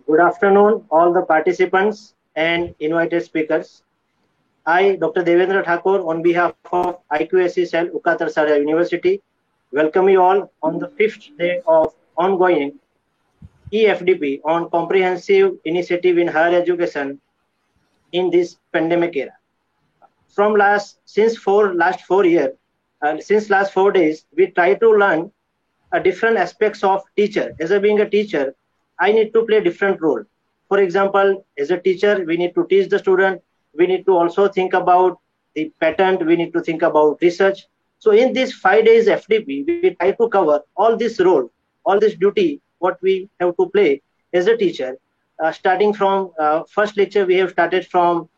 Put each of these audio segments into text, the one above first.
Good afternoon, all the participants and invited speakers. I, Dr. Devendra Thakur, on behalf of IQAC Cell, Ukatar Sarya University, welcome you all on the fifth day of ongoing EFDP on comprehensive initiative in higher education in this pandemic era. From last 4 years, since last 4 days, we try to learn different aspects of teacher. As a being a teacher, I need to play different role. For example, as a teacher, we need to teach the student. We need to also think about the patent. We need to think about research. So in these 5 days FDP, we try to cover all this role, all this duty, what we have to play as a teacher. Starting from first lecture, we have started from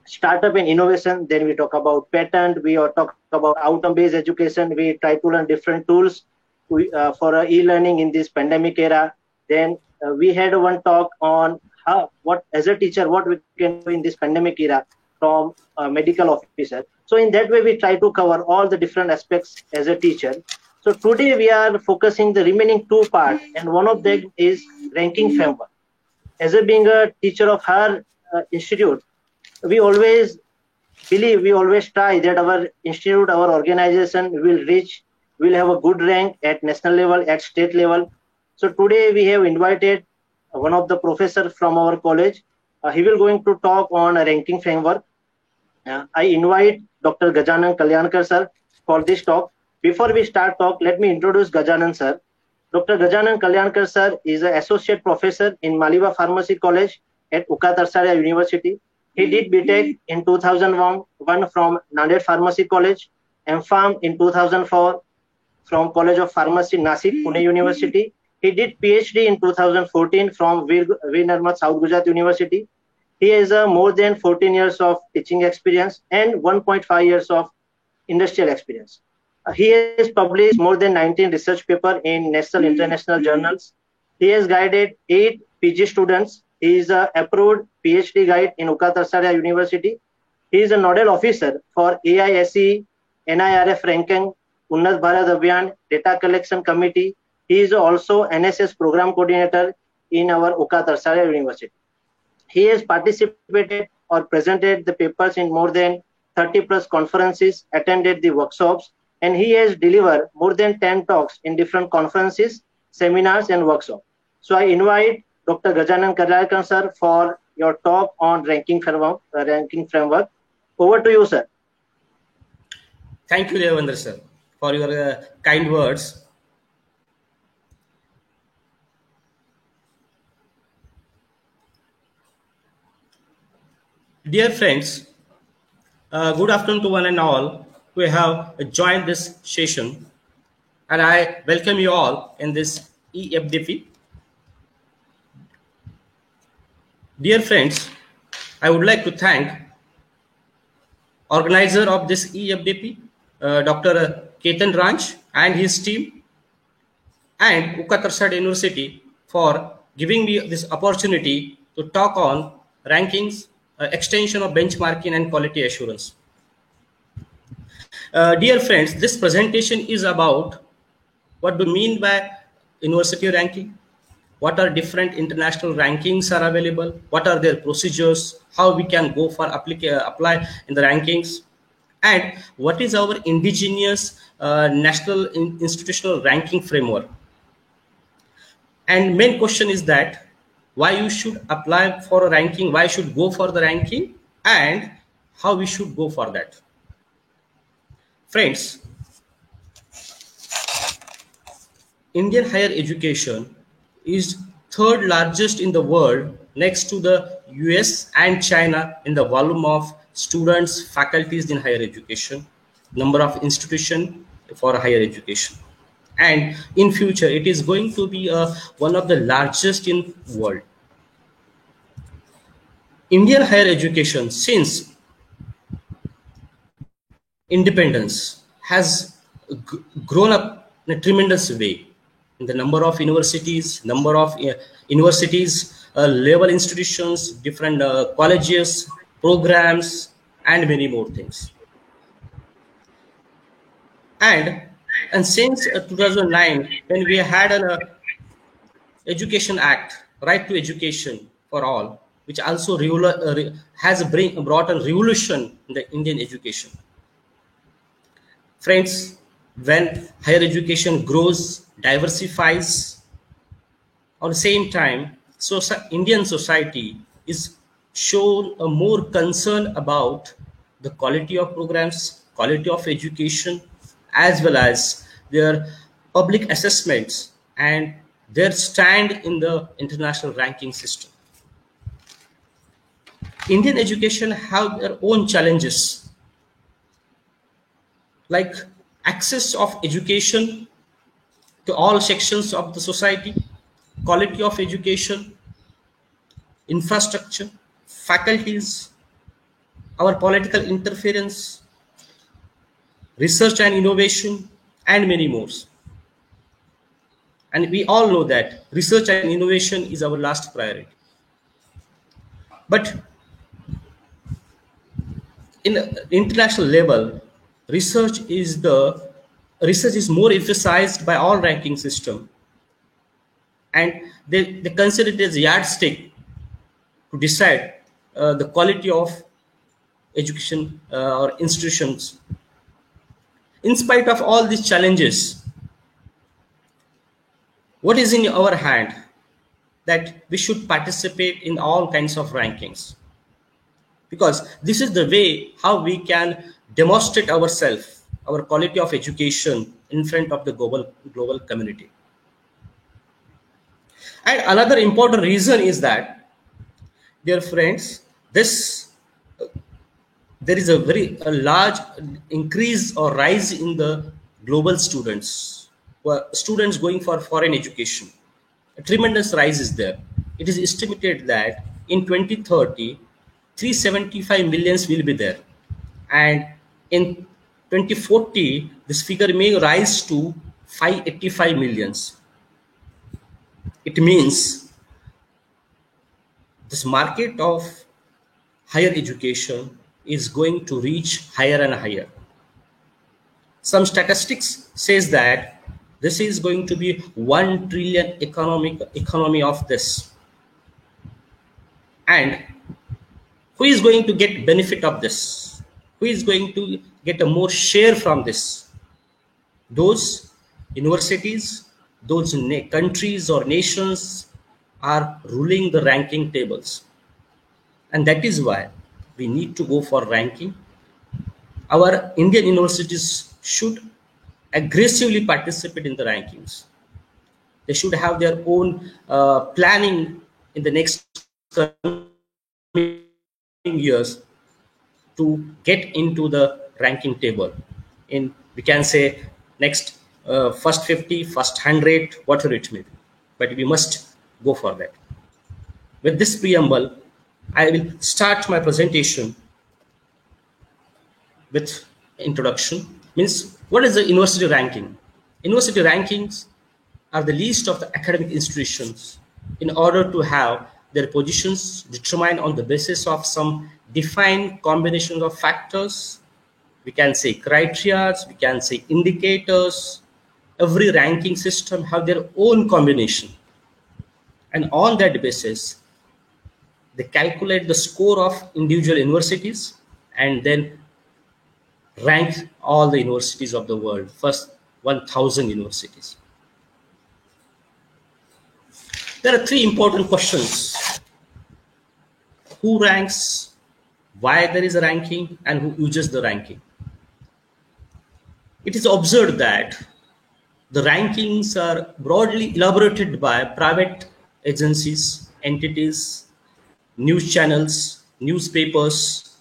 startup and innovation. Then we talk about patent. We talk about outcome-based education. We try to learn different tools for e-learning in this pandemic era. Then we had one talk on what as a teacher, what we can do in this pandemic era from a medical officer. So in that way, we try to cover all the different aspects as a teacher. So today we are focusing the remaining two parts, and one of them is ranking framework. As a being a teacher of her institute, we always believe, we always try that our institute, our organization will have a good rank at national level, at state level. So today we have invited one of the professors from our college. He will going to talk on a ranking framework. I invite Dr. Gajanan Kalyankar sir for this talk. Before we start talk, let me introduce Gajanan sir. Dr. Gajanan Kalyankar sir is an associate professor in Maliba Pharmacy College at Ukatar Sarya University. He did BTech in 2001 from Nanded Pharmacy College, MPharm in 2004 from College of Pharmacy, Nasik, Pune University. He did PhD in 2014 from Veer Narmad South Gujarat University. He has more than 14 years of teaching experience and 1.5 years of industrial experience. He has published more than 19 research papers in national international journals. He has guided 8 PG students. He is an approved PhD guide in Ukatar Sarya University. He is a nodal officer for AISE, NIRF ranking, Unnat Bharat Abhiyan, Data Collection Committee. He is also NSS program coordinator in our Ukatar Sarya University. He has participated or presented the papers in more than 30 plus conferences, attended the workshops, and he has delivered more than 10 talks in different conferences, seminars, and workshops. So I invite Dr. Gajanan Kalyankar sir for your talk on ranking framework. Over to you, sir. Thank you, Devendra sir, for your kind words. Dear friends, good afternoon to one and all who have joined this session, and I welcome you all in this EFDP. Dear friends, I would like to thank organizer of this EFDP, Dr. Ketan Ranch and his team, and Ukatar Sarya University for giving me this opportunity to talk on rankings, extension of benchmarking and quality assurance. Dear friends, this presentation is about what do you mean by university ranking, what are different international rankings are available, what are their procedures, how we can go for apply in the rankings, and what is our indigenous national institutional ranking framework. And main question is that why you should apply for a ranking, why should go for the ranking, and how we should go for that. Friends, Indian higher education is third largest in the world next to the US and China in the volume of students, faculties in higher education, number of institutions for higher education. And in future, it is going to be one of the largest in world. Indian higher education since independence has grown up in a tremendous way in the number of universities, level institutions, different colleges, programs, and many more things. And since 2009, when we had an Education Act, right to education for all, which also has brought a revolution in the Indian education. Friends, when higher education grows, diversifies, at the same time, Indian society is shown a more concern about the quality of programs, quality of education, as well as their public assessments and their stand in the international ranking system. Indian education have their own challenges, like access of education to all sections of the society, quality of education, infrastructure, faculties, our political interference, research and innovation, and many more. And we all know that research and innovation is our last priority. But in international level, research is more emphasized by all ranking system, and they consider it as a yardstick to decide the quality of education or institutions. In spite of all these challenges, what is in our hand? That we should participate in all kinds of rankings, because this is the way how we can demonstrate ourselves, our quality of education in front of the global community. And another important reason is that, dear friends, there is a large increase or rise in the global students, students going for foreign education. A tremendous rise is there. It is estimated that in 2030, 375 millions will be there, and in 2040, this figure may rise to 585 millions. It means this market of higher education is going to reach higher and higher. Some statistics says that this is going to be 1 trillion economy of this. And who is going to get benefit of this? Who is going to get a more share from this? Those universities, those countries or nations are ruling the ranking tables. And that is why we need to go for ranking. Our Indian universities should aggressively participate in the rankings. They should have their own planning in the next years to get into the ranking table. In, we can say, next first 50, first 100, whatever it may be. But we must go for that. With this preamble, I will start my presentation with introduction. Means, what is the university ranking? University rankings are the list of the academic institutions in order to have their positions determined on the basis of some defined combination of factors. We can say criteria, we can say indicators. Every ranking system have their own combination. And on that basis, they calculate the score of individual universities and then rank all the universities of the world, first 1,000 universities. There are three important questions: who ranks, why there is a ranking, and who uses the ranking. It is observed that the rankings are broadly elaborated by private agencies, entities, news channels, newspapers,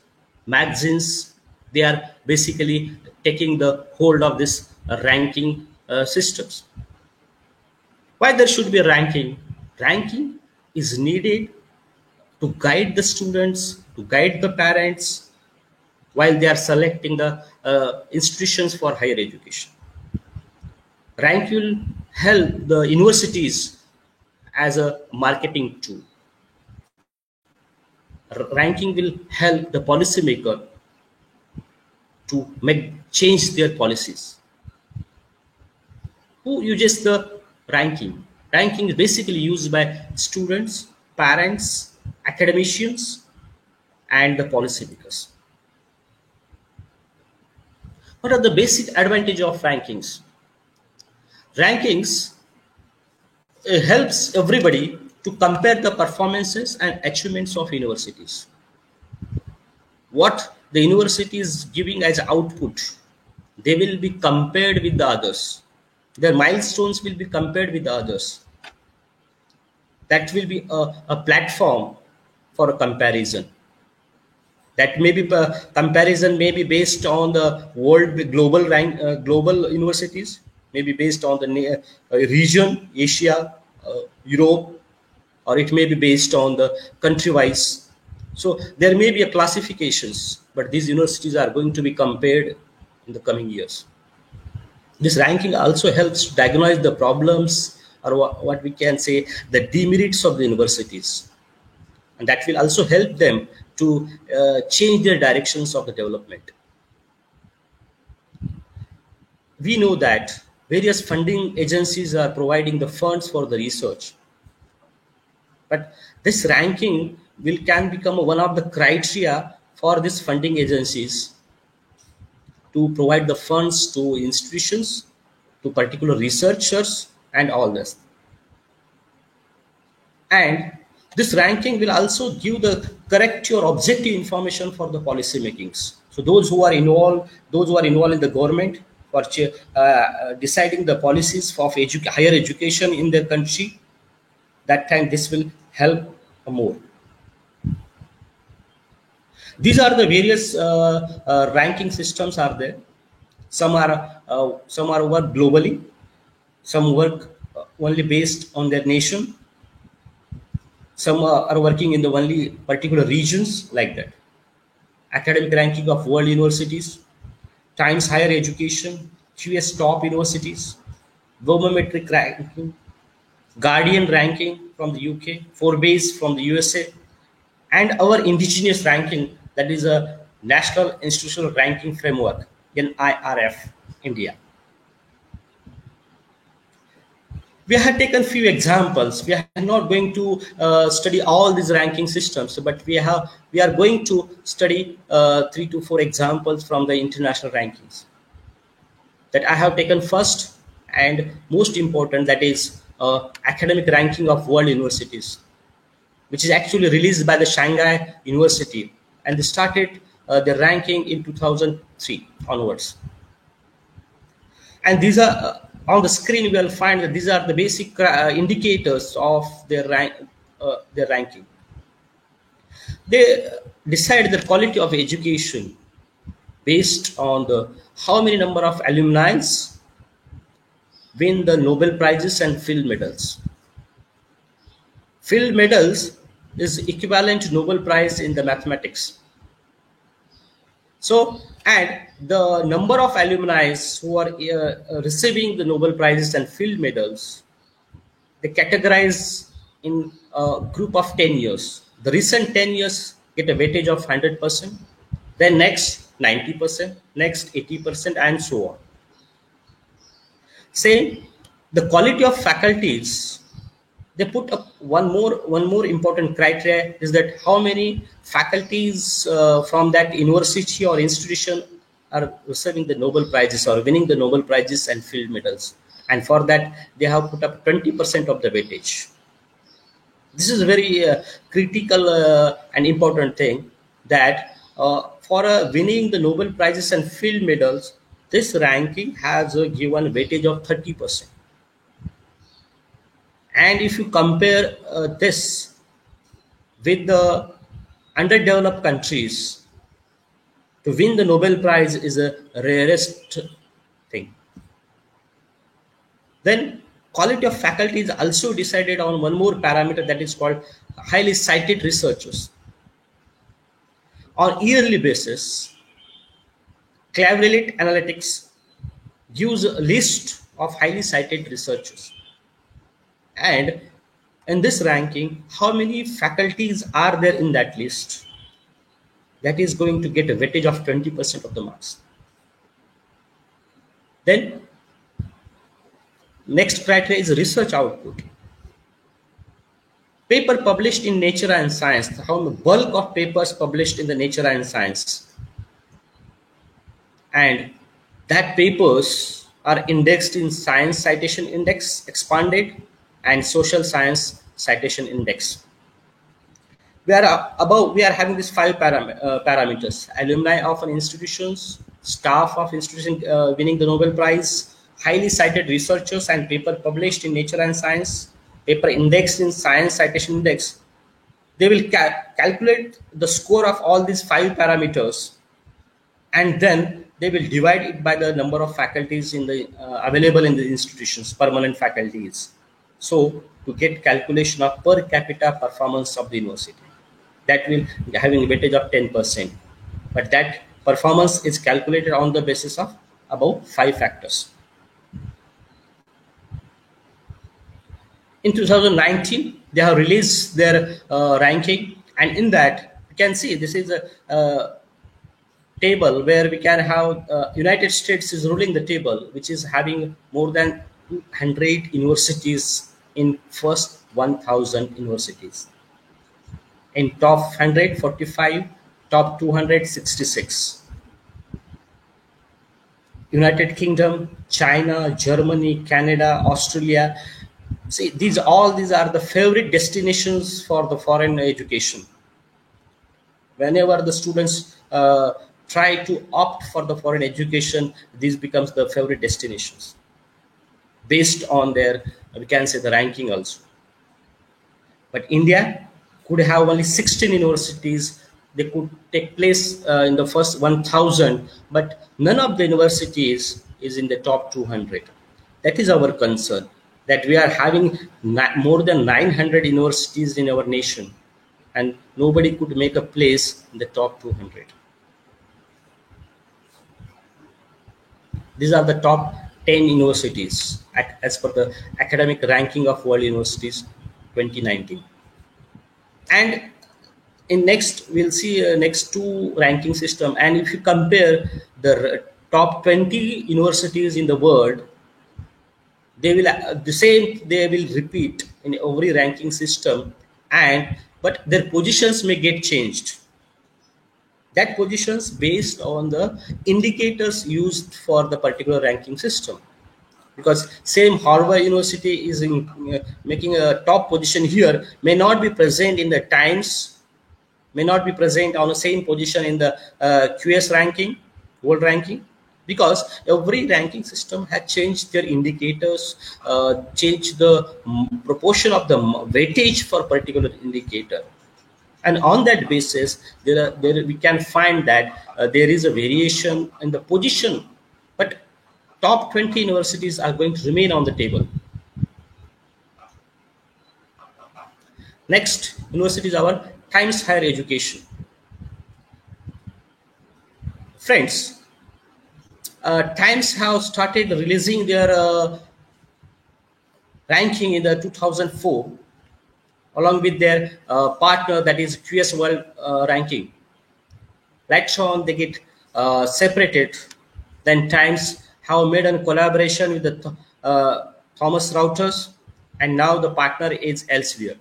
magazines. They are basically taking the hold of this ranking systems. Why there should be a ranking? Ranking is needed to guide the students, to guide the parents while they are selecting the institutions for higher education. Rank will help the universities as a marketing tool. Ranking will help the policymaker to change their policies. Who uses the ranking? Ranking is basically used by students, parents, academicians, and the policymakers. What are the basic advantage of rankings? Rankings helps everybody to compare the performances and achievements of universities. What the university is giving as output, they will be compared with the others. Their milestones will be compared with the others. That will be a platform for a comparison. That may be comparison may be based on the world global rank, global universities, maybe based on the region, Asia, Europe, or it may be based on the country wise. So there may be a classifications, but these universities are going to be compared in the coming years. This ranking also helps diagnose the problems, or what we can say, the demerits of the universities, and that will also help them to change their directions of the development. We know that various funding agencies are providing the funds for the research, but this ranking can become one of the criteria for these funding agencies to provide the funds to institutions, to particular researchers, and all this. And this ranking will also give the correct or objective information for the policy makings. So those who are involved in the government for deciding the policies for higher education in their country, that time this will help more. These are the various ranking systems are there. Some are work globally, some work only based on their nation. Some are working in the only particular regions, like that. Academic ranking of world universities, Times Higher Education, QS top universities, Globometric ranking, Guardian ranking from the UK, Forbes from the USA, and our indigenous ranking, that is a National Institutional Ranking Framework, NIRF, India. We have taken few examples. We are not going to study all these ranking systems, but we are going to study 3 to 4 examples from the international rankings that I have taken first, and most important, that is academic ranking of world universities, which is actually released by the Shanghai University, and they started the ranking in 2003 onwards. And these are on the screen. We will find that these are the basic indicators of their ranking. They decide the quality of education based on the how many number of alumni win the Nobel Prizes and field medals. Field medals is equivalent to Nobel Prize in the mathematics. So, and the number of alumni who are receiving the Nobel Prizes and field medals, they categorize in a group of 10 years. The recent 10 years get a weightage of 100%, then next 90%, next 80%, and so on. Same, the quality of faculties, they put up one more important criteria, is that how many faculties from that university or institution are receiving the Nobel Prizes or winning the Nobel Prizes and field medals. And for that, they have put up 20% of the weightage. This is a very critical and important thing, that for winning the Nobel Prizes and field medals, this ranking has given weightage of 30%. And if you compare this with the underdeveloped countries, to win the Nobel Prize is a rarest thing. Then quality of faculty is also decided on one more parameter, that is called highly cited researchers. On yearly basis, Cleveland Analytics gives a list of highly cited researchers. And in this ranking, how many faculties are there in that list? That is going to get a weightage of 20% of the marks. Then next criteria is research output. Paper published in Nature and Science, how the bulk of papers published in the Nature and Science, and that papers are indexed in Science Citation Index expanded and Social Science Citation Index. We are having these five parameters: alumni of an institutions, staff of institution winning the Nobel Prize, highly cited researchers and paper published in Nature and Science, paper indexed in Science Citation Index. They will calculate the score of all these five parameters, and then they will divide it by the number of faculties in the available in the institutions, permanent faculties. So to get calculation of per capita performance of the university, that will having a weightage of 10%, but that performance is calculated on the basis of about 5 factors. In 2019, they have released their ranking, and in that you can see this is a table where we can have United States is ruling the table, which is having more than 200 universities in first 1,000 universities. In top 145, top 266. United Kingdom, China, Germany, Canada, Australia. See, these are the favorite destinations for the foreign education. Whenever the students try to opt for the foreign education, these becomes the favorite destinations based on their, we can say, the ranking also. But India could have only 16 universities. They could take place in the first 1,000, but none of the universities is in the top 200. That is our concern, that we are having more than 900 universities in our nation, and nobody could make a place in the top 200. These are the top 10 universities as per the academic ranking of World Universities 2019. And in next, we'll see next two ranking system. And if you compare the top 20 universities in the world, they will they will repeat in every ranking system, but their positions may get changed. That positions based on the indicators used for the particular ranking system, because same Harvard University is making a top position here may not be present in the Times, may not be present on the same position in the QS ranking, world ranking, because every ranking system had changed their indicators, changed the proportion of the weightage for particular indicator. And on that basis, we can find that there is a variation in the position, but top 20 universities are going to remain on the table. Next university is our Times Higher Education. Friends, Times have started releasing their ranking in the 2004, along with their partner, that is QS World Ranking. Later on, they get separated. Then Times have made a collaboration with the Thomson Reuters, and now the partner is Elsevier.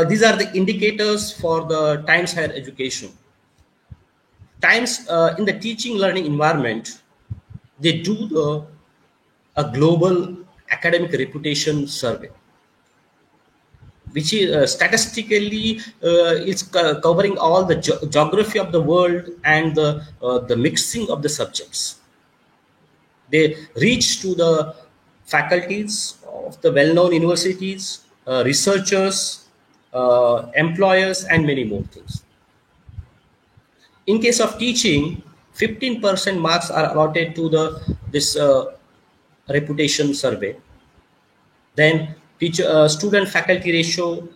These are the indicators for the Times Higher Education. Times in the teaching learning environment, they do a global academic reputation survey, which is statistically is covering all the geography of the world and the mixing of the subjects. They reach to the faculties of the well-known universities, researchers, employers, and many more things. In case of teaching, 15% marks are allotted to this reputation survey. Then student faculty ratio,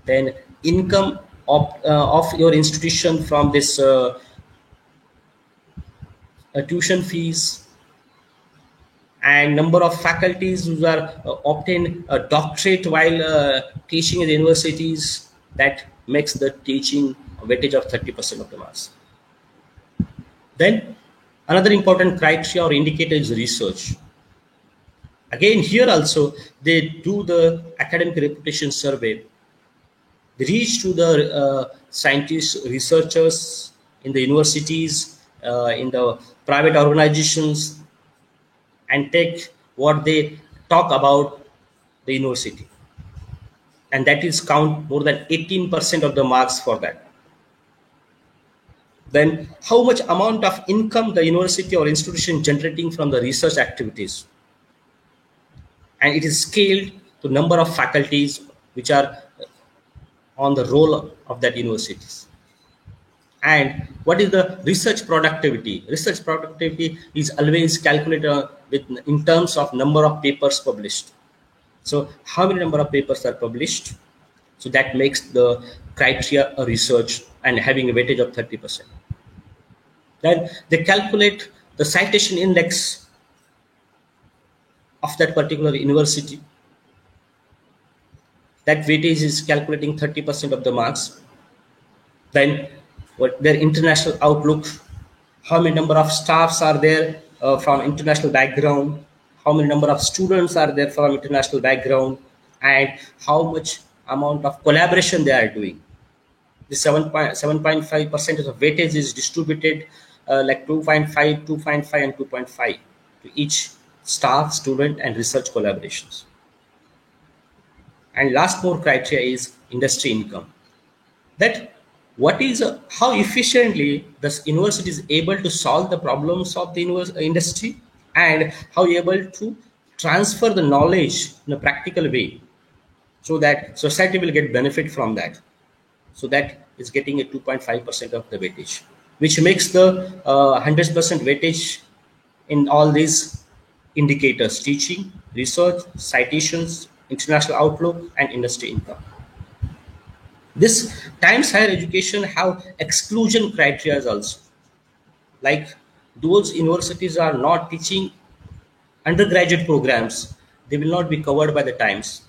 then income of your institution from this tuition fees, and number of faculties who are obtain a doctorate while teaching in the universities. That makes the teaching a weightage of 30% of the marks. Then another important criteria or indicator is research. Again, here also they do the academic reputation survey. They reach to the scientists, researchers in the universities, in the private organizations, and take what they talk about the university. And that is count more than 18% of the marks for that. Then how much amount of income the university or institution generating from the research activities. And it is scaled to number of faculties which are on the roll of that universities. And what is the research productivity? Research productivity is always calculated in terms of number of papers published. So how many number of papers are published? So that makes the criteria a research and having a weightage of 30%. Then they calculate the citation index of that particular university. That weightage is calculating 30% of the marks. Then what their international outlook, how many number of staffs are there from international background, how many number of students are there from international background, and how much amount of collaboration they are doing. The 7.5% of weightage is distributed like 2.5, 2.5, and 2.5 to each staff, student, and research collaborations. And last more criteria is industry income. That what is how efficiently the university is able to solve the problems of the industry, and how able to transfer the knowledge in a practical way, so that society will get benefit from that. So that is getting a 2.5% of the weightage, which makes the 100% weightage in all these indicators: teaching, research, citations, international outlook, and industry income. This Times Higher Education have exclusion criteria also. Like those universities are not teaching undergraduate programs, they will not be covered by the Times.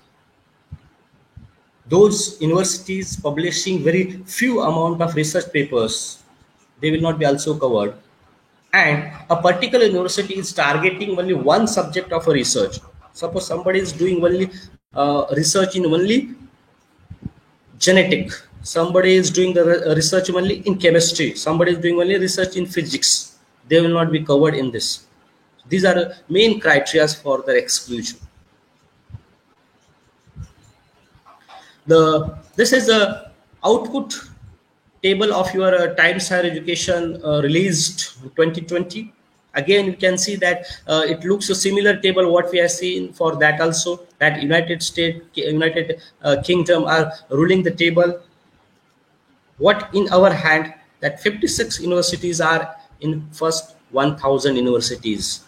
Those universities publishing very few amount of research papers, they will not be also covered. And a particular university is targeting only one subject of a research. Suppose somebody is doing only research in only genetic, somebody is doing the research only in chemistry, somebody is doing only research in physics, they will not be covered in this. These are the main criteria for their exclusion. This is the output table of your Times Higher Education released in 2020. Again, you can see that it looks a similar table what we have seen for that also, that United Kingdom are ruling the table. What in our hand, that 56 universities are in first 1000 universities,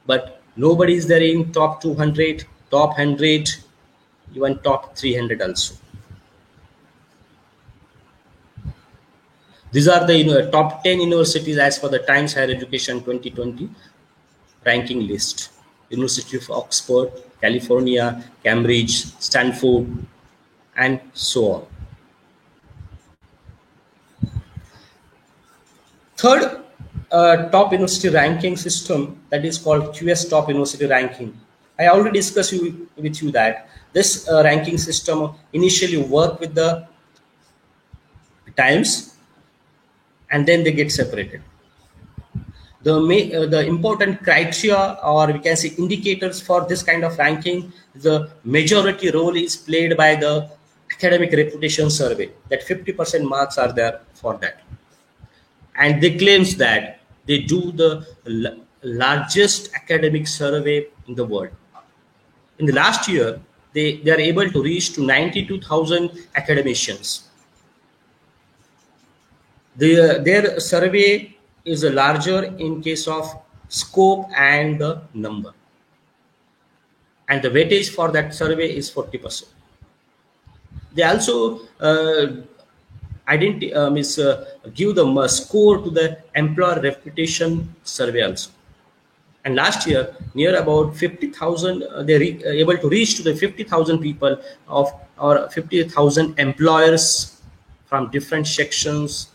but nobody is there in top 200, top 100, even top 300 also. These are the top 10 universities as per the Times Higher Education 2020 ranking list. University of Oxford, California, Cambridge, Stanford, and so on. Third top university ranking system, that is called QS Top University Ranking. I already discussed with you that this ranking system initially worked with the Times, and then they get separated. The important criteria, or we can say indicators for this kind of ranking, the majority role is played by the academic reputation survey, that 50% marks are there for that. And they claims that they do the largest academic survey in the world. In the last year, they are able to reach to 92,000 academicians. Their survey is larger in case of scope and the number, and the weightage for that survey is 40%. They also give the score to the employer reputation survey also. And last year, near about 50,000, they able to reach to the 50,000 people of, or 50,000 employers from different sections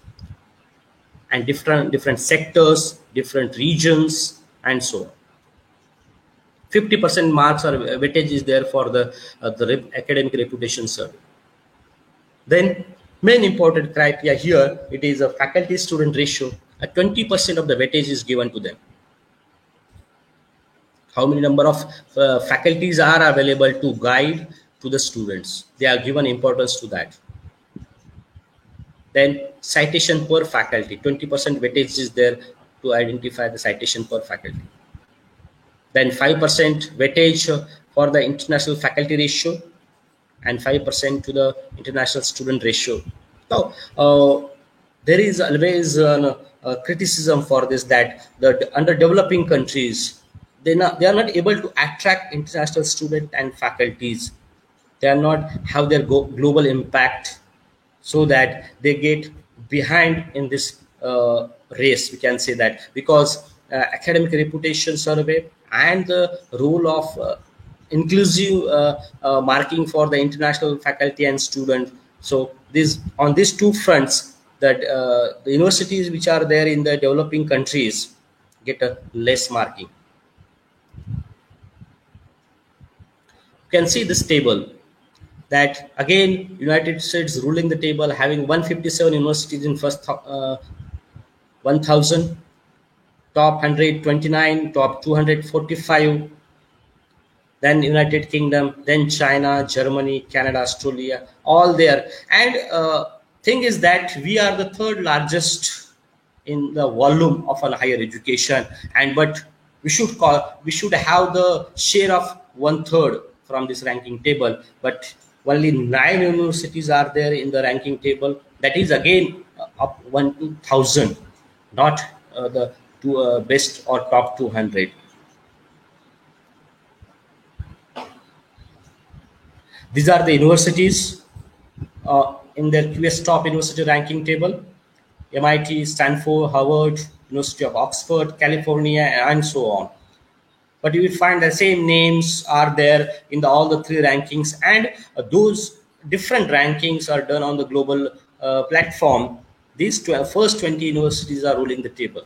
and different sectors, different regions, and so on. 50% marks or weightage is there for the academic reputation survey. Then main important criteria here, it is a faculty student ratio. 20% of the weightage is given to them. How many number of faculties are available to guide to the students? They are given importance to that. Then citation per faculty, 20% weightage is there to identify the citation per faculty. Then 5% weightage for the international faculty ratio and 5% to the international student ratio. So there is always a criticism for this, that the underdeveloping countries, they are not able to attract international students and faculties. They are not have their global impact, so that they get behind in this race, we can say that, because academic reputation survey and the role of inclusive marking for the international faculty and student. So this, on these two fronts, that the universities which are there in the developing countries get a less marking. You can see this table, that again United States ruling the table, having 157 universities in first 1000, top 129, top 245, then United Kingdom, then China, Germany, Canada, Australia, all there. And thing is that we are the third largest in the volume of a higher education, and but we should have the share of 1/3 from this ranking table, but only 9 universities are there in the ranking table. That is again up 1 to 1000, not the best or top 200. These are the universities in their QS top university ranking table: MIT, Stanford, Harvard, University of Oxford, California, and so on. But you will find the same names are there in all the three rankings, and those different rankings are done on the global platform. These first 20 universities are ruling the table.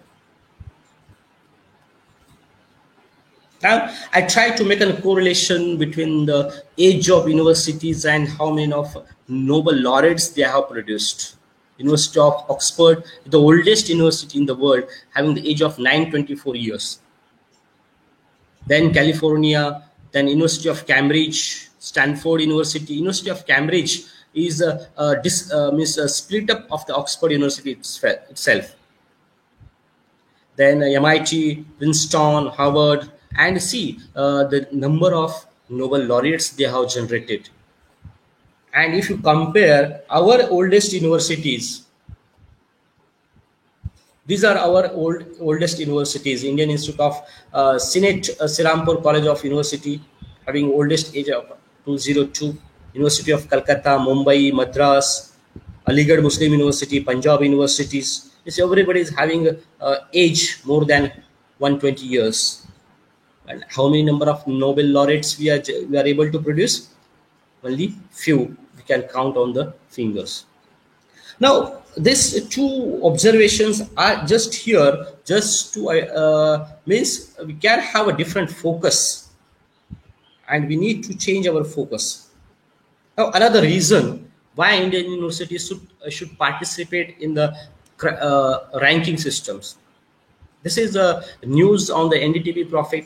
Now, I try to make a correlation between the age of universities and how many of Nobel laureates they have produced. University of Oxford, the oldest university in the world, having the age of 924 years. Then California, then University of Cambridge, Stanford University. University of Cambridge is a split up of the Oxford University itself. Then MIT, Princeton, Harvard, and see the number of Nobel laureates they have generated. And if you compare our oldest universities, these are our oldest universities: Indian Institute of Senate, Sirampur College of University, having oldest age of 202. University of Calcutta, Mumbai, Madras, Aligarh Muslim University, Punjab universities. Everybody is having age more than 120 years. And how many number of Nobel laureates we are able to produce? Only few. We can count on the fingers. Now, these two observations are just here, just to means we can have a different focus, and we need to change our focus. Now, another reason why Indian universities should participate in the ranking systems. This is news on the NDTV Profit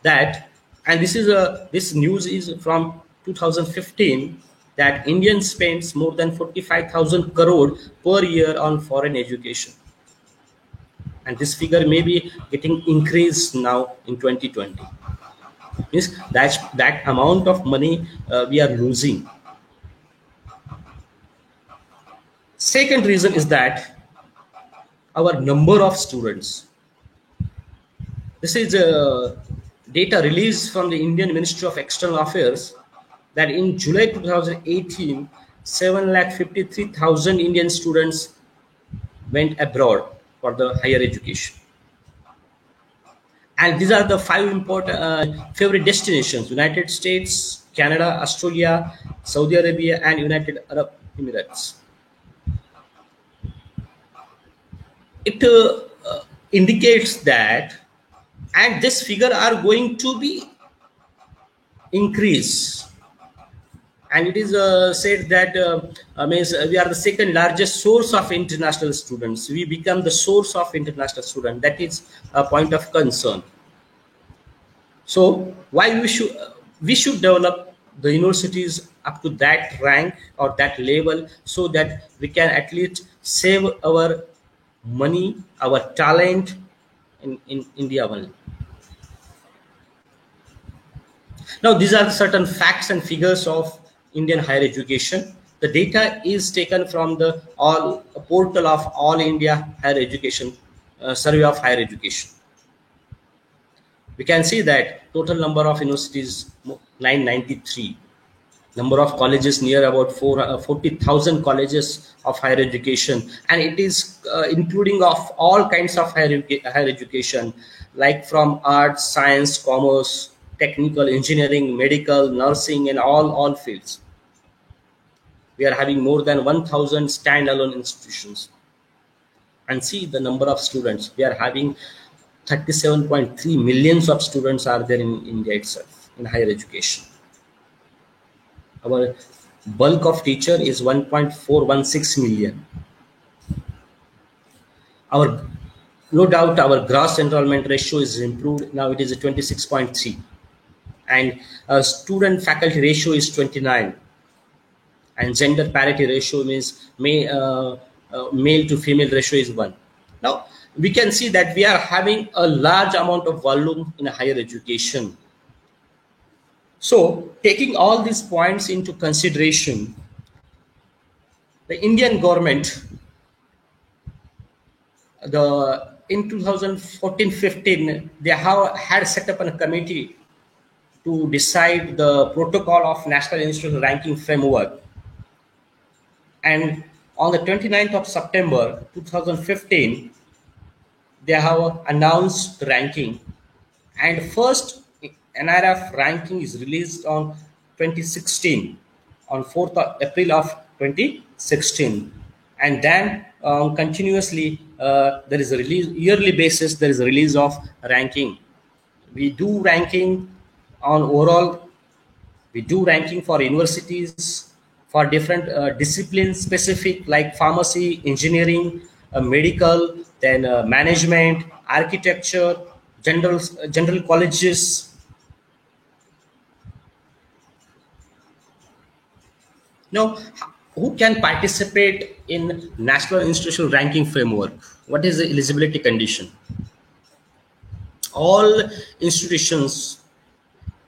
that, and this news is from 2015, that India spends more than 45,000 crore per year on foreign education, and this figure may be getting increased now in 2020. Means that amount of money we are losing. Second reason is that our number of students. This is data released from the Indian Ministry of External Affairs, that in July 2018, 753,000 Indian students went abroad for the higher education. And these are the 5 important favorite destinations: United States, Canada, Australia, Saudi Arabia, and United Arab Emirates. It indicates that and this figure are going to be increase. And it is said that means we are the second largest source of international students. We become the source of international students. That is a point of concern. So why we should develop the universities up to that rank or that level, so that we can at least save our money, our talent in India only. Now, these are certain facts and figures of Indian higher education. The data is taken from the portal of All India Higher Education Survey of Higher Education. We can see that total number of universities 993, number of colleges near about 40,000 colleges of higher education, and it is including of all kinds of higher education, like from arts, science, commerce, technical, engineering, medical, nursing, and all fields. We are having more than 1,000 standalone institutions. And see the number of students. We are having 37.3 millions of students are there in India itself in higher education. Our bulk of teacher is 1.416 million. No doubt our gross enrollment ratio is improved. Now it is a 26.3, and student faculty ratio is 29, and gender parity ratio means male to female ratio is 1. Now we can see that we are having a large amount of volume in higher education. So taking all these points into consideration, the Indian government, in 2014-15, they had set up a committee to decide the protocol of National Institutional Ranking Framework. And on the 29th of September 2015, they have announced the ranking. And first NIRF ranking is released on 2016, on 4th of April of 2016. And then continuously there is a release, yearly basis, there is a release of ranking. We do ranking on overall, we do ranking for universities, for different disciplines specific, like pharmacy, engineering, medical, then management, architecture, general colleges. Now, who can participate in National Institutional Ranking Framework? What is the eligibility condition? All institutions,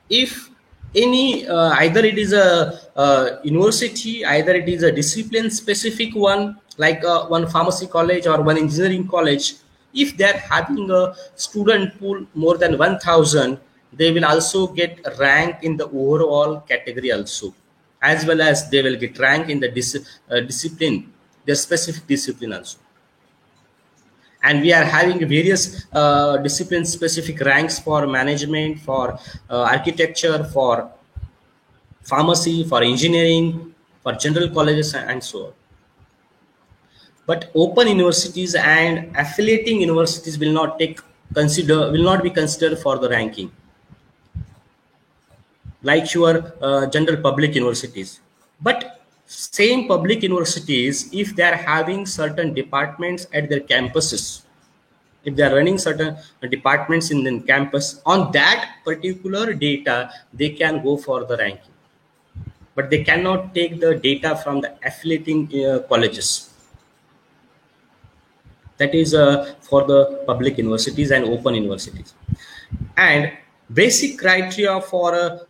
if any, either it is a university, either it is a discipline specific one, like one pharmacy college or one engineering college, if they are having a student pool more than 1,000, they will also get rank in the overall category also, as well as they will get rank in the discipline, their specific discipline also. And we are having various discipline specific ranks for management, for architecture, for pharmacy, for engineering, for general colleges, and so on. But open universities and affiliating universities will not be considered for the ranking, like your general public universities. But same public universities, if they are having certain departments at their campuses, if they are running certain departments in the campus, on that particular data, they can go for the ranking. But they cannot take the data from the affiliating colleges. That is for the public universities and open universities. And basic criteria for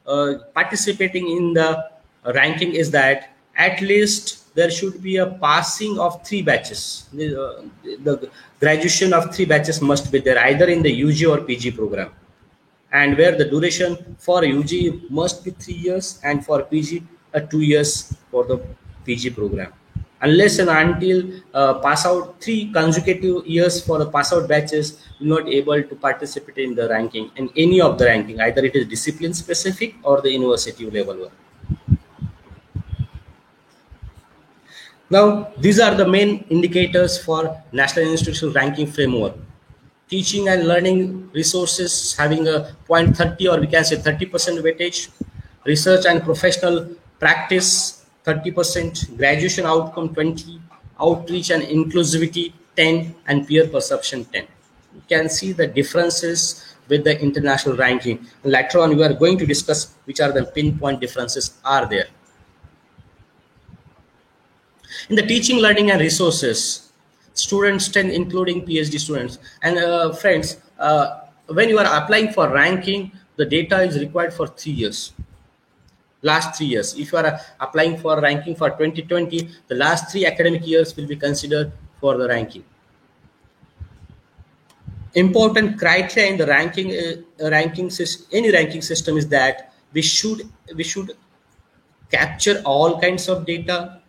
participating in the ranking is that at least there should be a passing of 3 batches. The graduation of 3 batches must be there, either in the UG or PG program, and where the duration for UG must be 3 years and for PG 2 years for the PG program. Unless and until pass out 3 consecutive years for the pass out batches, you're not able to participate in the ranking, in any of the ranking, either it is discipline specific or the university level one. Now, these are the main indicators for National Institutional Ranking Framework. teaching and learning resources having a 0.30 or we can say 30% weightage, research and professional practice 30%, graduation outcome 20, outreach and inclusivity 10, and peer perception 10. You can see the differences with the international ranking. Later on, we are going to discuss which are the pinpoint differences are there. In the teaching, learning, and resources, students 10, including PhD students. And friends, when you are applying for ranking, the data is required for 3 years. Last 3 years. If you are applying for ranking for 2020, the last 3 academic years will be considered for the ranking. Important criteria in the ranking, any ranking system is that we should capture all kinds of data.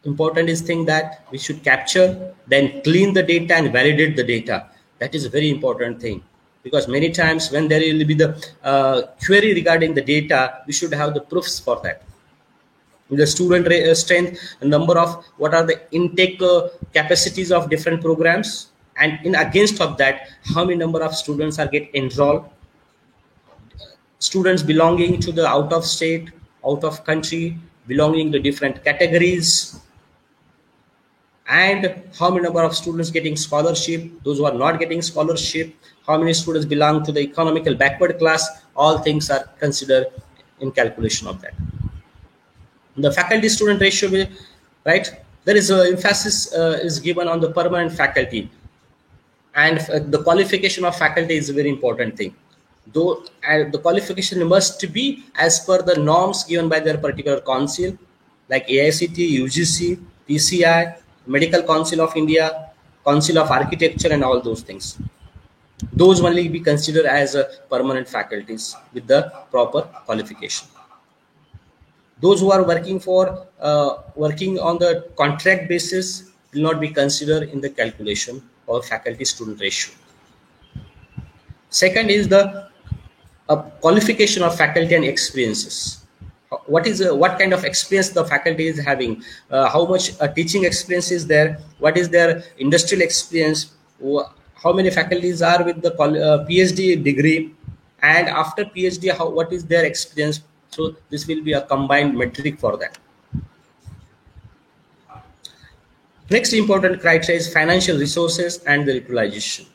Important is thing that we should capture, then clean the data and validate the data. That is a very important thing, because many times when there will be the query regarding the data, we should have the proofs for that. The student strength, number of what are the intake capacities of different programs, and in against of that, how many number of students are get enrolled, students belonging to the out of state, out of country, belonging to different categories, and how many number of students getting scholarship, those who are not getting scholarship, how many students belong to the economical backward class. All things are considered in calculation of that. The faculty student ratio, right, there is a emphasis is given on the permanent faculty, and the qualification of faculty is a very important thing, though the qualification must be as per the norms given by their particular council, like AICT, UGC, PCI, Medical Council of India, Council of Architecture, and all those things. Those only be considered as permanent faculties with the proper qualification. Those who are working on the contract basis will not be considered in the calculation of faculty student ratio. Second is the qualification of faculty and experiences. What kind of experience the faculty is having, how much teaching experience is there, what is their industrial experience, how many faculties are with the PhD degree, and after PhD what is their experience. So this will be a combined metric for that. Next important criteria is financial resources and the utilization.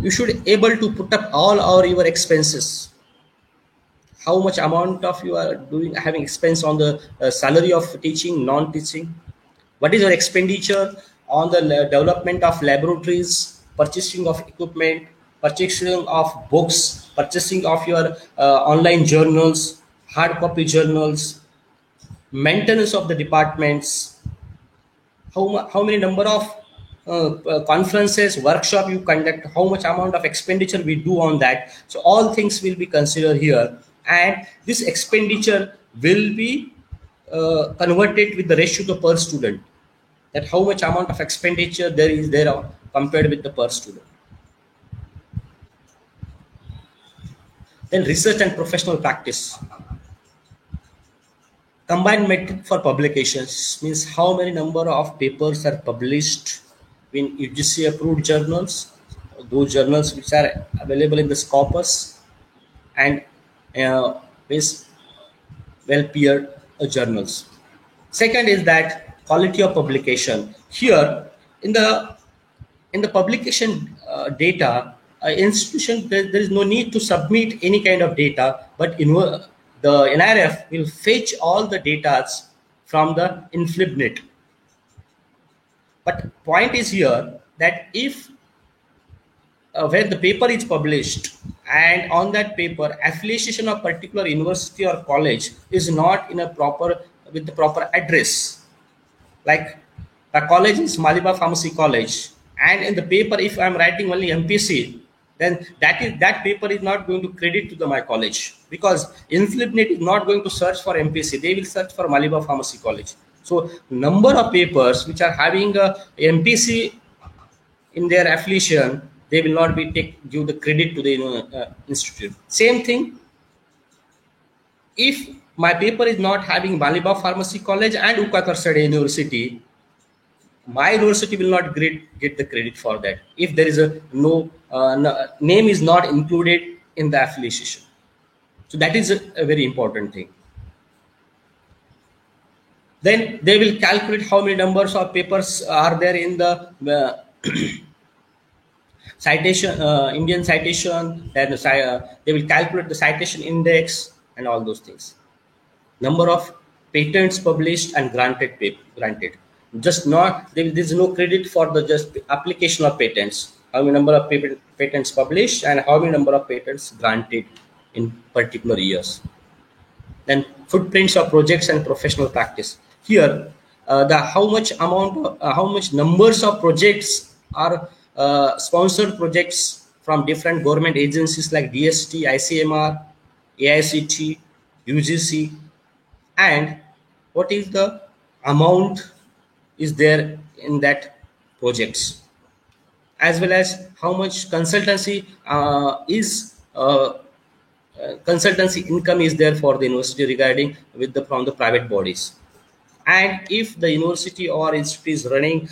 You should able to put up all your expenses. How much amount of you are having expense on the salary of teaching, non-teaching? What is your expenditure on the development of laboratories, purchasing of equipment, purchasing of books, purchasing of your online journals, hard copy journals, maintenance of the departments, how many number of conferences, workshop you conduct, how much amount of expenditure we do on that. So all things will be considered here, and this expenditure will be converted with the ratio to per student, that how much amount of expenditure there is there compared with the per student. Then research and professional practice. Combined metric for publications means how many number of papers are published in UGC approved journals, those journals which are available in the Scopus, and is well peered journals. Second is that quality of publication. Here in the publication data, institution there is no need to submit any kind of data, but the NIRF will fetch all the data from the InflibNet. But point is here that if when the paper is published and on that paper affiliation of particular university or college is not in a proper with the proper address, like the college is Maliba Pharmacy College, and in the paper if I am writing only MPC, then that paper is not going to credit to my college, because InflibNet is not going to search for MPC, they will search for Maliba Pharmacy College. So number of papers which are having a MPC in their affiliation, they will not be give the credit to the institute. Same thing, if my paper is not having Maliba Pharmacy College and Ukkatarsadhe University, my university will not get the credit for that if there is a name is not included in the affiliation. So that is a very important thing. Then they will calculate how many numbers of papers are there in the citation, Indian citation. Then they will calculate the citation index and all those things. Number of patents published and granted. Just not there is no credit for the just application of patents. How many number of patents published and how many number of patents granted in particular years. Then footprints of projects and professional practice. Here, how much numbers of projects are sponsored projects from different government agencies like DST, ICMR, AICT, UGC, and what is the amount is there in that projects, as well as how much consultancy consultancy income is there for the university regarding from the private bodies, and if the university or institute is running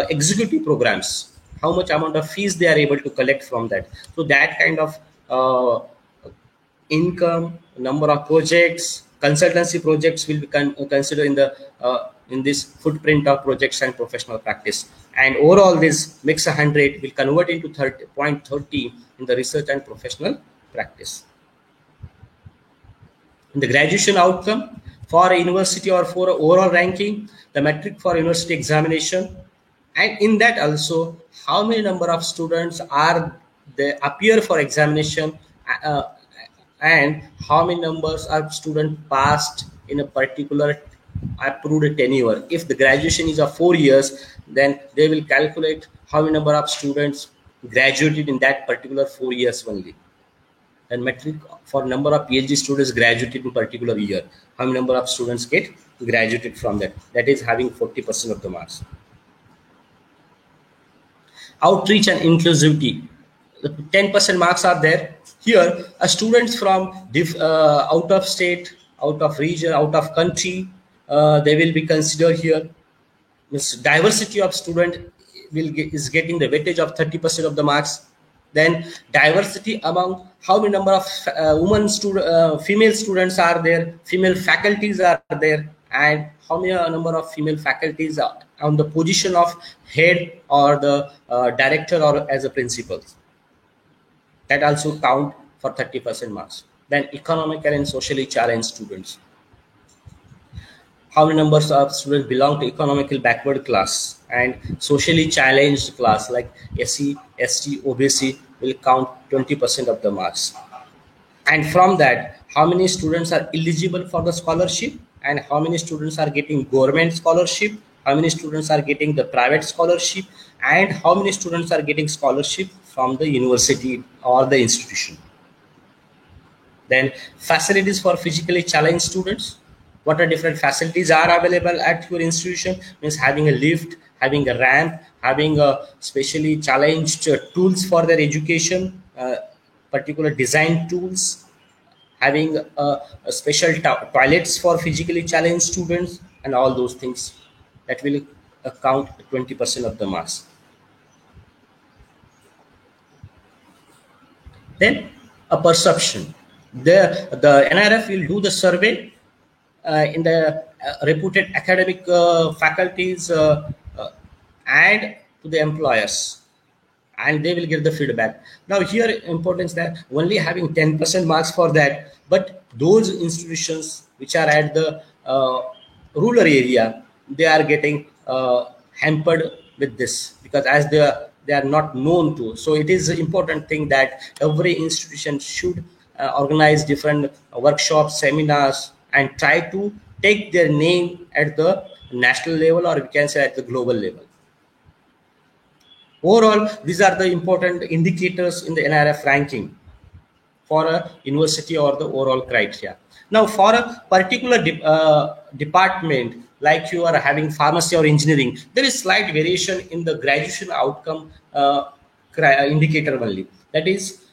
executive programs, how much amount of fees they are able to collect from that. So that kind of income, number of projects, consultancy projects will be considered in this footprint of projects and professional practice. And overall, this mix 100 will convert into 0.30 in the research and professional practice. In the graduation outcome for a university or for overall ranking, the metric for university examination, and in that also how many number of students are they appear for examination, and how many numbers of students passed in a particular approved tenure. If the graduation is of 4 years, then they will calculate how many number of students graduated in that particular 4 years only. And metric for number of PhD students graduated in particular year, how many number of students get graduated from that. That is having 40% of the marks. Outreach and inclusivity, the 10% marks are there. Here, students from out of state, out of region, out of country, they will be considered here. This diversity of student is getting the weightage of 30% of the marks. Then diversity among how many number of female students are there, female faculties are there, and how many number of female faculties are on the position of head or the director or as a principal. That also count for 30% marks. Then economically and socially challenged students. How many numbers of students belong to economically backward class and socially challenged class like SC, ST, OBC will count 20% of the marks. And from that, how many students are eligible for the scholarship and how many students are getting government scholarship, how many students are getting the private scholarship, and how many students are getting scholarship from the university or the institution. Then facilities for physically challenged students. What are different facilities are available at your institution? Means having a lift, having a ramp, having a specially challenged tools for their education, particular design tools, having a special toilets for physically challenged students, and all those things that will account 20% of the marks. Then a perception. The NRF will do the survey in the reputed academic faculties and to the employers, and they will give the feedback. Now here importance that only having 10% marks for that, but those institutions which are at the rural area, they are getting hampered with this because as they are not known to. So it is an important thing that every institution should organize different workshops, seminars, and try to take their name at the national level, or we can say at the global level. Overall, these are the important indicators in the NRF ranking for a university or the overall criteria. Now, for a particular department, like you are having pharmacy or engineering, there is slight variation in the graduation outcome indicator only. That is,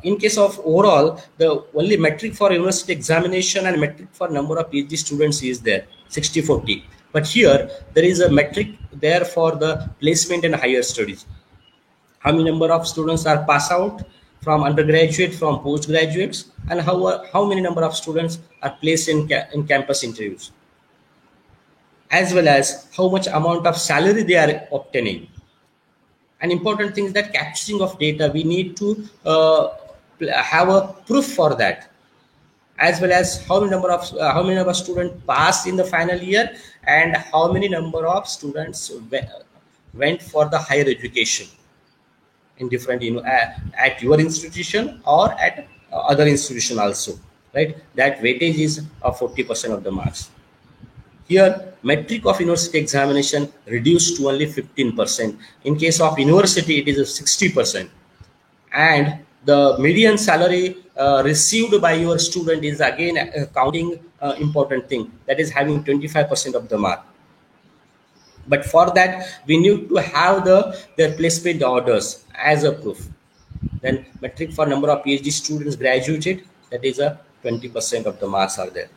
in case of overall, the only metric for university examination and metric for number of PhD students is there, 60-40. But here there is a metric there for the placement in higher studies. How many number of students are pass out from undergraduate, from postgraduates, and how many number of students are placed in campus interviews, as well as how much amount of salary they are obtaining. An important thing is that capturing of data, we need to have a proof for that, as well as how many number of students passed in the final year, and how many number of students went for the higher education in different, at your institution or at other institution also, right? That weightage is 40% of the marks. Here, metric of university examination reduced to only 15%. In case of university, it is a 60%. And the median salary received by your student is again counting important thing, that is having 25% of the mark. But for that, we need to have their placement orders as a proof. Then metric for number of PhD students graduated, that is a 20% of the marks are there.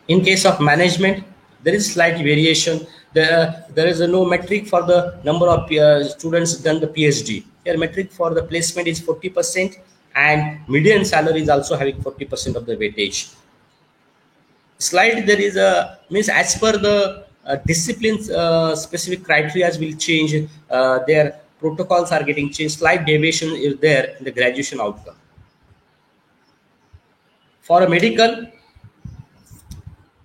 In case of management, there is slight variation. There is no metric for the number of students done the PhD. Here metric for the placement is 40%, and median salary is also having 40% of the weightage. Slide there is a means as per the disciplines specific criteria will change, their protocols are getting changed. Slight deviation is there in the graduation outcome. For a medical,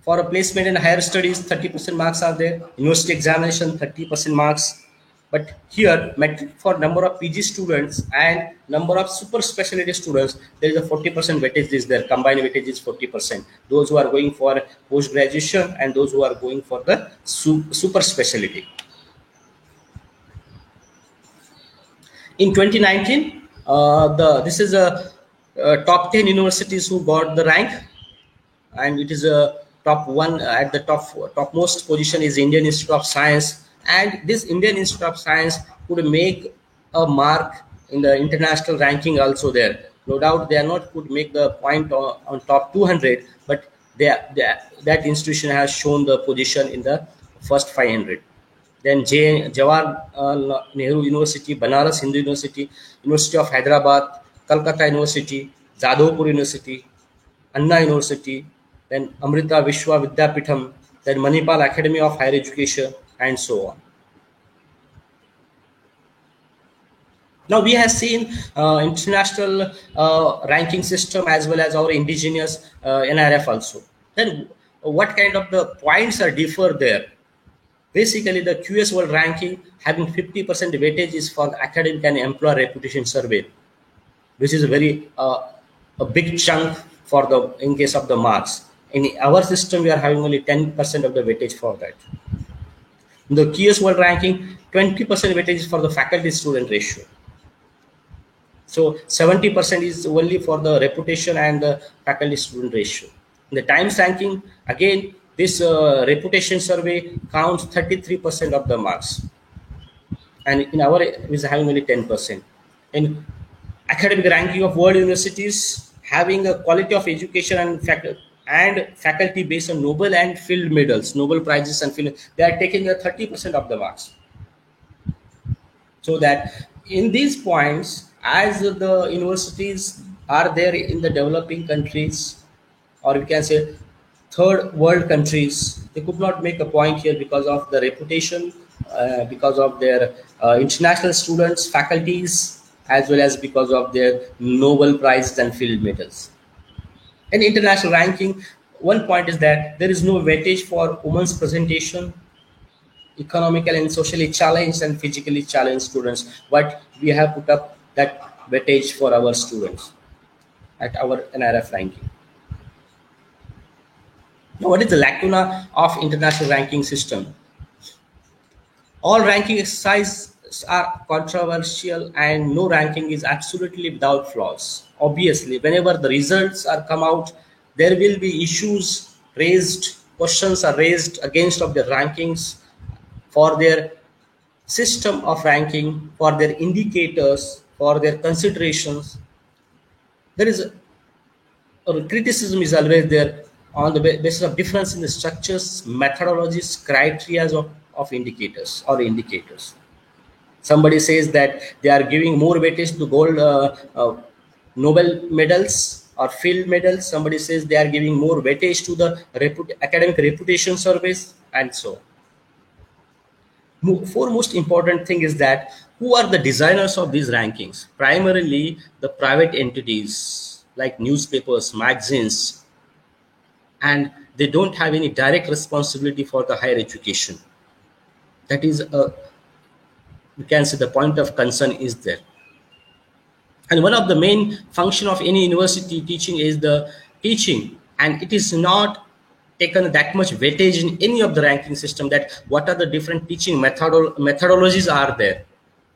for a placement in higher studies, 30% marks are there. University examination, 30% marks. But here, metric for number of PG students and number of super specialty students, there is a 40% weightage is there. Combined weightage is 40%. Those who are going for post graduation and those who are going for the super specialty. In 2019, this is a top 10 universities who got the rank, and it is a top one at the topmost position is Indian Institute of Science. And this Indian Institute of Science could make a mark in the international ranking also there. No doubt they are not could make the point on top 200, but that institution has shown the position in the first 500. Then Jawaharlal Nehru University, Banaras Hindu University, University of Hyderabad, Calcutta University, Jadavpur University, Anna University, then Amrita Vishwa Vidyapeetham, then Manipal Academy of Higher Education, and so on. Now we have seen international ranking system as well as our indigenous NRF also. Then what kind of the points are differ there? Basically, the QS World Ranking having 50% weightage is for the academic and employer reputation survey, which is a very a big chunk for the in case of the marks. In our system, we are having only 10% of the weightage for that. In the QS World Ranking, 20% weightage is for the faculty-student ratio. So 70% is only for the reputation and the faculty-student ratio. In the Times ranking, again, this reputation survey counts 33% of the marks, and in our is having only 10%. In academic ranking of world universities, having a quality of education and faculty based on Nobel and Field medals, Nobel prizes and Field, they are taking a 30% of the marks. So that in these points, as the universities are there in the developing countries, or we can say third world countries, they could not make a point here because of the reputation, because of their international students, faculties, as well as because of their Nobel prizes and Field medals. In international ranking, one point is that there is no weightage for women's presentation, economically and socially challenged and physically challenged students, but we have put up that weightage for our students at our NRF ranking. Now, what is the lacuna of international ranking system? All ranking exercises are controversial, and no ranking is absolutely without flaws. Obviously, whenever the results are come out, there will be issues raised, questions are raised against of the rankings, for their system of ranking, for their indicators, for their considerations. There is a criticism is always there. on the basis of difference in the structures, methodologies, criteria of indicators or indicators. Somebody says that they are giving more weightage to gold Nobel medals or field medals. Somebody says they are giving more weightage to the academic reputation surveys, and so on. Foremost important thing is that who are the designers of these rankings? Primarily the private entities like newspapers, magazines, and they don't have any direct responsibility for the higher education. That is you can say the point of concern is there. And one of the main function of any university teaching is the teaching, and it is not taken that much weightage in any of the ranking system that what are the different teaching methodologies are there.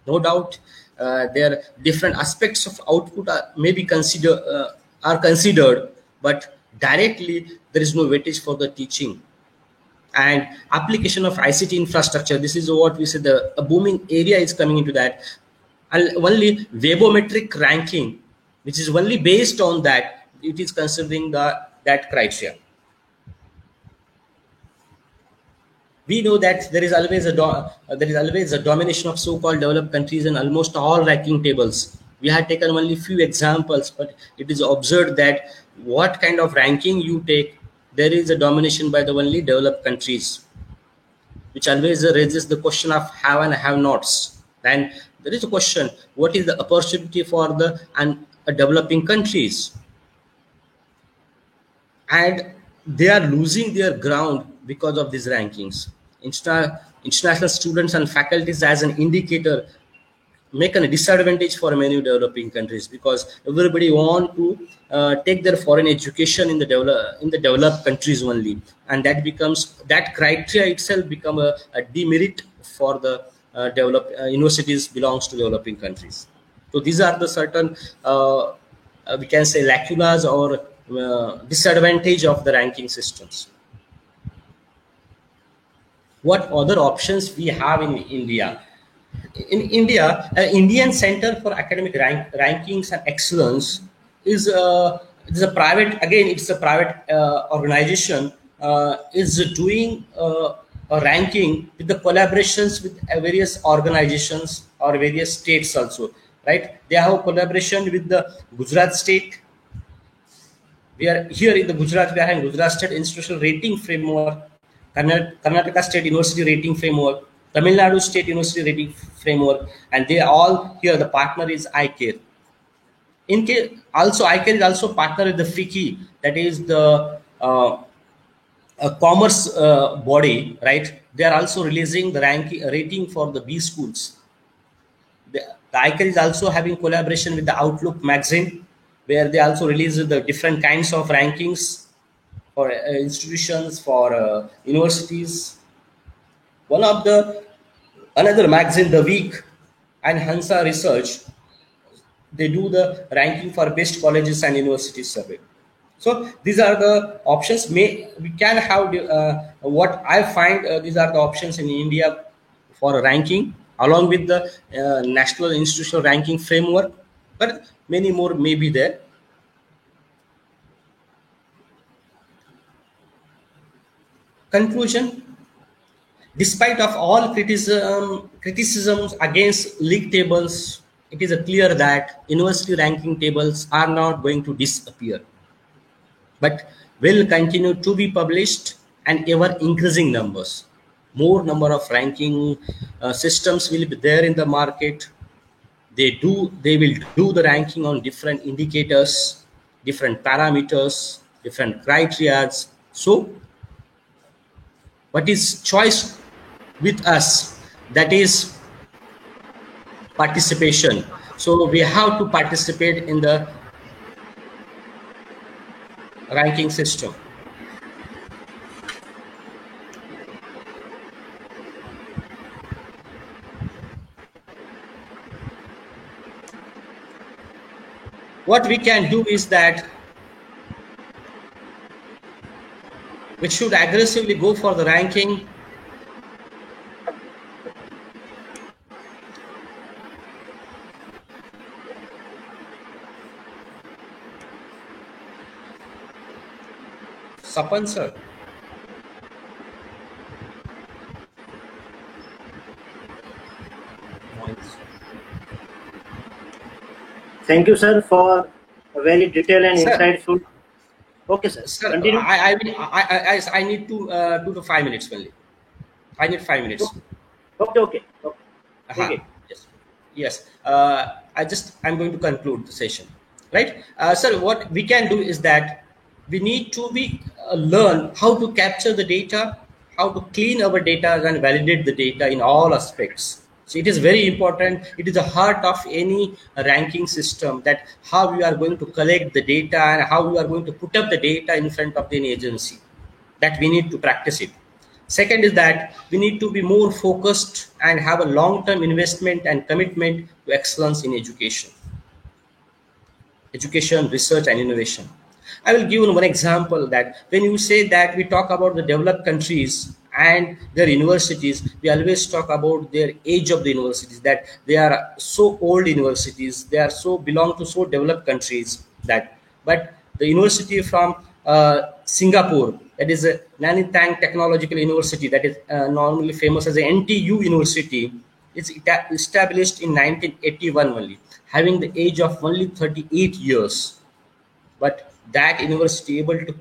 No doubt there different aspects of output are considered, but directly there is no weightage for the teaching. And application of ICT infrastructure, this is what we say the a booming area is coming into that. And only webometric ranking, which is only based on that, it is considering that criteria. We know that there is always a domination of so-called developed countries in almost all ranking tables. We have taken only few examples, but it is observed that what kind of ranking you take, there is a domination by the only developed countries, which always raises the question of have and have nots. And there is a question: what is the opportunity for the developing countries? And they are losing their ground because of these rankings. International students and faculties as an indicator make a disadvantage for many developing countries, because everybody want to take their foreign education in the developed countries only, and that criteria itself become a demerit for the developed universities belongs to developing countries. So these are the certain we can say lacunas or disadvantage of the ranking systems. What other options we have in India? In India, Indian Center for Academic Rankings and Excellence is a private. Again, it's a private organization. Is doing a ranking with the collaborations with various organizations or various states also. Right? They have a collaboration with the Gujarat state. We are here in the Gujarat. We are having Gujarat State Institutional Rating Framework, Karnataka State University Rating Framework, Tamil Nadu State University Rating Framework, and they all here. The partner is iCare. Also iCare is also partner with the FICCI, that is the a commerce body, right? They are also releasing the rating for the B schools. The iCare is also having collaboration with the Outlook magazine, where they also release the different kinds of rankings for institutions, for universities. Another magazine, The Week, and Hansa Research, they do the ranking for best colleges and universities survey. So these are the options. We can have what I find these are the options in India for ranking, along with the National Institutional Ranking Framework, but many more may be there. Conclusion: despite of all criticisms against league tables, it is clear that university ranking tables are not going to disappear, but will continue to be published and ever increasing numbers. More number of ranking systems will be there in the market. They will do the ranking on different indicators, different parameters, different criteria. So what is choice with us? That is participation. So we have to participate in the ranking system. What we can do is that we should aggressively go for the ranking. Sapan sir. Thank you, sir, for a very detailed and Sir, insightful. Okay, sir. sir, Continue. I need 2 to 5 minutes only. I need 5 minutes. Okay, okay, okay. Take Uh-huh. it. Yes. Yes. I'm going to conclude the session, right? Sir, what we can do is that we need to learn how to capture the data, how to clean our data and validate the data in all aspects. So it is very important. It is the heart of any ranking system, that how you are going to collect the data and how you are going to put up the data in front of any agency. That we need to practice it. Second is that we need to be more focused and have a long-term investment and commitment to excellence in education, research, and innovation. I will give you one example, that when you say that we talk about the developed countries and their universities, we always talk about their age of the universities, that they are so old universities, they are so belong to so developed countries, that but the university from Singapore, that is a Nanyang Technological University, that is normally famous as a NTU University, is established in 1981 only, having the age of only 38 years. But that university able to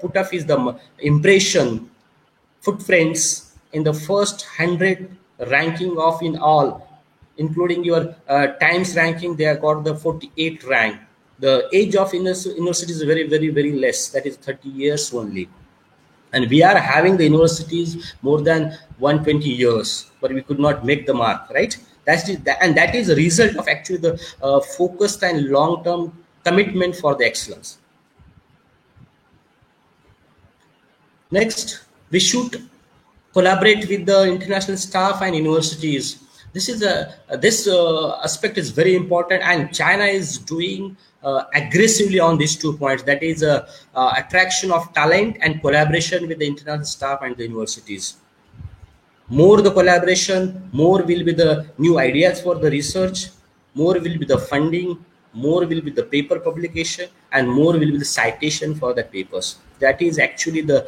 put up is the impression, footprints in the first 100 ranking of in all, including your Times ranking. They have got the 48th rank. The age of university is very, very, very less. That is 30 years only. And we are having the universities more than 120 years, but we could not make the mark, right? And that is a result of actually the focused and long-term commitment for the excellence. Next, we should collaborate with the international staff and universities. This aspect is very important, and China is doing aggressively on these 2 points. That is attraction of talent and collaboration with the international staff and the universities. More the collaboration, more will be the new ideas for the research, more will be the funding, more will be the paper publication, and more will be the citation for the papers. That is actually the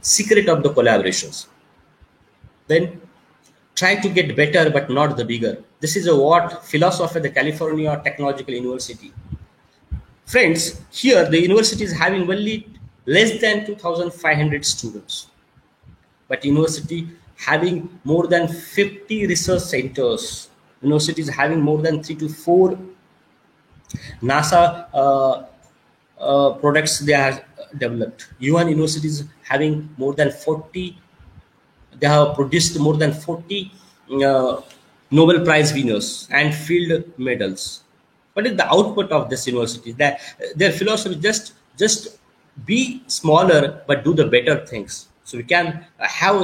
secret of the collaborations. Then try to get better but not the bigger. This is a what philosophy of the California Technological University. Friends, here the university is having only less than 2,500 students, but university having more than 50 research centers. University is having more than 3 to 4 NASA products they have developed. UN universities having more than 40. They have produced more than 40 Nobel Prize winners and field medals. What is the output of this university? That their philosophy just be smaller but do the better things. So we can have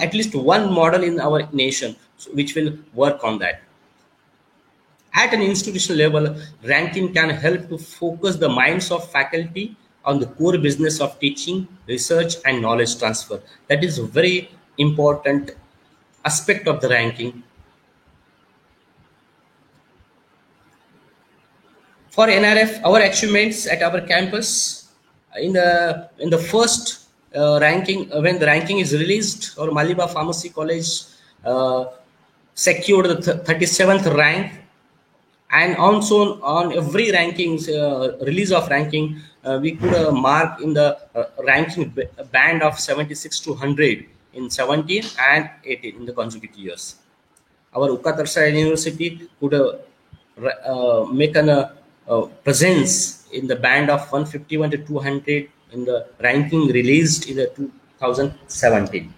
at least one model in our nation which will work on that. At an institutional level, ranking can help to focus the minds of faculty on the core business of teaching, research, and knowledge transfer. That is a very important aspect of the ranking. For NRF, our achievements at our campus in the first ranking, when the ranking is released, our Maliba Pharmacy College secured the 37th rank. And also on every rankings release of ranking, we could mark in the ranking band of 76 to 100 in 17 and 18 in the consecutive years. Our Ukatarsai University could make a presence in the band of 151 to 200 in the ranking released in the 2017.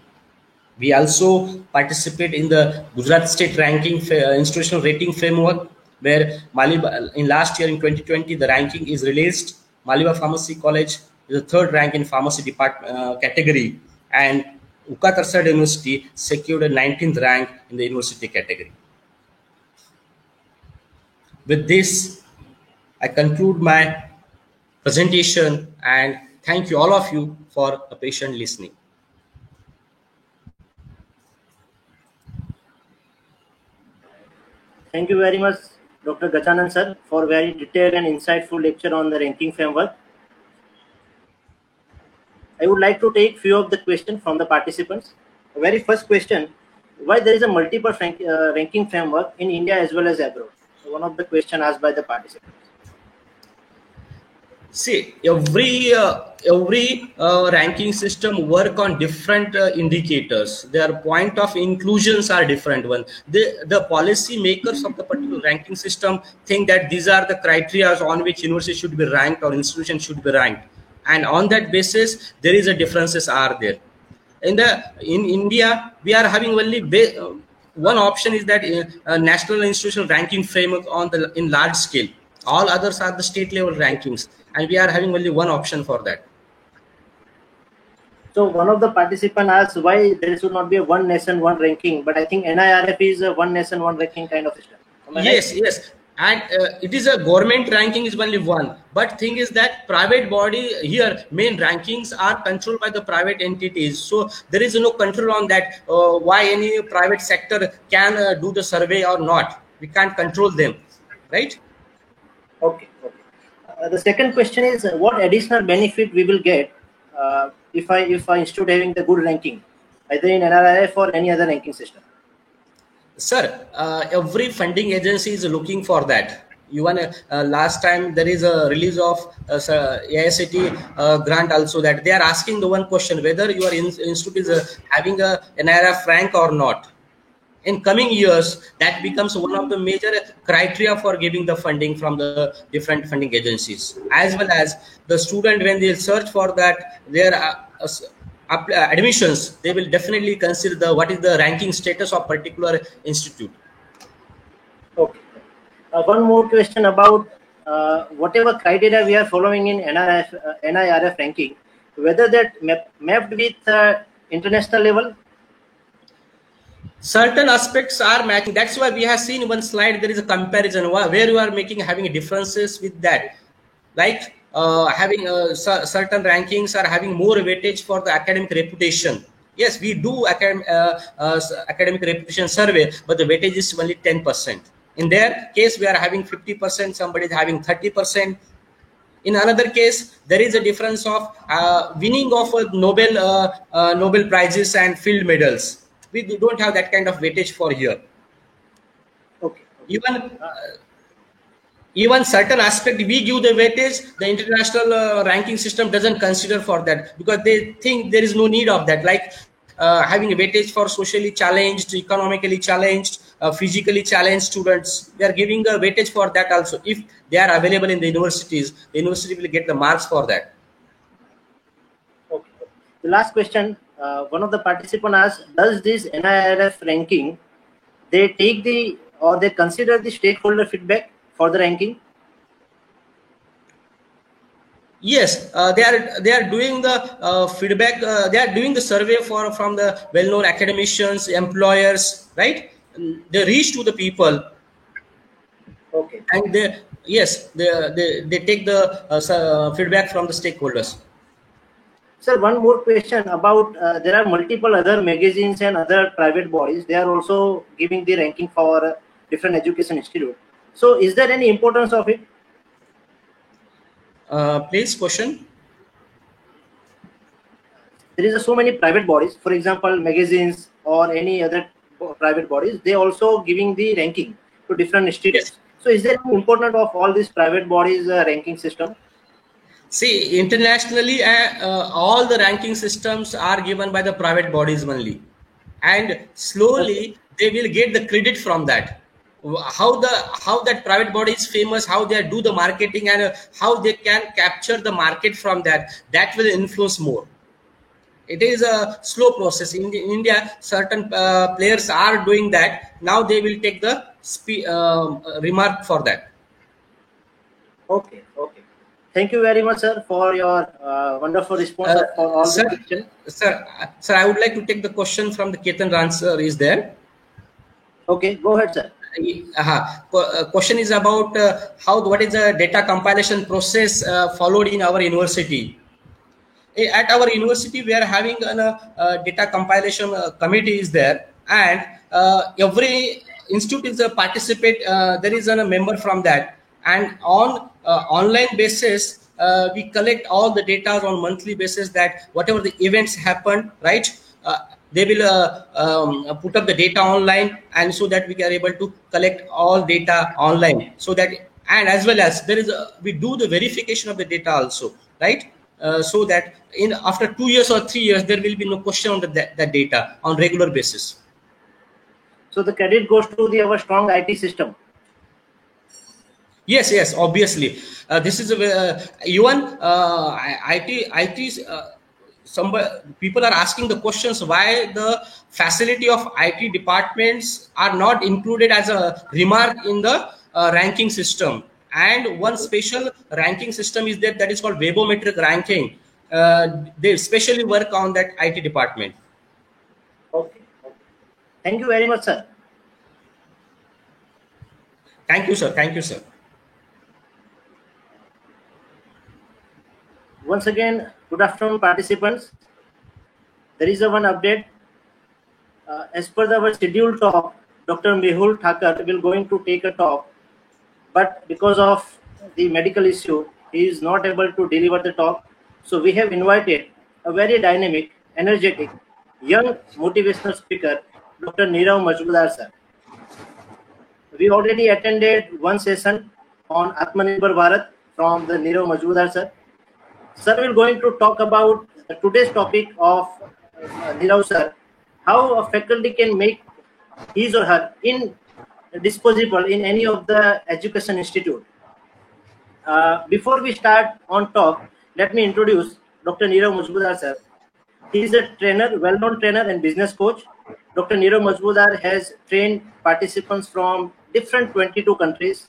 We also participate in the Gujarat State Ranking Institutional Rating Framework, where Maliba, in last year in 2020, the ranking is released. Maliba Pharmacy College is the third rank in pharmacy department category, and Ukatarsad University secured a 19th rank in the university category. With this, I conclude my presentation and thank you all of you for a patient listening. Thank you very much, Dr. Gachanan sir, for very detailed and insightful lecture on the ranking framework. I would like to take few of the questions from the participants. The very first question: why there is a multiple ranking framework in India as well as abroad? So one of the question asked by the participants. See, every ranking system work on different indicators. Their point of inclusions are different one. The policy makers of the particular ranking system think that these are the criteria on which university should be ranked or institution should be ranked, and on that basis there is a differences are there. In India, we are having only one option is that national institutional ranking framework on the in large scale. All others are the state level rankings, and we are having only one option for that. So one of the participants asked why there should not be a one nation one ranking, but I think NIRF is a one nation one ranking kind of system. Am I Yes, right? yes, and it is a government ranking is only one. But thing is that private body here main rankings are controlled by the private entities. So there is no control on that. Why any private sector can do the survey or not? We can't control them, right? Okay. Okay. The second question is what additional benefit we will get if I institute having the good ranking, either in NRIF or any other ranking system. Sir, every funding agency is looking for that. Even last time there is a release of AICT grant also, that they are asking the one question whether your institute is having a NIRF rank or not. In coming years, that becomes one of the major criteria for giving the funding from the different funding agencies, as well as the student when they search for that their admissions, they will definitely consider the what is the ranking status of particular institute. Okay. One more question about whatever criteria we are following in NIRF ranking, whether that mapped with international level. Certain aspects are matching. That's why we have seen one slide. There is a comparison where you are making having differences with that, like having certain rankings are having more weightage for the academic reputation. Yes, we do academic reputation survey, but the weightage is only 10%. In their case, we are having 50%. Somebody is having 30%. In another case, there is a difference of winning of Nobel prizes and field medals. We don't have that kind of weightage for here. Okay. Even even certain aspect we give the weightage, the international ranking system doesn't consider for that, because they think there is no need of that, like having a weightage for socially challenged, economically challenged, physically challenged students. They are giving a weightage for that also. If they are available in the universities, the university will get the marks for that. Okay. The last question, one of the participants asked, does this NIRF ranking, they take the or they consider the stakeholder feedback for the ranking? Yes, they are doing the feedback. They are doing the survey from the well-known academicians, employers, right? They reach to the people. Okay. And they take the feedback from the stakeholders. Sir, one more question about there are multiple other magazines and other private bodies. They are also giving the ranking for different education institute. So, is there any importance of it? Please question. There is so many private bodies, for example, magazines or any other private bodies. They also giving the ranking to different institutes. Yes. So, is there any importance of all these private bodies ranking system? See, internationally, all the ranking systems are given by the private bodies only, and slowly they will get the credit from that. How that private body is famous, how they do the marketing, and how they can capture the market from that will influence more. It is a slow process. In India, certain players are doing that. Now they will take the remark for that. Okay. Okay. Thank you very much, sir, for your wonderful response for all the questions. Sir, I would like to take the question from the Ketan Ransar. Is there? Okay, go ahead, sir. Question is about what is the data compilation process followed in our university. At our university, we are having a data compilation committee is there, and every institute is a participate. There is a member from that, and on online basis, we collect all the data on monthly basis, that whatever the events happen, right, they will put up the data online, and so that we are able to collect all data online, so that, and as well as there is we do the verification of the data also, right, so that in after 2 years or 3 years there will be no question on that data on regular basis. So the credit goes to our strong IT system. Yes, obviously. This is even IT. Some people are asking the questions why the facility of IT departments are not included as a remark in the ranking system. And one special ranking system is there, that is called webometric ranking. They especially work on that IT department. Okay. Thank you very much, sir. Thank you, sir. Thank you, sir. Once again, good afternoon, participants. There is one update. As per our scheduled talk, Dr. Mehul Thakur will going to take a talk, but because of the medical issue, he is not able to deliver the talk. So we have invited a very dynamic, energetic, young motivational speaker, Dr. Nirav Majmudar sir. We already attended one session on Atmanirbhar Bharat from the Nirav Majmudar sir. Sir will going to talk about today's topic of Nirav sir, how a faculty can make his or her indisposable in any of the education institute. Before we start on talk, let me introduce Dr. Nirav Majmudar sir. He is a trainer, well-known trainer and business coach. Dr. Nirav Majmudar has trained participants from different 22 countries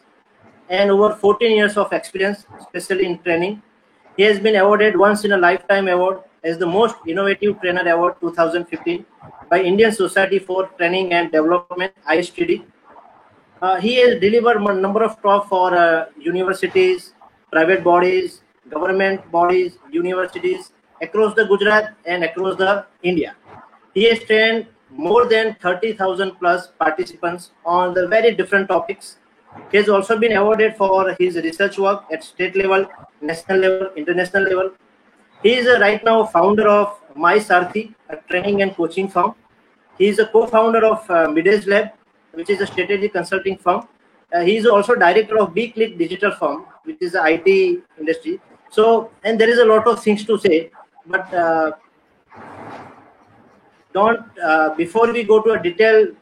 and over 14 years of experience, especially in training. He has been awarded once in a lifetime award as the most innovative trainer award 2015 by Indian Society for Training and Development, ISTD. He has delivered a number of talks for universities, private bodies, government bodies, universities across the Gujarat and across the India. He has trained more than 30,000 plus participants on the very different topics. He has also been awarded for his research work at state level, national level, international level. He is right now founder of My Sarthi, a training and coaching firm. He is a co-founder of Midage Lab, which is a strategic consulting firm. He is also director of B-Click Digital Firm, which is the IT industry. So, and there is a lot of things to say, but before we go to a detailed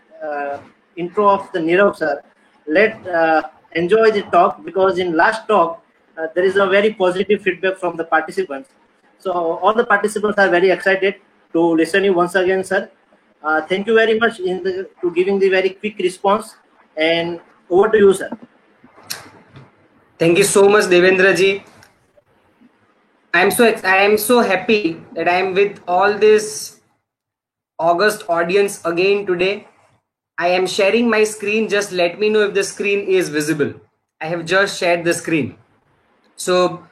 intro of the Nirav sir, let's enjoy the talk, because in last talk, there is a very positive feedback from the participants. So all the participants are very excited to listen you once again, sir. Thank you very much to giving the very quick response, and over to you, sir. Thank you so much, Devendra ji. I am so happy that I am with all this august audience again today. I am sharing my screen. Just let me know if the screen is visible. I have just shared the screen. So,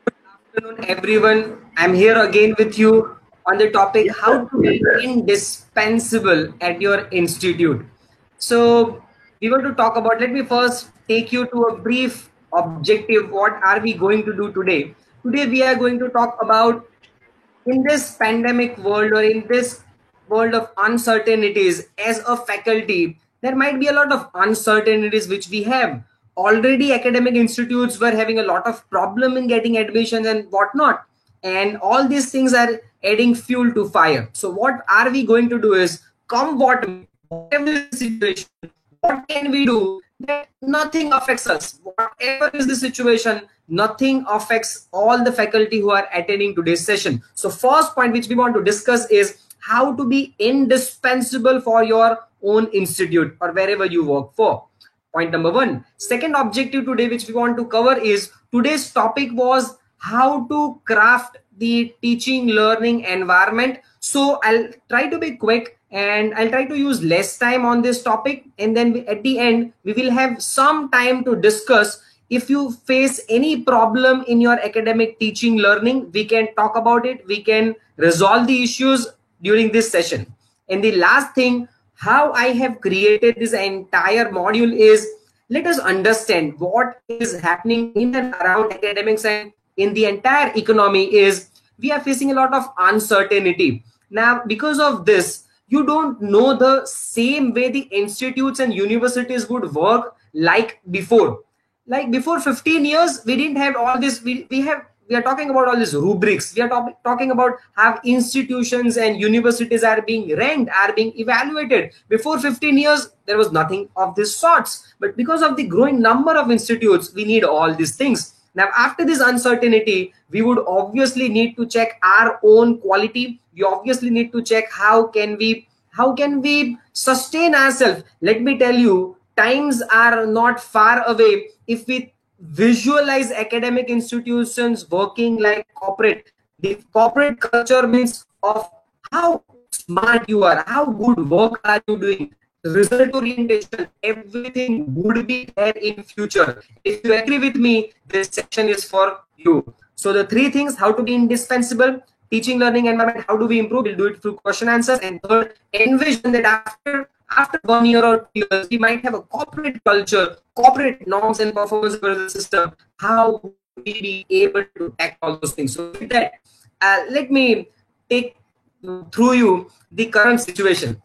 good afternoon, everyone. I'm here again with you on the topic how to be indispensable at your institute. So, we want to talk about, let me first take you to a brief objective. What are we going to do today? Today, we are going to talk about, in this pandemic world or in this world of uncertainties, as a faculty, there might be a lot of uncertainties which we have. Already academic institutes were having a lot of problem in getting admissions and whatnot. And all these things are adding fuel to fire. So what are we going to do is, come whatever the situation, what can we do that nothing affects us? Whatever is the situation, nothing affects all the faculty who are attending today's session. So first point which we want to discuss is how to be indispensable for your own institute or wherever you work for. Point number one. Second objective today which we want to cover is, today's topic was how to craft the teaching learning environment. So I'll try to be quick and I'll try to use less time on this topic, and then at the end we will have some time to discuss. If you face any problem in your academic teaching learning, we can talk about it, we can resolve the issues during this session. And the last thing, how I have created this entire module is, let us understand what is happening in and around academics and in the entire economy is we are facing a lot of uncertainty. Now, because of this, you don't know the same way the institutes and universities would work like before. Like before 15 years, we didn't have all this. We are talking about all these rubrics. We are talking about how institutions and universities are being ranked, are being evaluated. Before 15 years, there was nothing of this sorts. But because of the growing number of institutes, we need all these things. Now, after this uncertainty, we would obviously need to check our own quality. We obviously need to check how can we sustain ourselves. Let me tell you, times are not far away if we visualize academic institutions working like corporate. The corporate culture means of how smart you are, how good work are you doing, result orientation, everything would be there in future. If you agree with me, this section is for you. So the three things: how to be indispensable, teaching learning environment, how do we improve, we'll do it through question answers, and third, envision that after 1 year or 2 years, we might have a corporate culture, corporate norms and performance system. How will we be able to tackle all those things? So with that, let me take through you the current situation.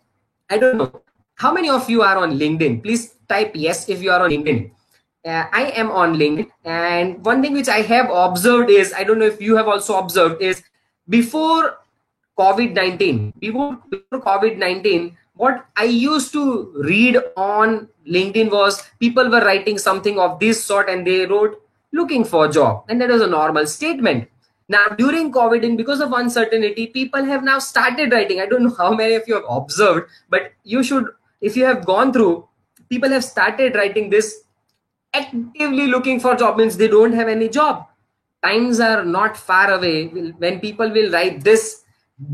I don't know how many of you are on LinkedIn. Please type yes if you are on LinkedIn. I am on LinkedIn, and one thing which I have observed is, I don't know if you have also observed, is before COVID-19, what I used to read on LinkedIn was people were writing something of this sort, and they wrote looking for a job, and that was a normal statement. Now during COVID, and because of uncertainty, people have now started writing. I don't know how many of you have observed, but you should, if you have gone through, people have started writing this actively looking for job, means they don't have any job. Times are not far away when people will write this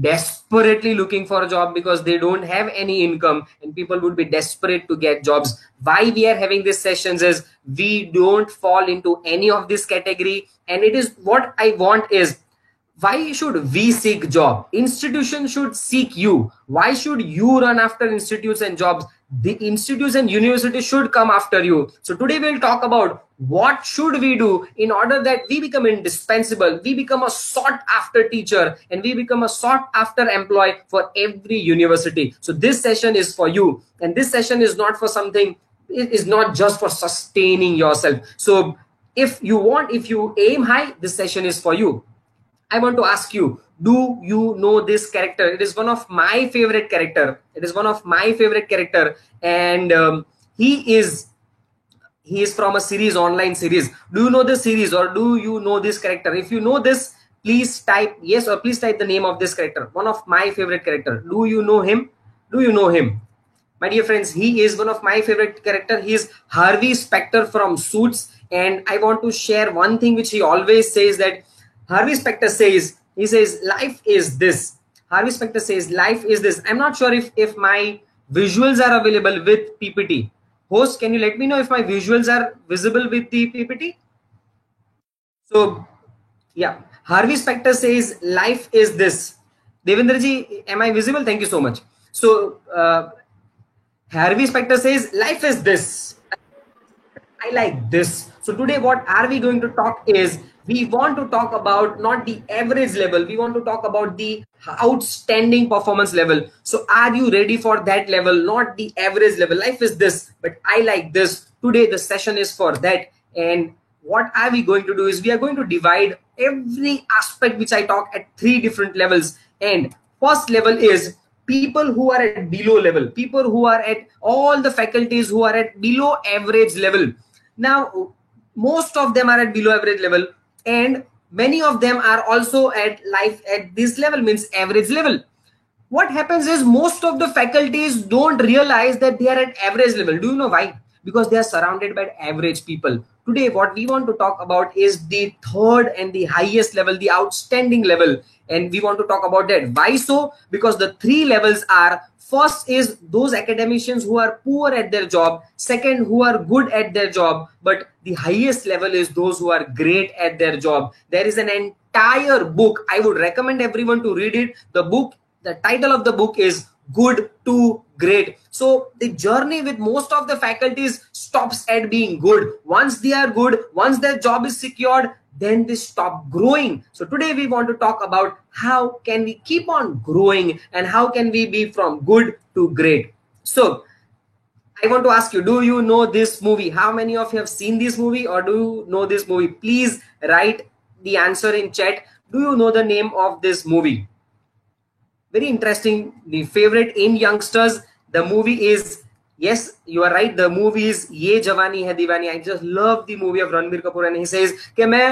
desperately looking for a job because they don't have any income, and people would be desperate to get jobs. Why we are having these sessions is we don't fall into any of this category, and it is what I want is, why should we seek job? Institutions should seek you. Why should you run after institutes and jobs? The institutes and universities should come after you. So today we'll talk about what should we do in order that we become indispensable, we become a sought after teacher, and we become a sought after employee for every university. So this session is for you, and this session is not for something, it is not just for sustaining yourself. So if you aim high, this session is for you. I want to ask you, do you know this character? It is one of my favorite character. And he is from a series, online series. Do you know this series, or do you know this character? If you know this, please type yes, or please type the name of this character. One of my favorite character. Do you know him? My dear friends, he is one of my favorite character. He is Harvey Specter from Suits, and I want to share one thing which he always says, that Harvey Specter says, he says, life is this. Harvey Specter says, life is this. I'm not sure if my visuals are available with PPT. Host, can you let me know if my visuals are visible with the PPT? So, yeah, Harvey Specter says, life is this. Devendra ji, am I visible? Thank you so much. So, Harvey Specter says, life is this. I like this. So today what are we going to talk is, we want to talk about not the average level, we want to talk about the outstanding performance level. So are you ready for that level? Not the average level. Life is this, but I like this. Today the session is for that. And what are we going to do is, we are going to divide every aspect which I talk at 3 different levels. And first level is people who are at below level, people who are at all the faculties who are at below average level. Now most of them are at below average level, and many of them are also at life at this level, means average level. What happens is, most of the faculties don't realize that they are at average level. Do you know why? Because they are surrounded by average people. Today what we want to talk about is the third and the highest level, the outstanding level, and we want to talk about that. Why so? Because the 3 levels are, first is those academicians who are poor at their job, second who are good at their job, but the highest level is those who are great at their job. There is an entire book, I would recommend everyone to read it. The title of the book is Good to great. So the journey with most of the faculties stops at being good. Once they are good, once their job is secured, then they stop growing. So today we want to talk about how can we keep on growing and how can we be from good to great. So I want to ask you, do you know this movie? How many of you have seen this movie or do you know this movie? Please write the answer in chat. Do you know the name of this movie? Very interesting. The favorite in youngsters, the movie is, yes, you are right. The movie is Ye Jawani Hai Diwani. I just love the movie of Ranbir Kapoor, and he says कि मैं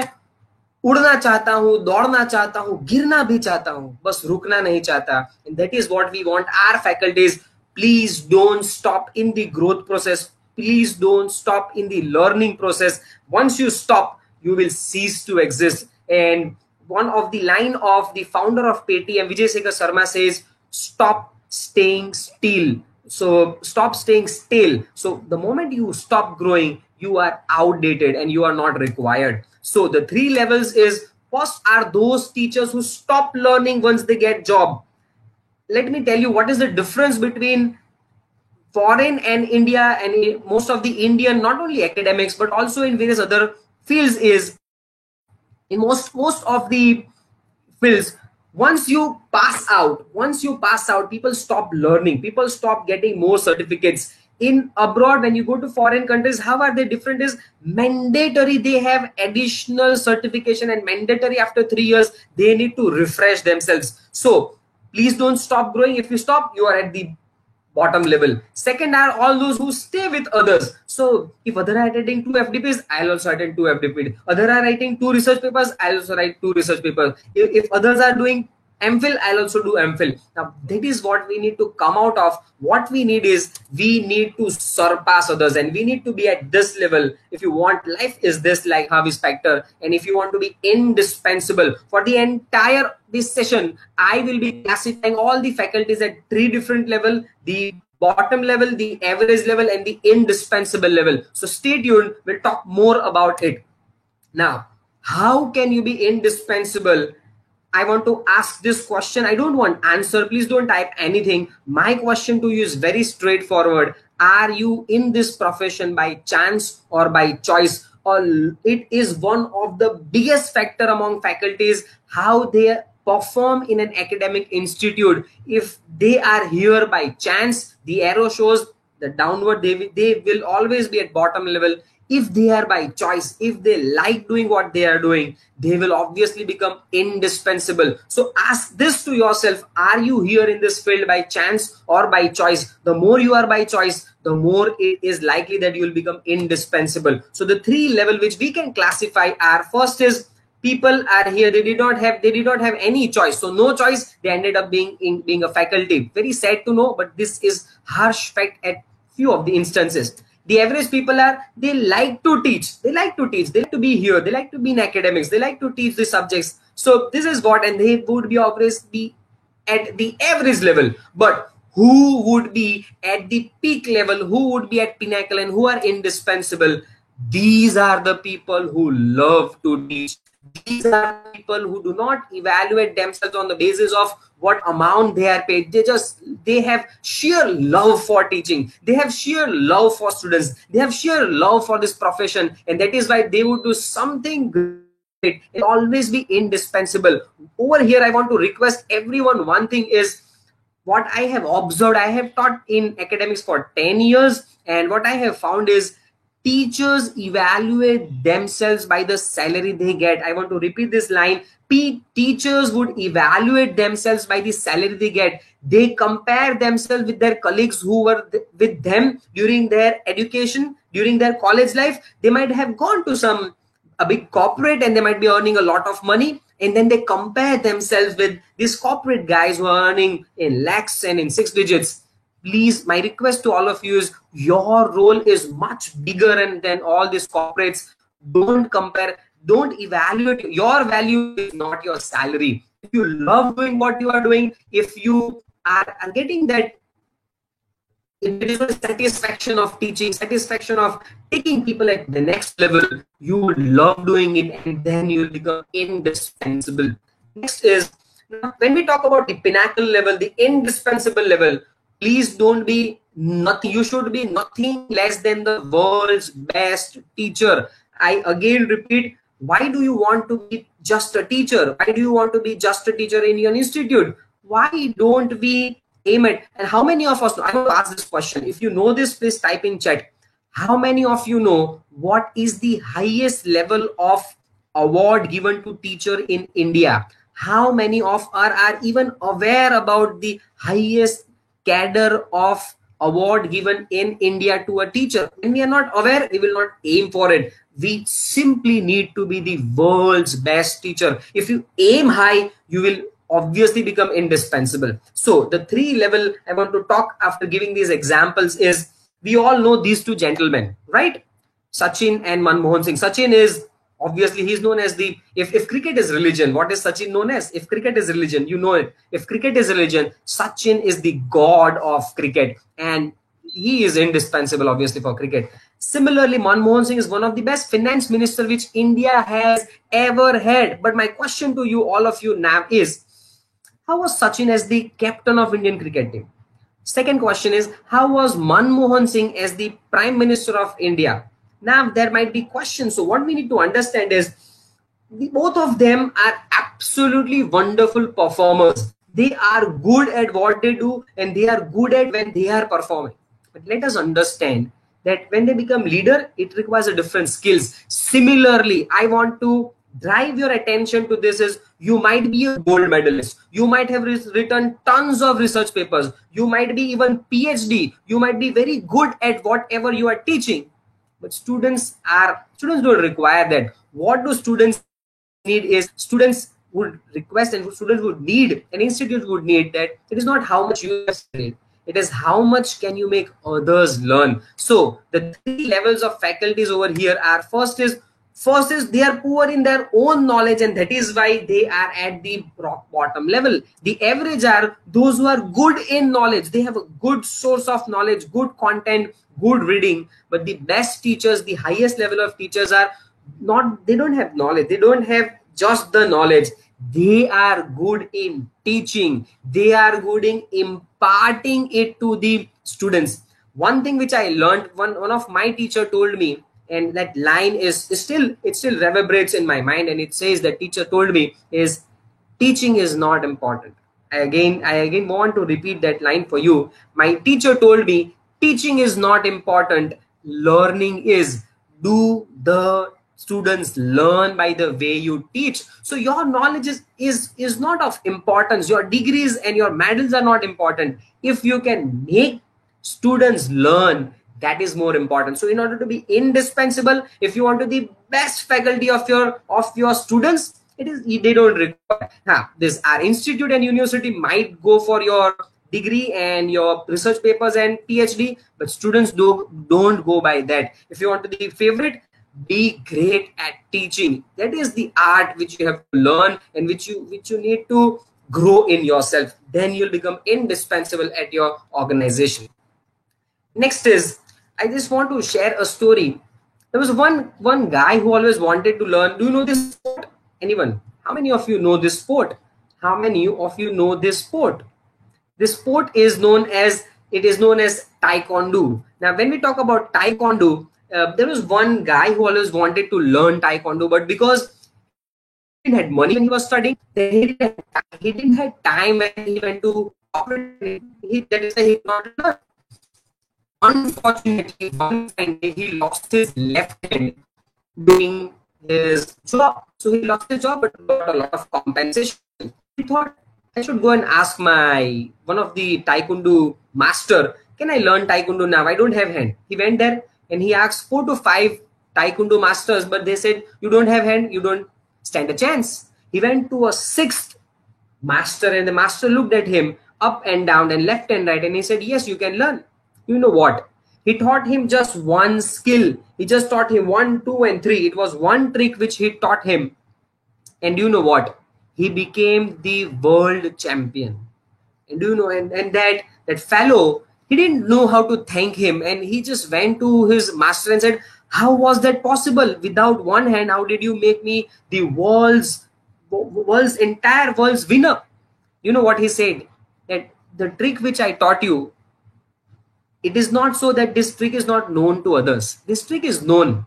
उड़ना चाहता हूँ, दौड़ना चाहता हूँ, गिरना भी चाहता हूँ, बस रुकना नहीं चाहता. And that is what we want our faculties. Please don't stop in the growth process. Please don't stop in the learning process. Once you stop, you will cease to exist. And one of the line of the founder of Paytm, Vijay Shekhar Sharma, says, stop staying still. So stop staying still. So the moment you stop growing, you are outdated and you are not required. So the 3 levels is, first are those teachers who stop learning once they get job. Let me tell you what is the difference between foreign and India and most of the Indian, not only academics, but also in various other fields is, in most of the fields, once you pass out, people stop learning, people stop getting more certificates. In abroad, when you go to foreign countries, how are they different is mandatory. They have additional certification and mandatory after 3 years, they need to refresh themselves. So please don't stop growing. If you stop, you are at the bottom level. Second are all those who stay with others. So if other are attending 2 FDPs, I'll also attend 2 FDPs. Other are writing 2 research papers, I'll also write 2 research papers. If others are doing MPhil, I'll also do MPhil. Now that is what we need to come out of. What we need is, we need to surpass others and we need to be at this level. If you want life is this, like Harvey Specter, and if you want to be indispensable for the entire this session, I will be classifying all the faculties at 3 different levels: the bottom level, the average level, and the indispensable level. So stay tuned, we'll talk more about it. Now, how can you be indispensable? I want to ask this question. I don't want answer. Please don't type anything. My question to you is very straightforward. Are you in this profession by chance or by choice? Or it is one of the biggest factor among faculties, how they perform in an academic institute. If they are here by chance, the arrow shows the downward, they will always be at bottom level. If they are by choice, if they like doing what they are doing, they will obviously become indispensable. So ask this to yourself, are you here in this field by chance or by choice? The more you are by choice, the more it is likely that you will become indispensable. So the 3 level which we can classify are, first is, people are here, they did not have any choice, so no choice, they ended up being a faculty. Very sad to know, but this is harsh fact at few of the instances. The average people are, they like to teach, they like to be here, they like to be in academics, they like to teach the subjects. So this is what, and they would be always be at the average level. But who would be at the peak level, who would be at pinnacle, and who are indispensable? These are the people who love to teach. These are people who do not evaluate themselves on the basis of what amount they are paid. They have sheer love for teaching. They have sheer love for students. They have sheer love for this profession. And that is why they would do something great. It will always be indispensable. Over here, I want to request everyone one thing is, what I have observed, I have taught in academics for 10 years. And what I have found is, teachers evaluate themselves by the salary they get. I want to repeat this line. Teachers would evaluate themselves by the salary they get. They compare themselves with their colleagues who were with them during their education, during their college life. They might have gone to a big corporate and they might be earning a lot of money. And then they compare themselves with these corporate guys who are earning in lakhs and in 6 digits. Please, my request to all of you is, your role is much bigger than all these corporates. Don't compare, don't evaluate. Your value is not your salary. If you love doing what you are doing, if you are getting that satisfaction of teaching, satisfaction of taking people at the next level, you would love doing it, and then you will become indispensable. Next is, when we talk about the pinnacle level, the indispensable level, please don't be nothing. You should be nothing less than the world's best teacher. I again repeat, why do you want to be just a teacher? Why do you want to be just a teacher in your institute? Why don't we aim at, and how many of us, I want to ask this question. If you know this, please type in chat. How many of you know what is the highest level of award given to teacher in India? How many of are even aware about the highest cadre of award given in India to a teacher? When we are not aware, we will not aim for it. We simply need to be the world's best teacher. If you aim high, you will obviously become indispensable. So the 3 level I want to talk after giving these examples is, we all know these two gentlemen, right? Sachin and Manmohan Singh. Sachin is obviously, he's known as the, if cricket is religion, what is Sachin known as? If cricket is religion, you know it. If cricket is religion, Sachin is the god of cricket, and he is indispensable obviously for cricket. Similarly, Manmohan Singh is one of the best finance minister which India has ever had. But my question to you, all of you now, is how was Sachin as the captain of Indian cricket team? Second question is, how was Manmohan Singh as the Prime Minister of India? Now, there might be questions. So what we need to understand is, both of them are absolutely wonderful performers. They are good at what they do, and they are good at when they are performing. But let us understand that when they become leader, it requires a different skills. Similarly, I want to drive your attention to this is, you might be a gold medalist, you might have written tons of research papers, you might be even PhD, you might be very good at whatever you are teaching, but students don't require that. What do students need is, students would request and students would need, an institute would need that it is not how much you have studied, it is how much can you make others learn. So the 3 levels of faculties over here are, first is they are poor in their own knowledge, and that is why they are at the rock bottom level. The average are those who are good in knowledge. They have a good source of knowledge, good content, good reading. But the best teachers, the highest level of teachers are not, they don't have knowledge. They don't have just the knowledge. They are good in teaching. They are good in imparting it to the students. One thing which I learned, one of my teacher told me, and that line is still, it still reverberates in my mind, and it says, that teacher told me is, teaching is not important. I again want to repeat that line for you. My teacher told me, teaching is not important, learning is. Do the students learn by the way you teach? So your knowledge is not of importance. Your degrees and your medals are not important. If you can make students learn, that is more important. So in order to be indispensable, if you want to be best faculty of your students, it is, they don't require this. Our institute and university might go for your degree and your research papers and PhD, but students don't go by that. If you want to be favorite, be great at teaching. That is the art which you have to learn, and which you need to grow in yourself. Then you'll become indispensable at your organization. Next is, I just want to share a story. There was one guy who always wanted to learn. Do you know this sport? Anyone? How many of you know this sport? How many of you know this sport? This sport is known as Taekwondo. Now, when we talk about Taekwondo, there was one guy who always wanted to learn Taekwondo, but because he didn't have money when he was studying, then he didn't have time when he went to corporate. That is why he did not learn. Unfortunately, one time he lost his left hand doing his job. So he lost his job, but got a lot of compensation. He thought, I should go and ask one of the Taekwondo master, can I learn Taekwondo now? I don't have hand. He went there and he asked 4 to 5 Taekwondo masters, but they said, you don't have hand, you don't stand a chance. He went to a 6th master, and the master looked at him up and down and left and right, and he said, yes, you can learn. You know what? He taught him just one skill. He just taught him 1, 2, and 3. It was one trick which he taught him. And you know what? He became the world champion. And you know, and that fellow, he didn't know how to thank him. And he just went to his master and said, how was that possible? Without one hand, how did you make me the entire world's winner? You know what he said? That the trick which I taught you, it is not so that this trick is not known to others. This trick is known,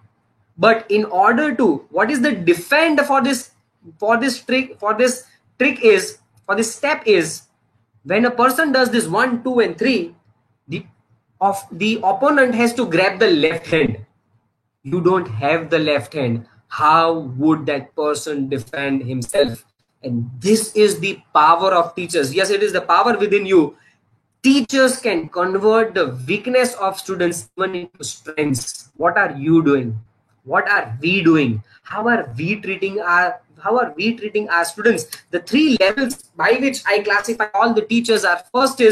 but in order to, what is the defend for this step is, when a person does this 1, 2 and 3, the opponent has to grab the left hand. You don't have the left hand. How would that person defend himself? And this is the power of teachers. Yes, it is the power within you. Teachers can convert the weakness of students even into strengths. What are you doing? What are we doing? How are we treating our students? The 3 levels by which I classify all the teachers are: first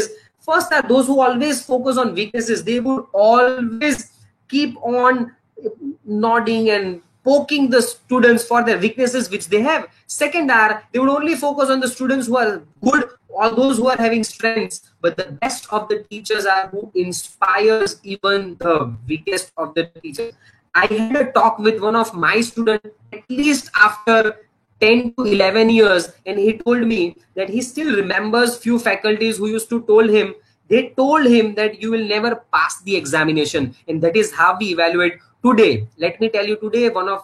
are those who always focus on weaknesses. They would always keep on nodding and poking the students for their weaknesses which they have. Second are, they would only focus on the students who are good, all those who are having strengths. But the best of the teachers are who inspires even the weakest of the teachers. I had a talk with one of my students at least after 10 to 11 years, and he told me that he still remembers few faculties who used to told him that you will never pass the examination, and that is how we evaluate. Today, let me tell you, today one of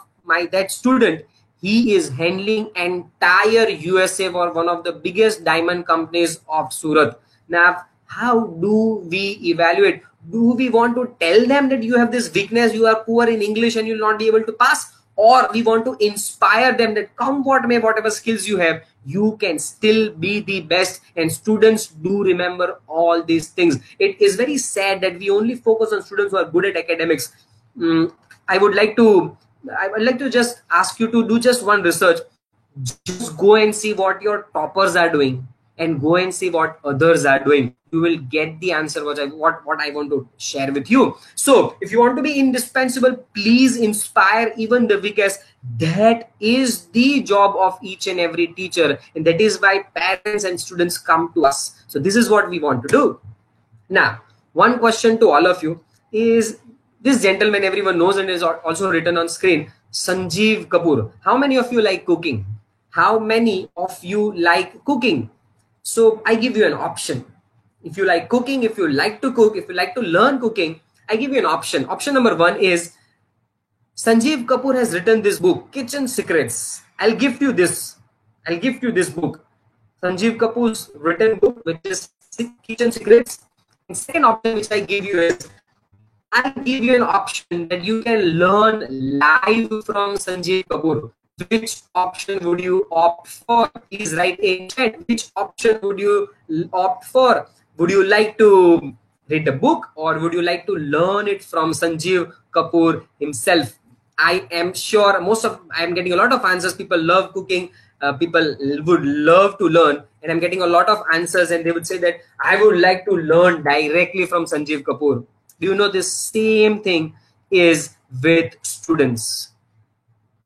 that student, he is handling entire USA for one of the biggest diamond companies of Surat. Now, how do we evaluate? Do we want to tell them that you have this weakness, you are poor in English and you will not be able to pass? Or we want to inspire them that come what may, whatever skills you have, you can still be the best. And students do remember all these things. It is very sad that we only focus on students who are good at academics. I would like to just ask you to do just one research. Just go and see what your toppers are doing and go and see what others are doing. You will get the answer what I want to share with you. So if you want to be indispensable, please inspire even the weakest. That is the job of each and every teacher, and that is why parents and students come to us. So this is what we want to do. Now, one question to all of you is, this gentleman everyone knows and is also written on screen, Sanjeev Kapoor. How many of you like cooking? How many of you like cooking? So I give you an option. If you like cooking, if you like to cook, if you like to learn cooking, I give you an option. Option number 1 is, Sanjeev Kapoor has written this book, Kitchen Secrets. I'll give you this book. Sanjeev Kapoor's written book, which is Kitchen Secrets. And second option which I give you is, I'll give you an option that you can learn live from Sanjeev Kapoor. Which option would you opt for? Please write in chat. Which option would you opt for? Would you like to read the book, or would you like to learn it from Sanjeev Kapoor himself? I am sure I am getting a lot of answers. People love cooking. People would love to learn, and I'm getting a lot of answers, and they would say that I would like to learn directly from Sanjeev Kapoor. Do you know this same thing is with students?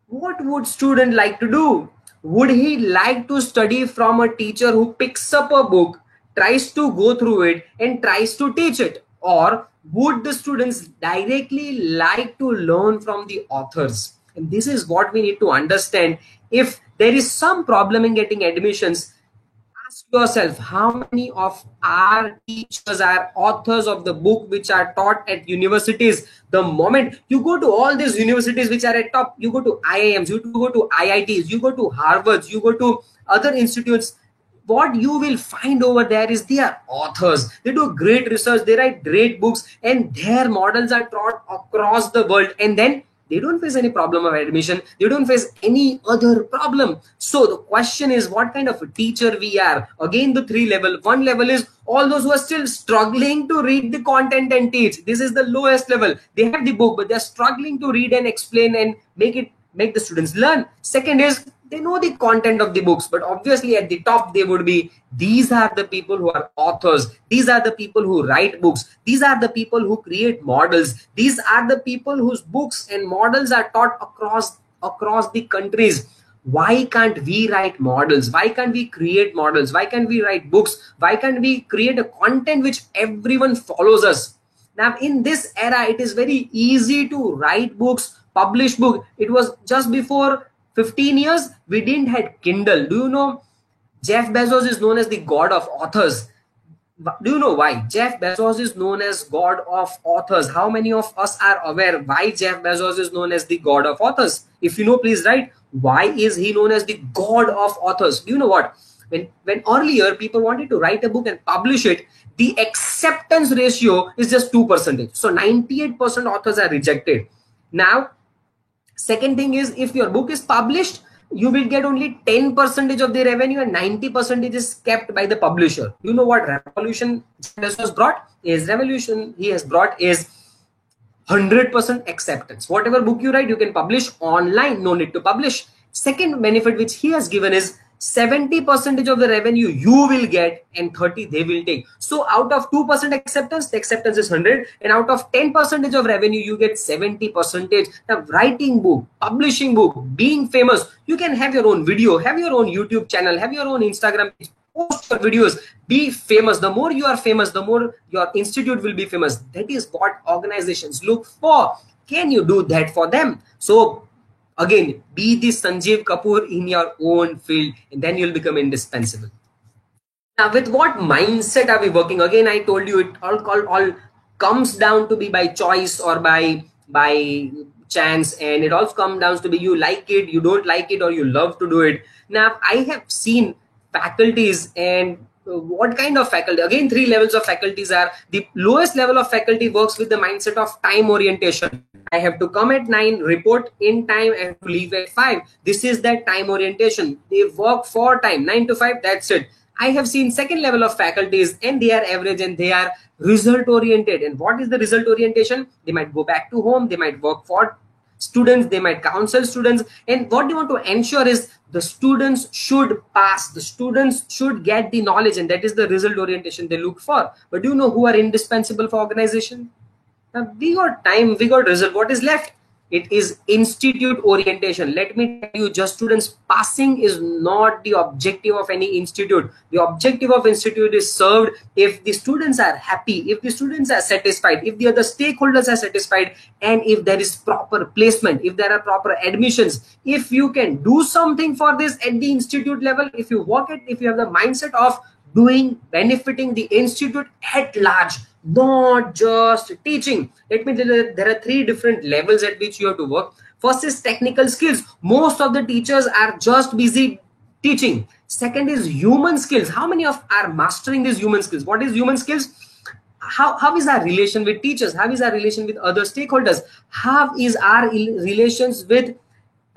What would student like to do? Would he like to study from a teacher who picks up a book, tries to go through it and tries to teach it? Or would the students directly like to learn from the authors? And this is what we need to understand. If there is some problem in getting admissions, ask yourself, how many of our teachers are authors of the book which are taught at universities? The moment you go to all these universities which are at top, you go to IIMs, you go to IITs, you go to Harvard, you go to other institutes, what you will find over there is they are authors. They do great research, they write great books, and their models are taught across the world. And then they don't face any problem of admission. They don't face any other problem. So the question is, what kind of a teacher we are? Again, the 3 level. 1 level is all those who are still struggling to read the content and teach. This is the lowest level. They have the book, but they're struggling to read and explain and make the students learn. Second is, they know the content of the books, but obviously at the top they would be, these are the people who are authors. These are the people who write books. These are the people who create models. These are the people whose books and models are taught across the countries. Why can't we write models? Why can't we create models? Why can't we write books? Why can't we create a content which everyone follows us? Now, in this era, it is very easy to write books, publish books. It was just before 15 years, we didn't have Kindle. Do you know Jeff Bezos is known as the god of authors? Do you know why Jeff Bezos is known as God of authors? How many of us are aware why Jeff Bezos is known as the God of authors? If you know, please write. Why is he known as the God of authors? Do you know what? When earlier people wanted to write a book and publish it, the acceptance ratio is just 2%. So 98% authors are rejected. Now, second thing is, if your book is published, you will get only 10% of the revenue and 90% is kept by the publisher. You know what revolution this was brought? Is revolution he has brought is 100% acceptance. Whatever book you write, you can publish online, no need to publish. Second benefit which he has given is 70% of the revenue you will get and 30 they will take. So out of 2% acceptance, the acceptance is 100, and out of 10% of revenue you get 70%. Now, writing book, publishing book, being famous, you can have your own video, have your own YouTube channel, have your own Instagram page, post your videos, be famous. The more you are famous, the more your institute will be famous. That is what organizations look for. Can you do that for them? So again, be the Sanjeev Kapoor in your own field, and then you'll become indispensable. Now, with what mindset are we working? Again, I told you it all comes down to be by choice or by chance, and it all comes down to be you like it, you don't like it, or you love to do it. Now, I have seen faculties, and what kind of faculty? Again, 3 levels of faculties are. The lowest level of faculty works with the mindset of time orientation. I have to come at 9, report in time, and leave at 5. This is that time orientation. They work for time, 9 to 5, that's it. I have seen second level of faculties, and they are average and they are result oriented. And what is the result orientation? They might go back to home, they might work for students, they might counsel students, and what they want to ensure is the students should pass, the students should get the knowledge, and that is the result orientation they look for. But do you know who are indispensable for organization? Now, we got time, we got result. What is left? It is institute orientation. Let me tell you, just students passing is not the objective of any institute. The objective of institute is served if the students are happy, if the students are satisfied, if the other stakeholders are satisfied, and if there is proper placement, if there are proper admissions. If you can do something for this at the institute level, if you work it, if you have the mindset of doing, benefiting the institute at large, not just teaching. Let me tell you, there are 3 different levels at which you have to work. First is technical skills. Most of the teachers are just busy teaching. Second is human skills. How many of are mastering these human skills? What is human skills? How is our relation with teachers? How is our relation with other stakeholders? How is our relations with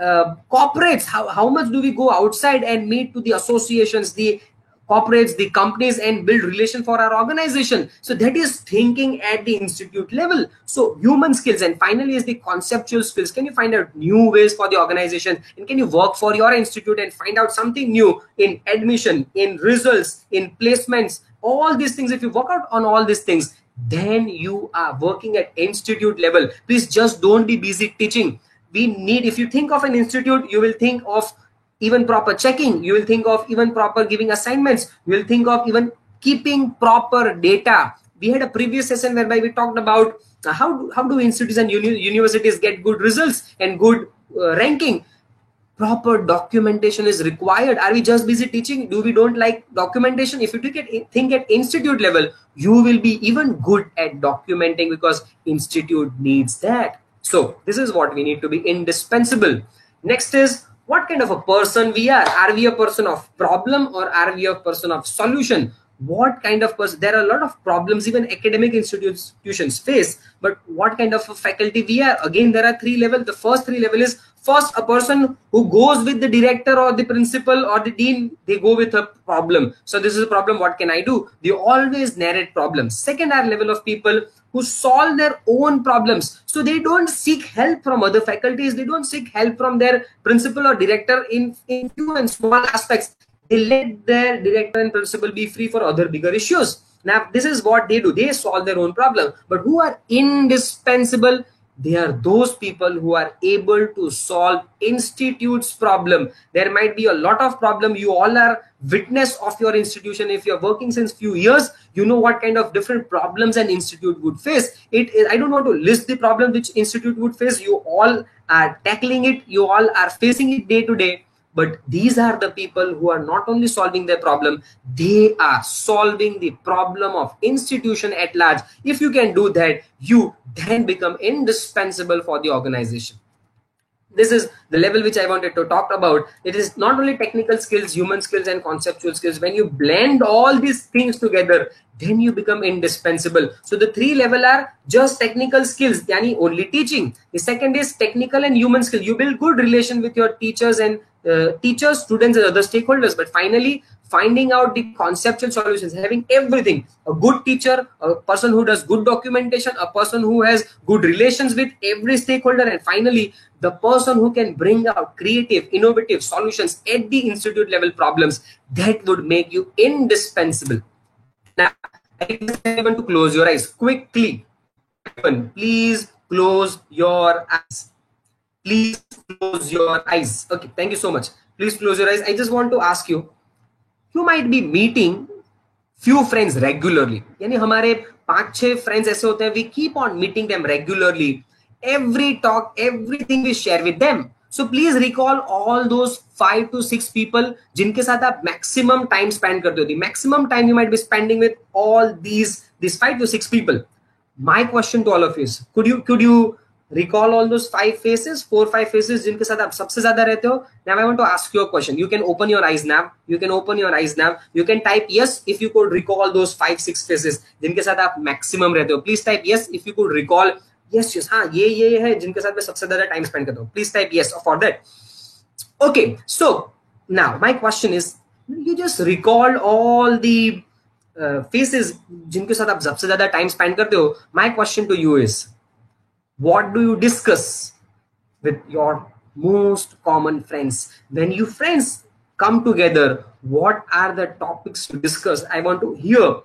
corporates? How much do we go outside and meet to the associations, the corporates, the companies, and build relation for our organization? So that is thinking at the institute level. So human skills. And finally is the conceptual skills. Can you find out new ways for the organization, and can you work for your institute and find out something new in admission, in results, in placements, all these things? If you work out on all these things, then you are working at institute level. Please just don't be busy teaching. We need, if you think of an institute, you will think of even proper checking, you will think of even proper giving assignments, you will think of even keeping proper data. We had a previous session whereby we talked about how do institutes and universities get good results and good ranking. Proper documentation is required. Are we just busy teaching? Do we don't like documentation? If you think at institute level, you will be even good at documenting, because institute needs that. So this is what we need to be indispensable. Next is, what kind of a person we are. Are we a person of problem, or are we a person of solution? What kind of person? There are a lot of problems even academic institutions face, but what kind of a faculty we are? Again, there are 3 levels. The first 3 level is, first, a person who goes with the director or the principal or the dean. They go with a problem. So this is a problem. What can I do? They always narrate problems. Second are level of people who solve their own problems. So they don't seek help from other faculties. They don't seek help from their principal or director in few and small aspects. They let their director and principal be free for other bigger issues. Now, this is what they do. They solve their own problem. But who are indispensable? They are those people who are able to solve institute's problem. There might be a lot of problem. You all are witness of your institution. If you're working since few years, you know what kind of different problems an institute would face. I don't want to list the problem which institute would face. You all are tackling it. You all are facing it day to day. But these are the people who are not only solving their problem, they are solving the problem of institution at large. If you can do that, you then become indispensable for the organization. This is the level which I wanted to talk about. It is not only technical skills, human skills, and conceptual skills. When you blend all these things together, then you become indispensable. So the three level are just technical skills, yani only teaching. The second is technical and human skill. You build good relation with your teachers and teachers, students, and other stakeholders. But finally, finding out the conceptual solutions, having everything, a good teacher, a person who does good documentation, a person who has good relations with every stakeholder, and finally the person who can bring out creative, innovative solutions at the institute level problems, that would make you indispensable. Now, I want everyone to close your eyes quickly. Please close your eyes. Please close your eyes. Okay, thank you so much. Please close your eyes. I just want to ask you, you might be meeting few friends regularly. यानी हमारे 5-6 friends ऐसे होते हैं, we keep on meeting them regularly. Every talk, everything we share with them. So please recall all those 5 to 6 people जिनके साथ आप maximum time spend करते हो. The maximum time you might be spending with all these 5 to 6 people. My question to all of you is, could you recall all those 5 faces, 4-5 faces जिनके साथ आप सबसे ज्यादा रहते हो? Now I want to ask you a question. You can open your eyes now. You can open your eyes now. You can type yes if you could recall those 5-6 faces जिनके साथ आप maximum रहते हो. Please type yes if you could recall. Yes, हाँ ये है जिनके साथ मैं सबसे ज्यादा time spend करता हूँ. Please type yes for that. Okay, so now my question is, you just recalled all the faces जिनके साथ आप सबसे ज्यादा time spend करते हो. My question to you is, what do you discuss with your most common friends? When you friends come together, what are the topics to discuss? I want to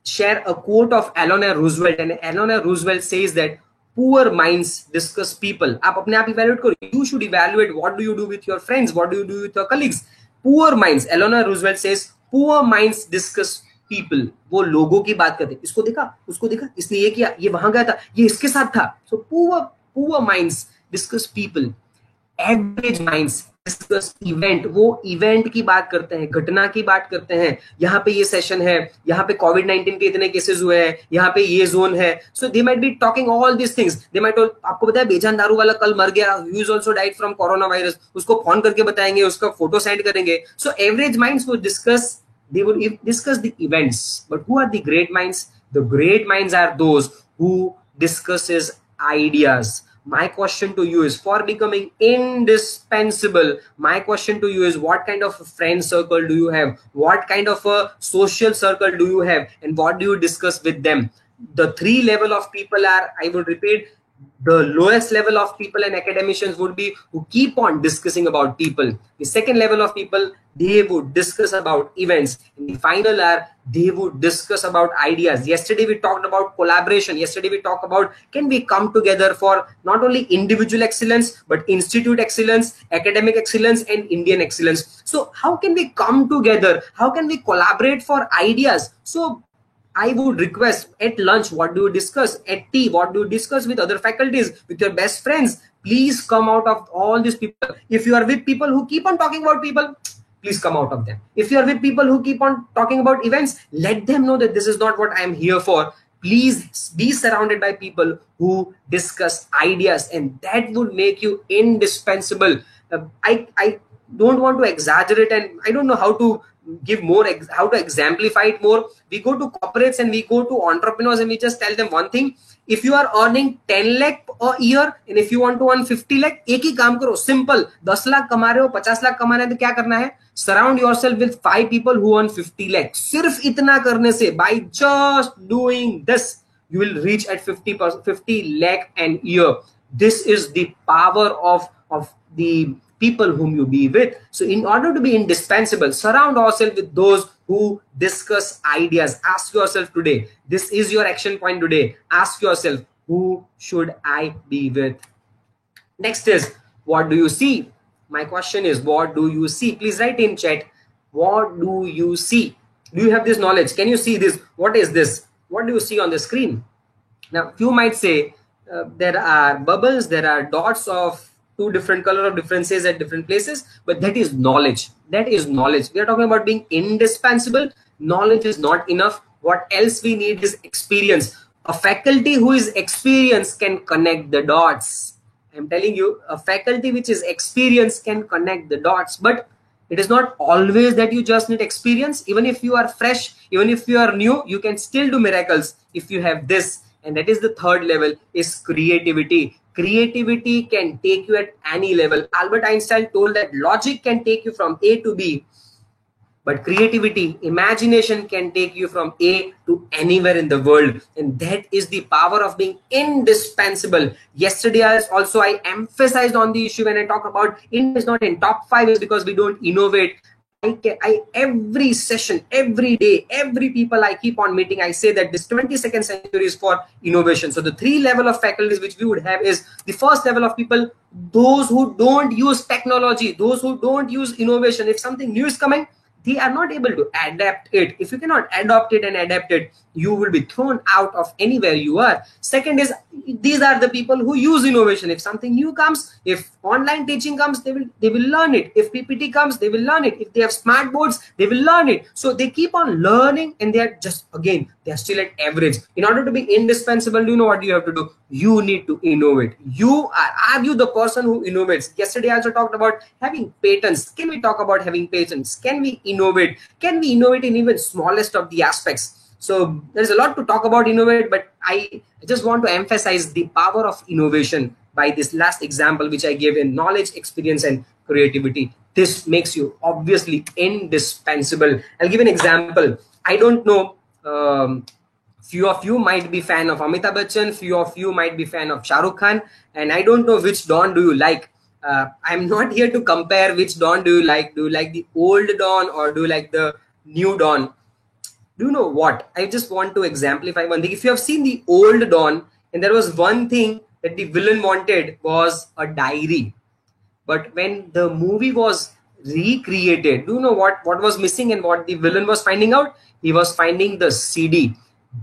share a quote of Eleanor Roosevelt, and Eleanor Roosevelt says that poor minds discuss people. आप अपने आप evaluate करो. You should evaluate what do you do with your friends, what do you do with your colleagues. Poor minds, Eleanor Roosevelt says, poor minds discuss people. वो लोगों की बात करते, इसको देखा, उसको देखा, इसने ये किया, ये वहां गया था, ये इसके साथ था. So poor minds discuss people. Average minds discuss event. वो event की बात करते हैं, घटना की बात करते हैं. यहाँ पे ये सेशन है, यहाँ पे COVID-19 के इतने केसेस हुए हैं, यहाँ पे ये जोन है. So they might be talking all these things. They might आपको बताया बेजान दारू वाला कल मर गया, he is also died from coronavirus. उसको फोन करके बताएंगे, उसका फोटो सेंड करेंगे. So average minds would discuss. They would discuss the events. But who are the great minds? The great minds are those who discusses ideas. My question to you is, for becoming indispensable, my question to you is, what kind of a friend circle do you have? What kind of a social circle do you have? And what do you discuss with them? The 3 level of people are, I would repeat, the lowest level of people and academicians would be who keep on discussing about people. The second level of people, they would discuss about events. And the final are, they would discuss about ideas. Yesterday we talked about collaboration. Yesterday we talked about, can we come together for not only individual excellence, but institute excellence, academic excellence, and Indian excellence. So how can we come together? How can we collaborate for ideas? So I would request, at lunch, what do you discuss? At tea, what do you discuss with other faculties, with your best friends? Please come out of all these people. If you are with people who keep on talking about people, please come out of them. If you are with people who keep on talking about events, let them know that this is not what I am here for. Please be surrounded by people who discuss ideas, and that would make you indispensable. I don't want to exaggerate, and I don't know how to give more, how to exemplify it more. We go to corporates and we go to entrepreneurs and we just tell them one thing. If you are earning 10 lakh a year and if you want to earn 50 lakh, एक ही काम करो, simple. 10 lakh कमा रहे हो, 50 लाख कमाना है तो क्या करना है? Surround yourself with 5 people who earn 50 lakh. सिर्फ इतना करने से, by just doing this, you will reach at 50 lakh an year. This is the power of the people whom you be with. So in order to be indispensable, surround yourself with those who discuss ideas. Ask yourself today, this is your action point today. Ask yourself, who should I be with? Next is, what do you see? My question is, what do you see? Please write in chat, what do you see? Do you have this knowledge? Can you see this? What is this? What do you see on the screen? Now, you might say there are bubbles, there are dots of two different color of differences at different places, but that is knowledge. That is knowledge. We are talking about being indispensable. Knowledge is not enough. What else we need is experience. A faculty who is experienced can connect the dots. I'm telling you, a faculty which is experienced can connect the dots, but it is not always that you just need experience. Even if you are fresh, even if you are new, you can still do miracles if you have this. And that is the third level, is creativity. Creativity can take you at any level. Albert Einstein told that logic can take you from A to B, but creativity, imagination can take you from A to anywhere in the world. And that is the power of being indispensable. Yesterday also I emphasized on the issue when I talk about India is not in top 5 is because we don't innovate. Every session, every day, every people I keep on meeting, I say that this 22nd century is for innovation. So the 3 level of faculties which we would have is the first level of people, those who don't use technology, those who don't use innovation. If something new is coming, they are not able to adapt it. If you cannot adopt it and adapt it, you will be thrown out of anywhere you are. Second is, these are the people who use innovation. If something new comes, if online teaching comes, they will learn it. If PPT comes, they will learn it. If they have smart boards, they will learn it. So they keep on learning, and they are just, again, they are still at average. In order to be indispensable, you know what you have to do? You need to innovate. Are you the person who innovates? Yesterday I also talked about having patents. Can we talk about having patents? Can we innovate? Can we innovate in even smallest of the aspects? So there's a lot to talk about innovate, but I just want to emphasize the power of innovation by this last example which I gave in knowledge, experience, and creativity. This makes you obviously indispensable. I'll give an example. I don't know, few of you might be fan of Amitabh Bachchan, few of you might be fan of Shah Rukh Khan, and I don't know which Don do you like. I'm not here to compare which Don do you like. Do you like the old Don or do you like the new Don? Do you know what? I just want to exemplify one thing. If you have seen the old Don, and there was one thing that the villain wanted was a diary. But when the movie was recreated, do you know what was missing and what the villain was finding out? He was finding the CD.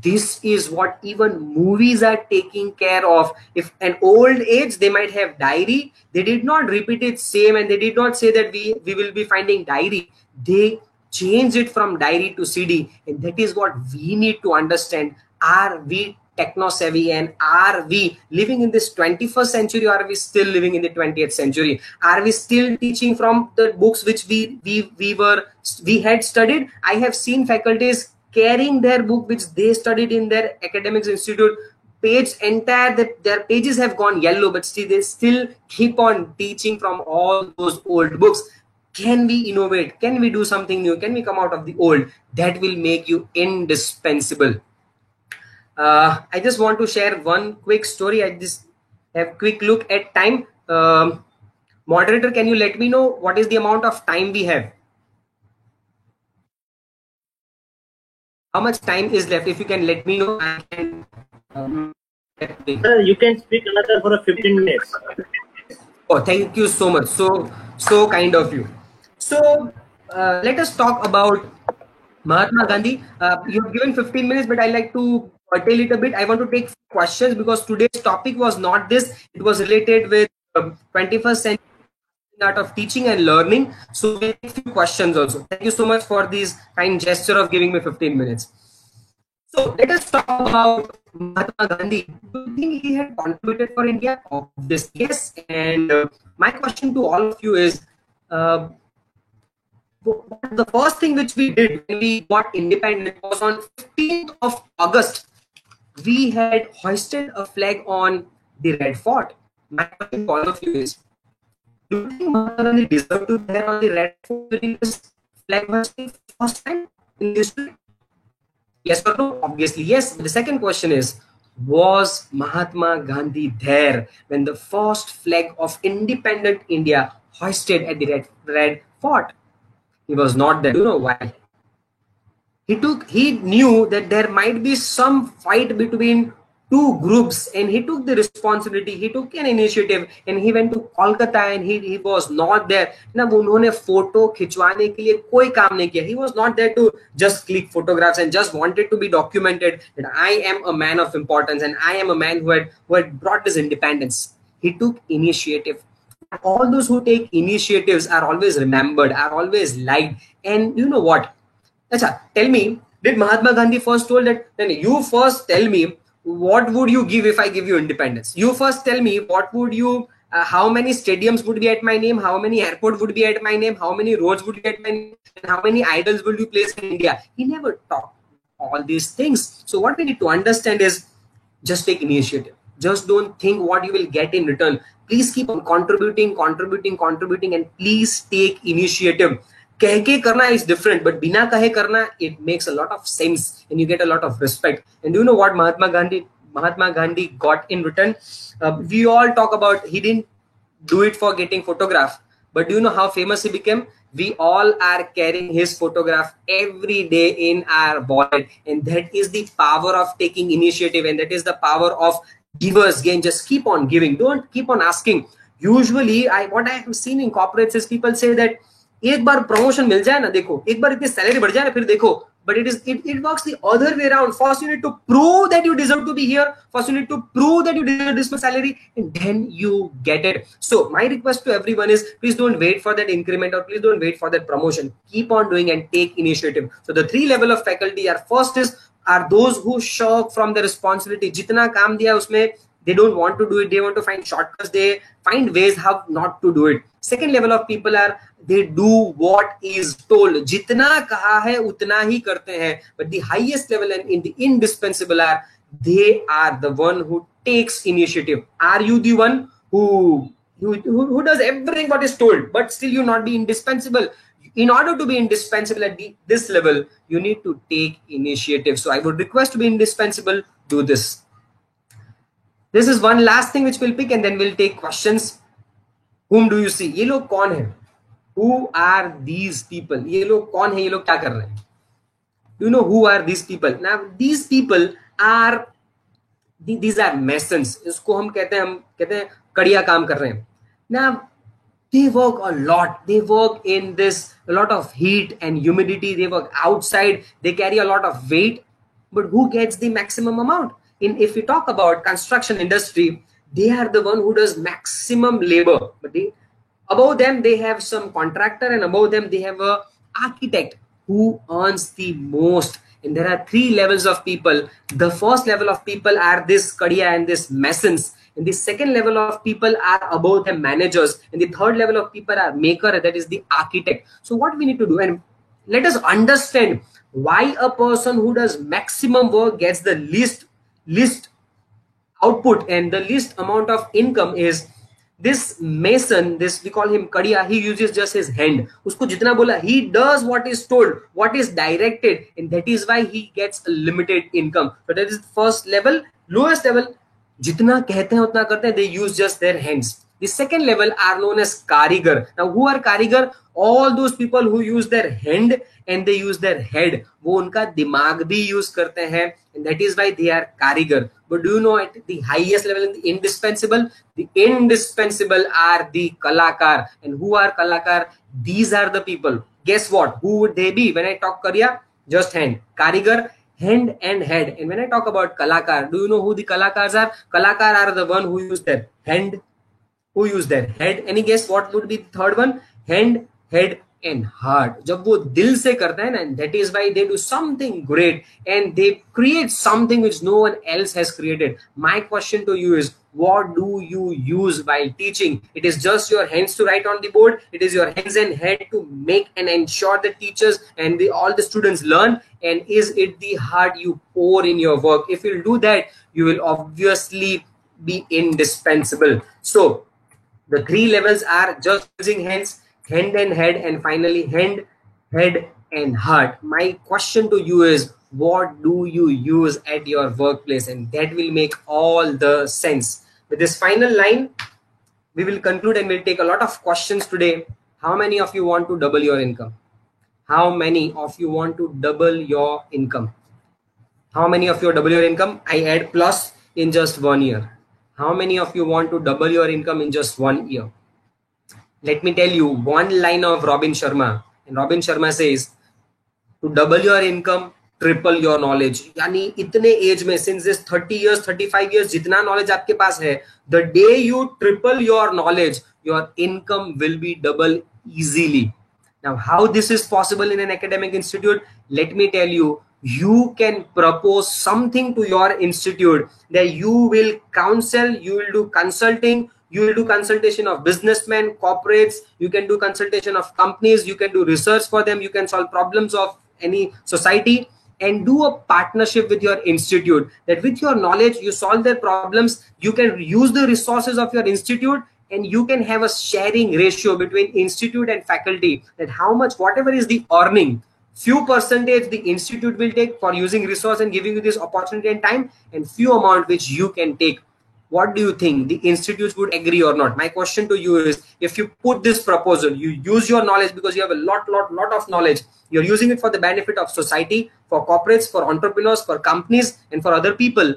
This is what even movies are taking care of. If an old age, they might have diary. They did not repeat it same, and they did not say that we will be finding diary. They change it from diary to CD, and that is what we need to understand. Are we techno savvy, and are we living in this 21st century, or are we still living in the 20th century? Are we still teaching from the books which we had studied? I have seen faculties carrying their book which they studied in their academics institute, their pages have gone yellow, but still they still keep on teaching from all those old books. Can we innovate? Can we do something new? Can we come out of the old? That will make you indispensable. I just want to share one quick story. I just have quick look at time. Moderator, can you let me know what is the amount of time we have? How much time is left? If you can let me know, I can. You can speak another for 15 minutes. Oh, thank you so much. So kind of you. So let us talk about Mahatma Gandhi. You have given 15 minutes, but I like to curtail it a bit. I want to take questions because today's topic was not this. It was related with 21st century art of teaching and learning. So we have a few questions also. Thank you so much for this kind gesture of giving me 15 minutes. So let us talk about Mahatma Gandhi. Do you think he had contributed for India? Obviously, yes. And my question to all of you is, the first thing which we did when we got independent was on 15th of August. We had hoisted a flag on the Red Fort. My question to all of you is, do you think Mahatma Gandhi deserved to be there on the Red Fort during this flag hoisting first time in history? Yes or no? Obviously, yes. The second question is, was Mahatma Gandhi there when the first flag of independent India hoisted at the Red Fort? He was not there. Do you know why? He knew that there might be some fight between two groups, and he took the responsibility. He took an initiative, and he went to Kolkata, and he was not there. ना उन्होंने photo खिंचवाने के लिए कोई काम नहीं किया. He was not there to just click photographs and just wanted to be documented that I am a man of importance and I am a man who had brought this independence. He took initiative. All those who take initiatives are always remembered, are always liked. And you know what? Acha, tell me, did Mahatma Gandhi first told that, then you first tell me, what would you give if I give you independence? You first tell me, what would you, how many stadiums would be at my name? How many airports would be at my name? How many roads would be at my name? And how many idols would you place in India? He never talked all these things. So what we need to understand is, just take initiative. Just don't think what you will get in return. Please keep on contributing, and please take initiative. कह के करना is different, but बिना कहे करना, it makes a lot of sense and you get a lot of respect. And do you know what Mahatma Gandhi got in return? We all talk about he didn't do it for getting photographed, but do you know how famous he became? We all are carrying his photograph every day in our wallet, and that is the power of taking initiative, and that is the power of givers gain. Just keep on giving. Don't keep on asking. Usually, what I have seen in corporates is people say that एक बार promotion मिल जाए ना, देखो एक बार इतनी salary बढ़ जाए ना, फिर देखो. But it works the other way around. First you need to prove that you deserve to be here. First you need to prove that you deserve this much salary, and then you get it. So my request to everyone is, please don't wait for that increment, or please don't wait for that promotion. Keep on doing and take initiative. So the 3 level of faculty are, first are those who shirk from the responsibility. जितना काम दिया उसमें they don't want to do it. They want to find shortcuts. They find ways how not to do it. Second level of people are, they do what is told. जितना कहा है उतना ही करते हैं. But the highest level and in the indispensable are, they are the one who takes initiative. Are you the one who does everything what is told, but still you not be indispensable? In order to be indispensable at this level, you need to take initiative. So I would request to be indispensable, do this. This is one last thing which we'll pick, and then we'll take questions. Whom do you see? ये लोग कौन है? Who are these people? ये लोग कौन है? ये लोग क्या कर रहे हैं? Do you know who are these people? Now these people are, these are masons. इसको हम कहते हैं कड़िया काम कर रहे हैं. Now they work a lot. They work in this, a lot of heat and humidity. They work outside. They carry a lot of weight. But who gets the maximum amount? If we talk about construction industry, they are the one who does maximum labor. But above them, they have some contractor, and above them, they have a architect who earns the most. And there are 3 levels of people. The first level of people are this kadiya and this masons. And the second level of people are above them managers. And the third level of people are maker, that is the architect. So what we need to do, and let us understand why a person who does maximum work gets the least output and the least amount of income is this mason. This we call him kadiya. He uses just his hand. Usko jitna bola, he does what is told, what is directed, and that is why he gets a limited income. So that is the first level. Lowest level, jitna कहते हैं उतना करते हैं. They use just their hands. The second level are known as karigar. Now who are karigar? All those people who use their hand and they use their head. वो उनका दिमाग भी use करते हैं, and that is why they are karigar. But do you know at the highest level, the indispensable? The indispensable are the kalakar. And who are kalakar? These are the people. Guess what? Who would they be? When I talk kariya, just hand. Karigar, hand and head. And when I talk about kalakar, do you know who the kalakars are? Kalakar are the one who use their hand, who use their head. Any guess what would be the third one? Hand, head and heart. जब वो दिल से करते हैं ना, and that is why they do something great and they create something which no one else has created. My question to you is, what do you use while teaching? It is just your hands to write on the board. It is your hands and head to make and ensure the teachers and all the students learn. And is it the heart you pour in your work? If you'll do that, you will obviously be indispensable. So the 3 levels are just using hands, hand and head, and finally hand, head and heart. My question to you is, what do you use at your workplace? And that will make all the sense. With this final line, we will conclude and we'll take a lot of questions today. How many of you want to double your income? How many of you want to double your income? How many of you double your income? I add plus in just 1 year. How many of you want to double your income in just 1 year? Let me tell you one line of Robin Sharma. And Robin Sharma says, to double your income, triple your knowledge. यानी इतने age में, since this 30 years, 35 years, जितना knowledge आपके पास है, the day you triple your knowledge, your income will be double easily. Now, how this is possible in an academic institute? Let me tell you, you can propose something to your institute that you will counsel, you will do consulting, you will do consultation of businessmen, corporates, you can do consultation of companies, you can do research for them, you can solve problems of any society, and do a partnership with your institute, that with your knowledge you solve their problems, you can use the resources of your institute, and you can have a sharing ratio between institute and faculty, that how much, whatever is the earning, few percentage the institute will take for using resource and giving you this opportunity and time, and few amount which you can take. What do you think? The institutes would agree or not? My question to you is, if you put this proposal, you use your knowledge because you have a lot of knowledge, you're using it for the benefit of society, for corporates, for entrepreneurs, for companies, and for other people,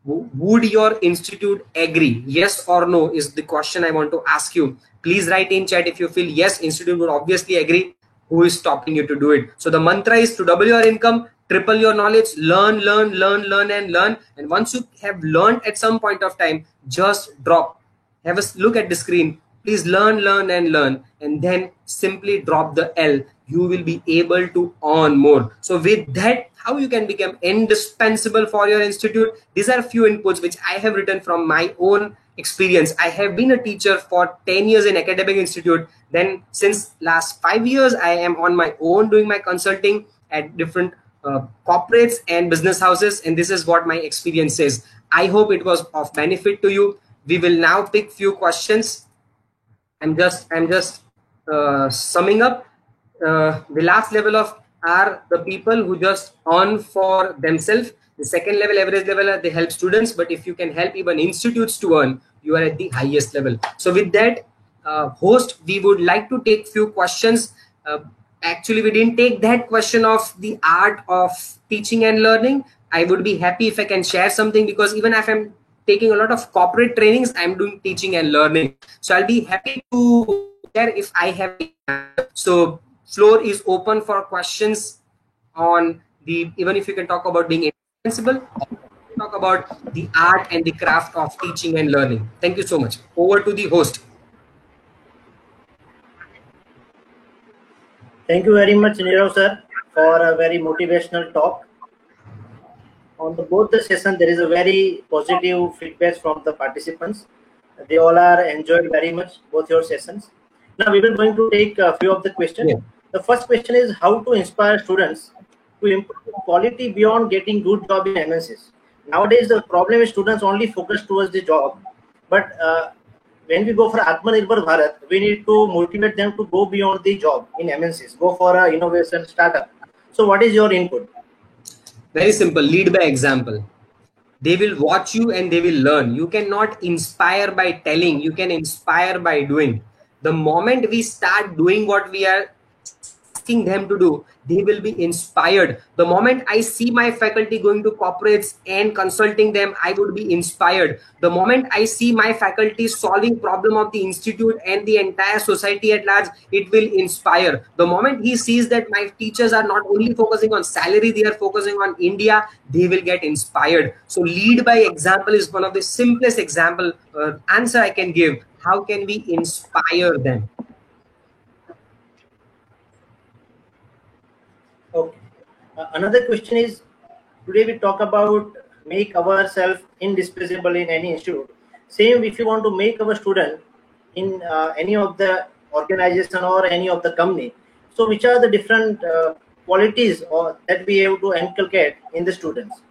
would your institute agree? Yes or no is the question I want to ask you. Please write in chat if you feel yes, institute would obviously agree. Who is stopping you to do it? So the mantra is to double your income, triple your knowledge, learn, and once you have learned at some point of time, just drop, have a look at the screen, please learn, and then simply drop the L. You will be able to earn more. So with that, how you can become indispensable for your institute, these are a few inputs which I have written from my own experience. I have been a teacher for 10 years in academic institute. Then since last 5 years, I am on my own doing my consulting at different corporates and business houses, and this is what my experience is. I hope it was of benefit to you. We will now pick few questions. I'm just summing up. The last level of are the people who just earn for themselves. The second level, average level, they help students, but if you can help even institutes to earn, you are at the highest level. So with that, host, we would like to take few questions. Actually, we didn't take that question of the art of teaching and learning. I would be happy if I can share something, because even if I'm taking a lot of corporate trainings, I'm doing teaching and learning. So I'll be happy to share if I have. So floor is open for questions on the, even if you can talk about being indispensable, talk about the art and the craft of teaching and learning. Thank you so much. Over to the host. Thank you very much, Nirav sir, for a very motivational talk. On both the session, there is a very positive feedback from the participants. They all are enjoyed very much both your sessions. Now we will going to take a few of the questions. Yeah. The first question is how to inspire students to improve quality beyond getting good job in MNCs. Nowadays, the problem is students only focus towards the job, but when we go for Atmanirbhar Bharat, we need to motivate them to go beyond the job in MNCs, go for an innovation startup. So what is your input? Very simple, lead by example. They will watch you and they will learn. You cannot inspire by telling, you can inspire by doing. The moment we start doing what we are asking them to do, they will be inspired. The moment I see my faculty going to corporates and consulting them, I would be inspired. The moment I see my faculty solving problem of the institute and the entire society at large, it will inspire. The moment he sees that my teachers are not only focusing on salary, they are focusing on India, they will get inspired. So lead by example is one of the simplest example answer I can give. How can we inspire them? Okay. Another question is, today we talk about make ourselves indispensable in any institute. Same if you want to make our student in any of the organization or any of the company. So which are the different qualities or that we have to inculcate in the students?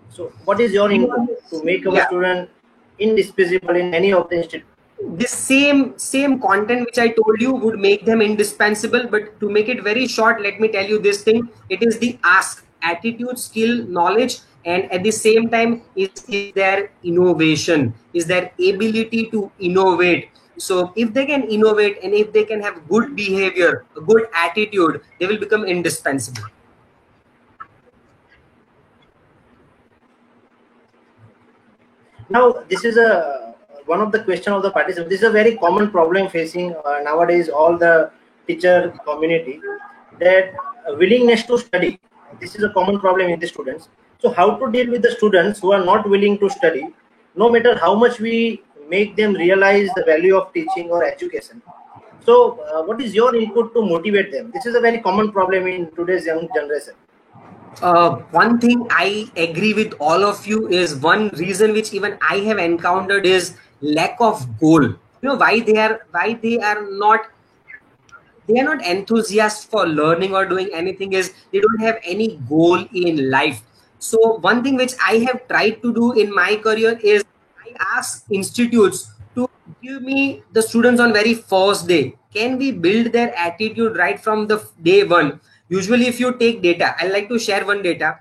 So what is your input to make our student indispensable in any of the institute? The same content which I told you would make them indispensable, but to make it very short, let me tell you this thing. It is the ask, attitude, skill, knowledge, and at the same time is their innovation, is their ability to innovate. So if they can innovate and if they can have good behavior, a good attitude, they will become indispensable. Now this is one of the question of the participants. This is a very common problem facing nowadays all the teacher community, that willingness to study. This is a common problem in the students. So how to deal with the students who are not willing to study, no matter how much we make them realize the value of teaching or education. So what is your input to motivate them? This is a very common problem in today's young generation. One thing I agree with all of you is one reason which even I have encountered is lack of goal. You know why they are not enthusiasts for learning or doing anything is they don't have any goal in life. So one thing which I have tried to do in my career is I ask institutes to give me the students on very first day. Can we build their attitude right from the day one? Usually if you take data, I like to share one data.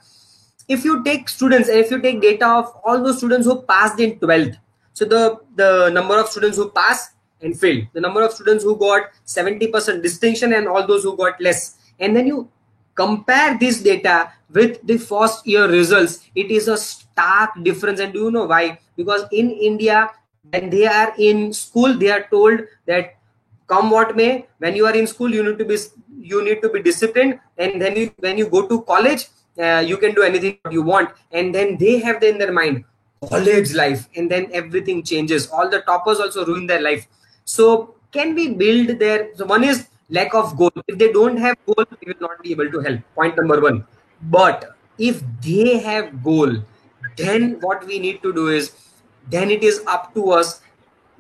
If you take students and if you take data of all those students who passed in 12th, so the number of students who passed and failed, the number of students who got 70% distinction and all those who got less, and then you compare this data with the first year results, it is a stark difference. And do you know why? Because in India, when they are in school, they are told that come what may, when you are in school you need to be disciplined, and then when you go to college you can do anything you want. And then they have in their mind college life, and then everything changes. All the toppers also ruin their life. So can we build their, so one is lack of goal. If they don't have goal, we will not be able to help, point number one. But if they have goal, then what we need to do is, then it is up to us.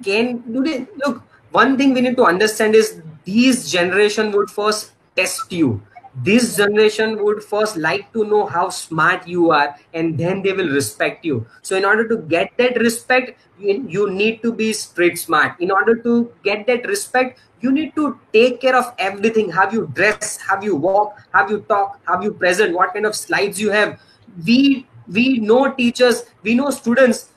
Look, one thing we need to understand is these generation would first test you. This generation would first like to know how smart you are, and then they will respect you. So in order to get that respect, you need to be street smart. In order to get that respect, you need to take care of everything. How you dress, how you walk, how you talk, how you present, what kind of slides you have. We know teachers, we know students,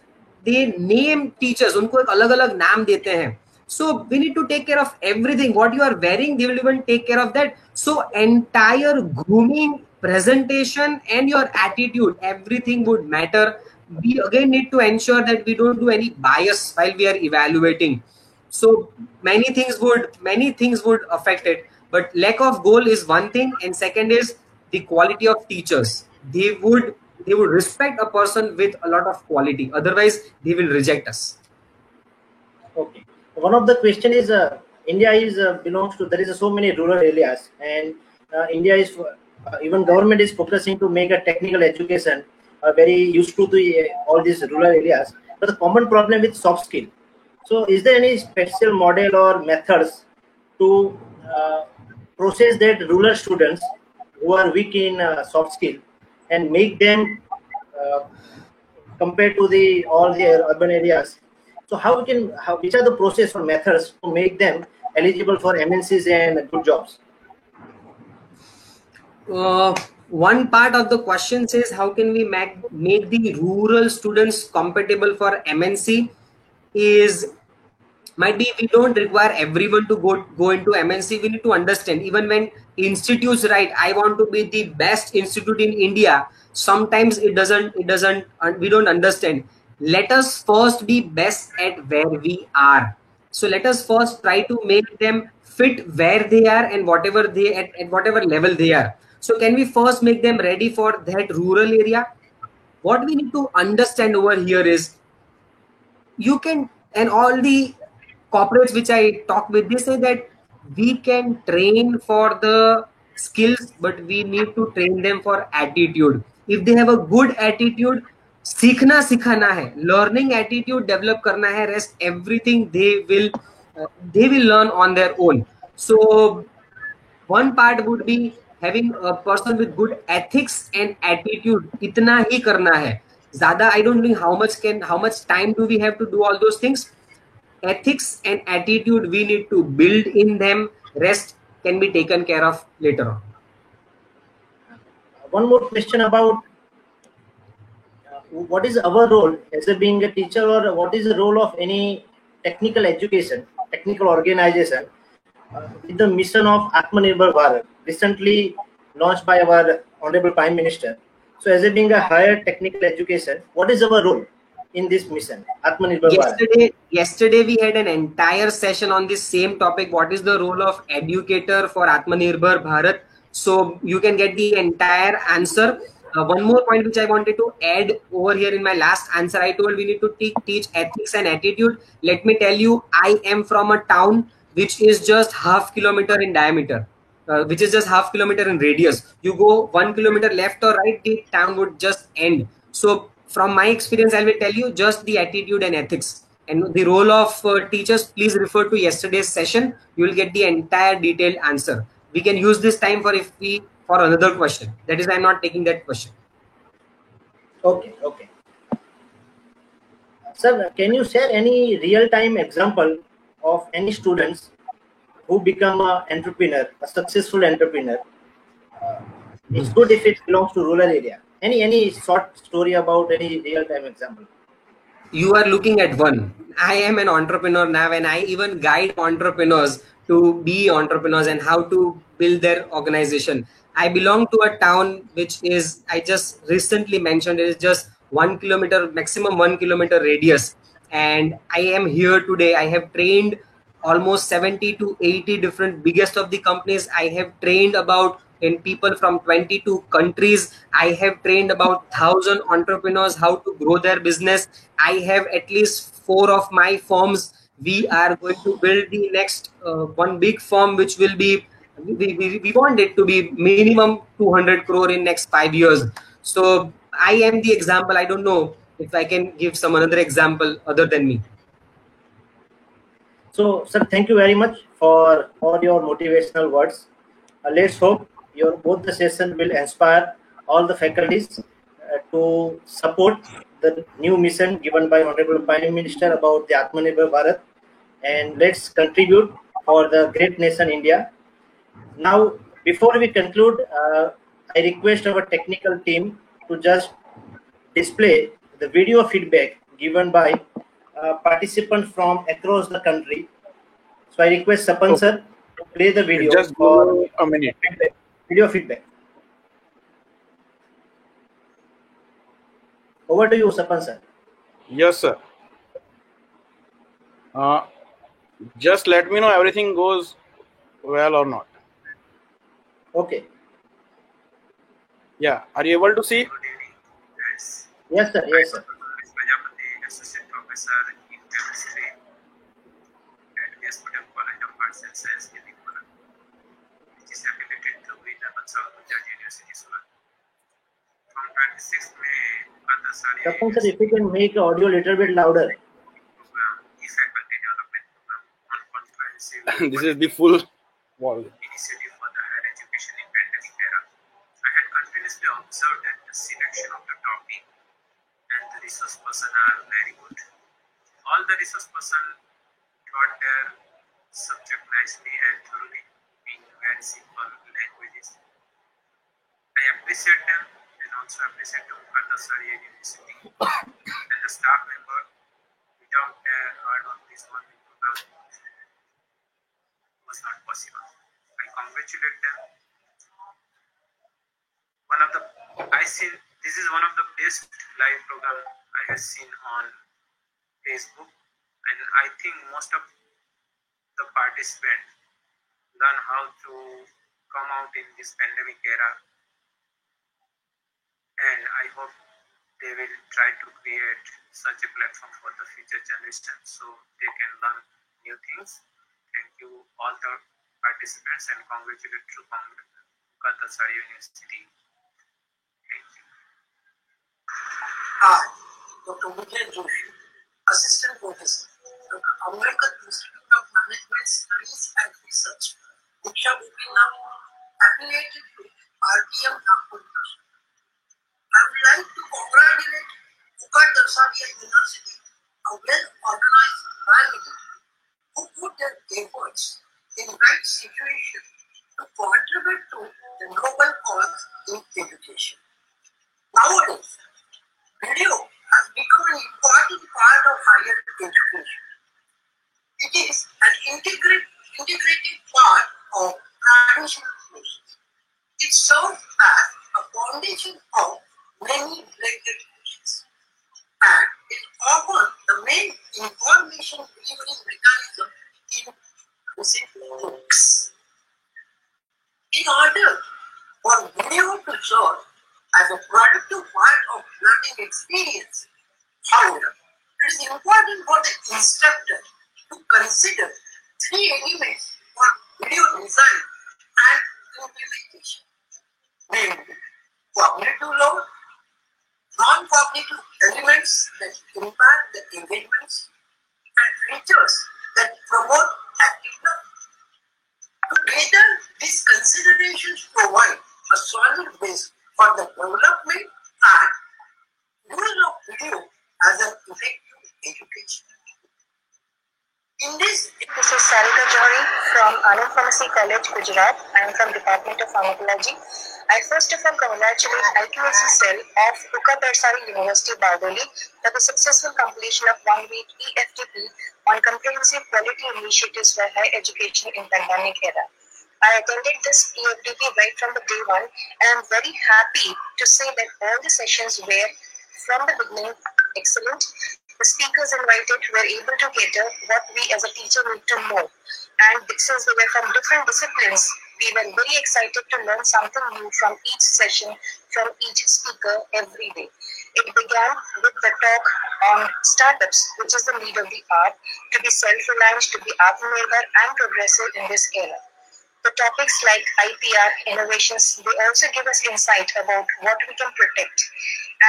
they name teachers, उनको एक अलग-अलग नाम देते हैं. So we need to take care of everything. What you are wearing, they will even take care of that. So entire grooming, presentation, and your attitude, everything would matter. We again need to ensure that we don't do any bias while we are evaluating. So many things would affect it. But lack of goal is one thing, and second is the quality of teachers. They would respect a person with a lot of quality. Otherwise, they will reject us. Okay. One of the question is India is belongs to, there is so many rural areas, and India is even government is focusing to make a technical education very useful to all these rural areas. But the common problem with soft skill. So is there any special model or methods to process that rural students who are weak in soft skill and make them compared to all the urban areas? So which are the process or methods to make them eligible for MNCs and good jobs? One part of the question says how can we make the rural students compatible for MNC is, might be we don't require everyone to go into MNC. We need to understand, even when institutes write, I want to be the best institute in India, sometimes we don't understand. Let us first be best at where we are. So let us first try to make them fit where they are and whatever they at whatever level they are. So can we first make them ready for that rural area? What we need to understand over here is, you can, and all the corporates which I talk with, they say that we can train for the skills, but we need to train them for attitude. If they have a good attitude, सीखना सिखाना है, learning attitude develop करना है, rest everything they will learn on their own. So one part would be having a person with good ethics and attitude. इतना ही करना है, ज़्यादा I don't think how much time do we have to do all those things. Ethics and attitude we need to build in them, rest can be taken care of later on. One more question about what is our role as being a teacher, or what is the role of any technical education, technical organization with the mission of Atmanirbhar Bharat, recently launched by our Honorable Prime Minister. So as being a higher technical education, what is our role in this mission, Atmanirbhar Bharat? Yesterday we had an entire session on this same topic. What is the role of educator for Atmanirbhar Bharat? So you can get the entire answer. One more point which I wanted to add over here in my last answer, I told we need to teach ethics and attitude. Let me tell you, I am from a town which is just half kilometer in diameter, which is just half kilometer in radius. You go 1 kilometer left or right, the town would just end. So from my experience, I will tell you just the attitude and ethics. And the role of teachers, please refer to yesterday's session. You will get the entire detailed answer. We can use this time for another question. That is, I'm not taking that question. Okay, okay. Sir, can you share any real-time example of any students who become an entrepreneur, a successful entrepreneur? It's good if it belongs to rural area. Any short story about any real-time example? You are looking at one. I am an entrepreneur now, and I even guide entrepreneurs to be entrepreneurs and how to build their organization. I belong to a town which is, I just recently mentioned, it is just 1 kilometer, maximum 1 kilometer radius. And I am here today. I have trained almost 70 to 80 different biggest of the companies. I have trained about in people from 22 countries. I have trained about 1,000 entrepreneurs how to grow their business. I have at least 4 of my firms. We are going to build the next one big firm which will be, we want it to be minimum 200 crore in next 5 years. So I am the example. I don't know if I can give some another example other than me. So, sir, thank you very much for all your motivational words. Let's hope your both the session will inspire all the faculties to support the new mission given by Honorable Prime Minister about the Atmanirbhar Bharat, and let's contribute for the great nation India. Now, before we conclude, I request our technical team to just display the video feedback given by participants from across the country. So I request Sapan sir to play the video just for a minute. Video feedback. Over to you, Sapan sir. Yes, sir. Just let me know everything goes well or not. Okay. Yeah. Are you able to see? Yes, sir. Yes, sir. Assistant Professor in Chemistry at SPM College of Arts and Science, Nidipura, which is affiliated to Vrindavan South Gujarat University, Surat. From 26th May, Katasari Sapan sir, if you can make the audio a little bit louder. program, e-faculty development program on comprehensive This is the full wall. initiative for the higher education in pandemic era. I had continuously observed that the selection of the topic and the resource person are very good. All the resource person taught their subject nicely and thoroughly in very simple languages. I appreciate them and also appreciate the Katasari University and the staff member. Without their hard work, this one program was not possible. I congratulate them. This is one of the best live program I have seen on Facebook, and I think most of the participants learn how to come out in this pandemic era, and I hope they will try to create such a platform for the future generation so they can learn new things. Thank you all the participants and congratulate to Katasari University. Thank you. I, Dr. Mukhen Joshi, Assistant Professor, Dr. Ambedkar Institute of Management Studies and Research, Diksha Bhupin, affiliated with RPM Nagpur. I would like to congratulate Ukatarsari University, a well-organized family who put their efforts in right situation to contribute to the noble cause in education. Nowadays, video has become an important part of higher education. It is an integrated part of traditional courses. It serves as a foundation of many neglected courses and is often the main information delivery mechanism in recent books. In order for video to serve as a productive part of learning experience. However, it is important for the instructor to consider three elements for video design and implementation, namely cognitive load, non-cognitive elements that impact the engagements, and features that promote active learning. Together, these considerations provide a solid base for the development and use of video as an effective education. This is Sarika Johari from Anand Pharmacy College, Gujarat. I am from Department of Pharmacology. I first of all congratulate IQAC cell of Uka-Tarsari University, Bardoli for the successful completion of 1 week EFTP on comprehensive quality initiatives for higher education in pandemic era. I attended this EFTP right from the day one, and I am very happy to say that all the sessions were from the beginning excellent. The speakers invited were able to cater what we as a teacher need to know. And since they were from different disciplines, we were very excited to learn something new from each session, from each speaker every day. It began with the talk on startups, which is the need of the hour, to be self-reliant, to be Atmanirbhar and progressive in this era. The topics like IPR, innovations, they also give us insight about what we can protect.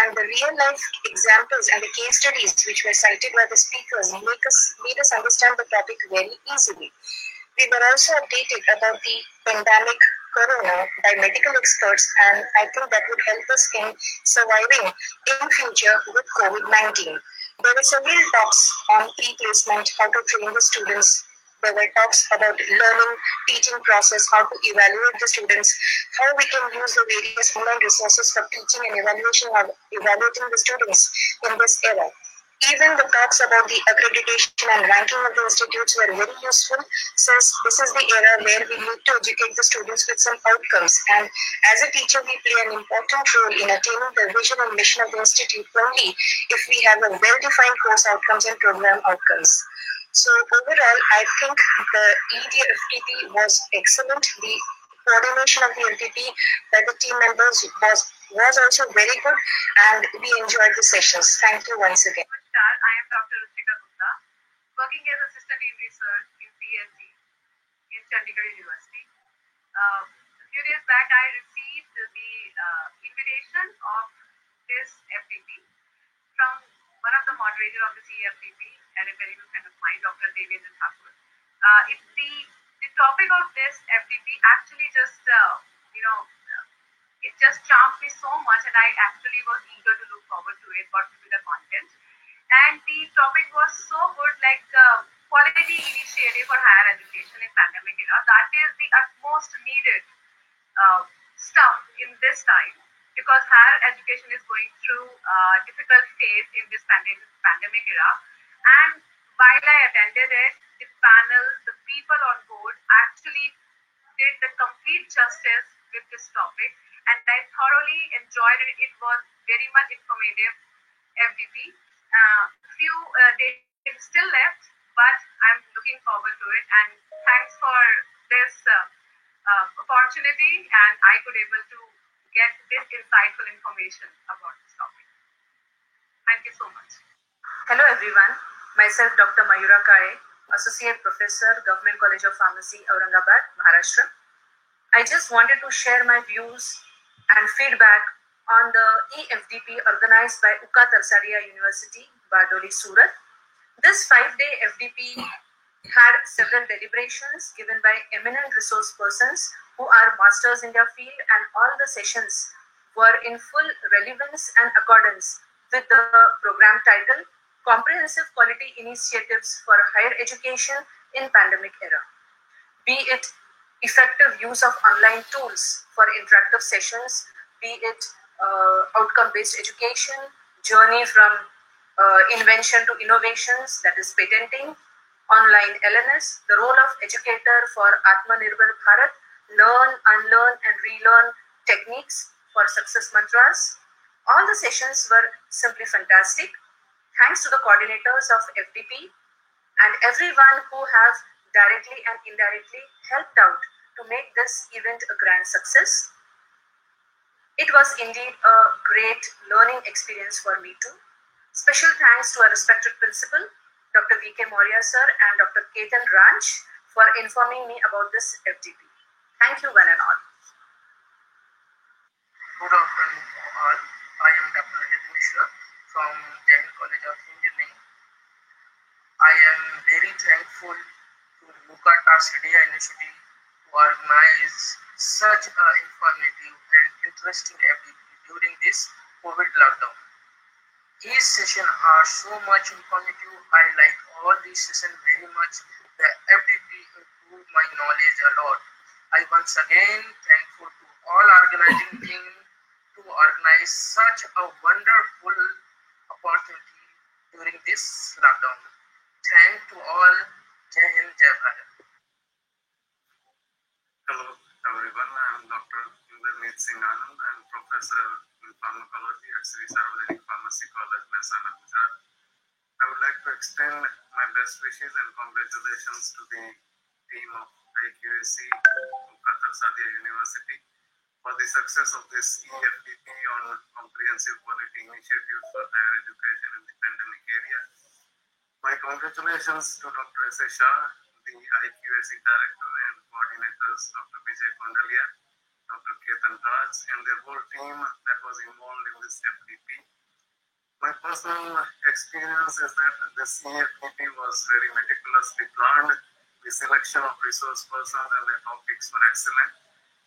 And the real life examples and the case studies which were cited by the speakers made us understand the topic very easily. We were also updated about the pandemic corona by medical experts, and I think that would help us in surviving in future with COVID-19. There were several talks on pre-placement, how to train the students. There were talks about learning, teaching process, how to evaluate the students, how we can use the various online resources for teaching and evaluating the students in this era. Even the talks about the accreditation and ranking of the institutes were very useful, since this is the era where we need to educate the students with some outcomes. And as a teacher, we play an important role in attaining the vision and mission of the institute only if we have a well-defined course outcomes and program outcomes. So overall, I think the EDFTP was excellent. The coordination of the LTP by the team members was also very good, and we enjoyed the sessions. Thank you once again. I am Dr. Ruchika Gupta, working as assistant in research in PSG in Chandigarh University. A few days back, I received the invitation of this FTP from one of the moderators of the CFTP, and a very good friend of mine, Dr. Devendra Thakur. The topic of this FTP actually just, it just charmed me so much, and I actually was eager to look forward to it, what to be the content. And the topic was so good, like quality initiative for higher education in pandemic era. That is the utmost needed stuff in this time, because higher education is going through a difficult phase in this pandemic era. And while I attended it, the panel, the people on board actually did the complete justice with this topic, and I thoroughly enjoyed it. It was very much informative FDP. Few days still left, but I'm looking forward to it, and thanks for this opportunity, and I could able to get this insightful information about this topic. Thank you so much. Hello everyone, myself Dr. Mayura Kare, Associate Professor, Government College of Pharmacy, Aurangabad, Maharashtra. I just wanted to share my views and feedback on the EFDP organized by Uka-Tarsari University, Bardoli, Surat. This 5-day FDP had several deliberations given by eminent resource persons who are masters in their field, and all the sessions were in full relevance and accordance with the program title, Comprehensive Quality Initiatives for Higher Education in Pandemic Era. Be it effective use of online tools for interactive sessions, be it outcome-based education, journey from invention to innovations, that is patenting, online LMS, the role of educator for Atmanirbhar Bharat, learn, unlearn and relearn techniques for success mantras. All the sessions were simply fantastic. Thanks to the coordinators of FDP and everyone who have directly and indirectly helped out to make this event a grand success. It was indeed a great learning experience for me too. Special thanks to our respected principal, Dr. V.K. Maurya sir and Dr. Ketan Ranch for informing me about this FDP. Thank you one and all. Good afternoon to all. I am Dr. Yajni Mishra from Jain College of Engineering. I am very thankful to Lukata CDI Initiative to organize such an informative and interesting FDP during this COVID lockdown. Each session are so much informative. I like all these sessions very much. The FDP improved my knowledge a lot. I once again thankful to all organizing team to organize such a wonderful opportunity during this lockdown. Thank to all. Jai Hind, Jai Bharat. Hello everyone, I am Dr. Indermeet Singh Anand. I am Professor in Pharmacology at Sri Sarvajanik Pharmacy College, Mehsana, Gujarat. I would like to extend my best wishes and congratulations to the team of IQAC Qatar Sadia University for the success of this EFDP on comprehensive quality initiatives for higher education in the pandemic area. My congratulations to Dr. S. A. Shah, the IQAC Director and coordinators, Dr. Vijay Kondalia, Dr. Ketan Raj, and their whole team that was involved in this FDP. My personal experience is that this EFDP was very meticulously planned. The selection of resource persons and their topics were excellent,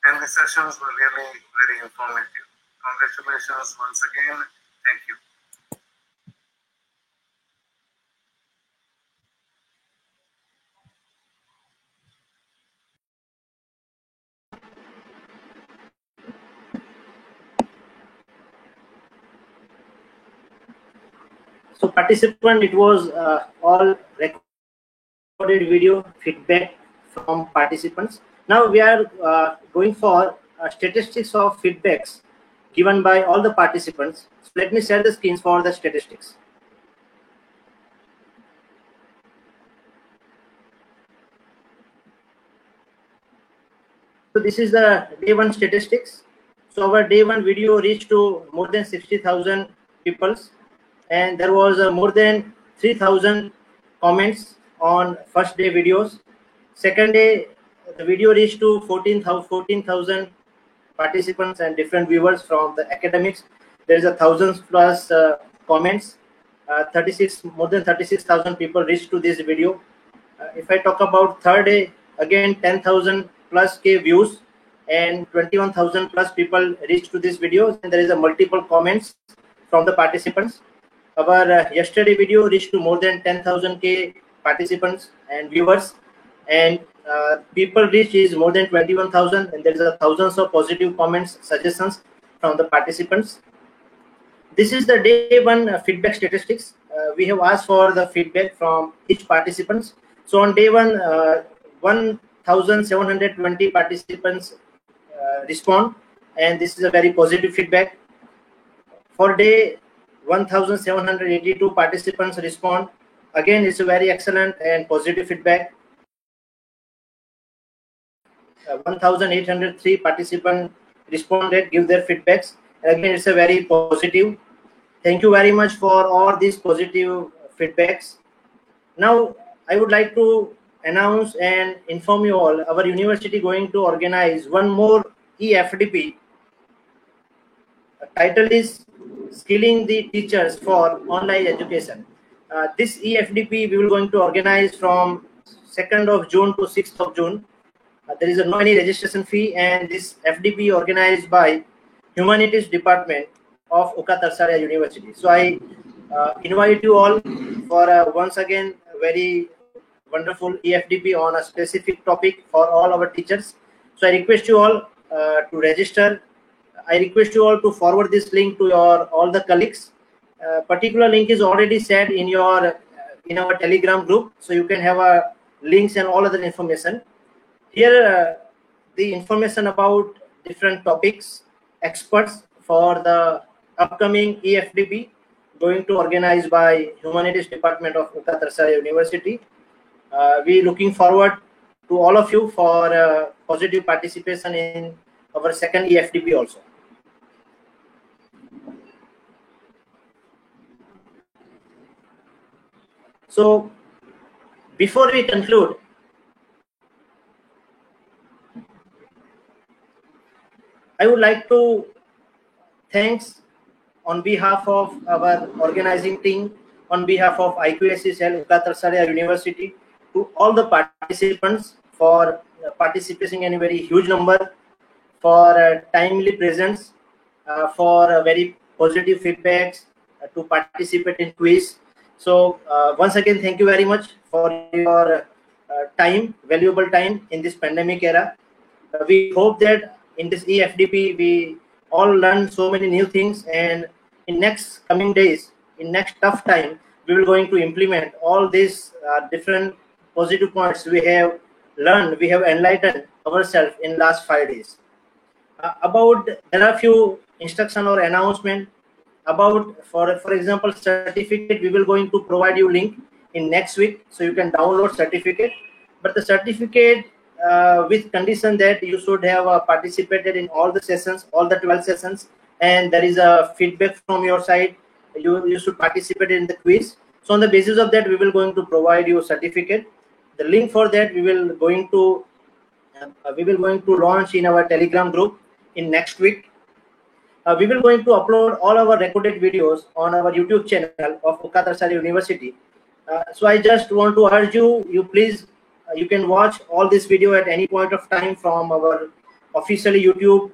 and the sessions were really very informative. Congratulations once again. Thank you. So participant, it was all recorded video feedback from participants. Now we are going for statistics of feedbacks given by all the participants. So let me share the screens for the statistics. So this is the day one statistics. So our day one video reached to more than 60,000 people, and there was more than 3,000 comments on first day videos. Second day, the video reached to 14,000 participants and different viewers from the academics. There is 1,000 plus comments. More than 36,000 people reached to this video. If I talk about third day, again 10,000 plus K views and 21,000 plus people reached to this video, and there is a multiple comments from the participants. Our yesterday video reached to more than 10,000 K participants and viewers, and people reached is more than 21,000, and there is thousands of positive comments, suggestions from the participants. This is the day one feedback statistics. We have asked for the feedback from each participants. So on day one, 1,720 participants respond, and this is a very positive feedback. For day 1,782 participants respond. Again, it's a very excellent and positive feedback. 1,803 participants responded, give their feedbacks. Again, it's a very positive. Thank you very much for all these positive feedbacks. Now, I would like to announce and inform you all, our university going to organize one more EFDP. The title is Skilling the Teachers for Online Education. This EFDP we will going to organize from 2nd of June to 6th of June. There is no any registration fee, and this FDP organized by Humanities Department of Uka Tarsaria University. So I invite you all for once again very wonderful EFDP on a specific topic for all our teachers. So I request you all to register. I request you all to forward this link to your all the colleagues. Particular link is already shared in your in our Telegram group, so you can have links and all other information. Here, the information about different topics, experts for the upcoming EFDP going to organize by Humanities Department of Uka Tarsaria University. We looking forward to all of you for positive participation in our second EFDP also. So before we conclude, I would like to thanks on behalf of our organizing team, on behalf of IQAC Cell Ukatar Saraya University, to all the participants for participating in a very huge number, for timely presence, for very positive feedbacks, to participate in quiz. So once again, thank you very much for your time, valuable time in this pandemic era. We hope that in this EFDP we all learn so many new things, and in next coming days, in next tough time, we will going to implement all these different positive points we have learned, we have enlightened ourselves in last 5 days. About there are few instruction or announcement about, for example, certificate. We will going to provide you link in next week, so you can download certificate. But the certificate with condition that you should have participated in all the sessions, all the 12 sessions, and there is a feedback from your side. You should participate in the quiz. So on the basis of that, we will going to provide you a certificate. The link for that we will going to launch in our Telegram group in next week. We will going to upload all our recorded videos on our YouTube channel of Ukatar Saraya University. So I just want to urge you please, you can watch all this video at any point of time from our official YouTube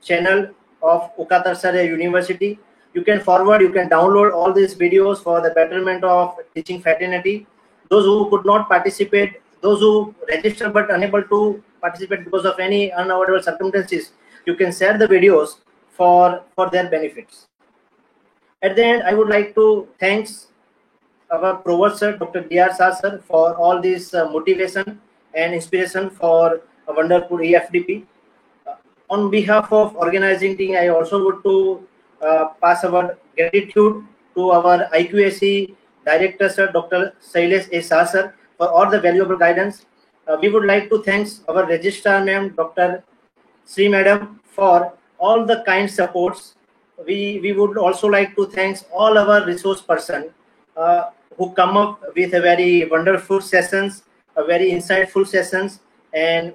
channel of Ukatar Saraya University. You can forward, you can download all these videos for the betterment of teaching fraternity. Those who could not participate, those who registered but unable to participate because of any unavoidable circumstances, you can share the videos for their benefits. At the end, I would like to thanks our Provost Sir, Dr. D.R. Shah Sir, for all this motivation and inspiration for a wonderful EFDP. On behalf of organizing team, I also would to pass our gratitude to our IQAC Director Sir, Dr. Shailesh A. Shah Sir, for all the valuable guidance. We would like to thanks our Registrar Ma'am, Dr. Sri Madam, for all the kind supports. We would also like to thanks all our resource person who come up with a very wonderful sessions, a very insightful sessions, and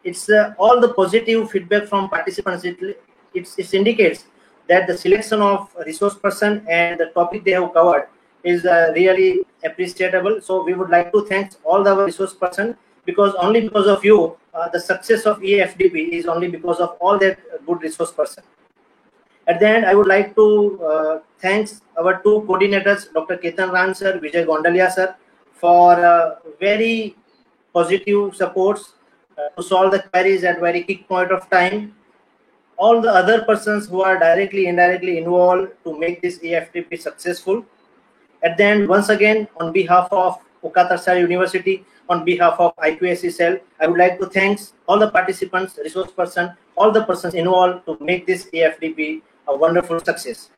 it's all the positive feedback from participants. It indicates that the selection of resource person and the topic they have covered is really appreciable. So we would like to thank all the resource person, because only because of you the success of EFDP is only because of all that good resource person. At the end, I would like to thanks our two coordinators, Dr. Ketan Ran Sir, Vijay Gondalia Sir, for very positive supports to solve the queries at very quick point of time. All the other persons who are directly, indirectly involved to make this EFDP successful. At the end, once again, on behalf of Ukatar Saraya University, on behalf of IQAC Cell, I would like to thanks all the participants, resource person, all the persons involved to make this EFDP a wonderful success.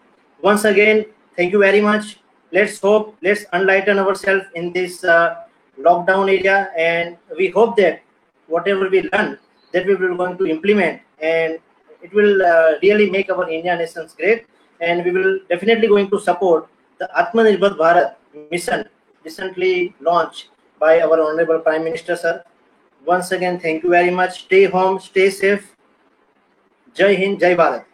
Once again, thank you very much. Let's hope, let's enlighten ourselves in this lockdown area, and we hope that whatever we learn, that we will going to implement, and it will really make our India nations great, and we will definitely going to support the Atmanirbhar Bharat mission recently launched by our Honorable Prime Minister Sir. Once again, thank you very much. Stay home, stay safe. Jai Hind, Jai Bharat.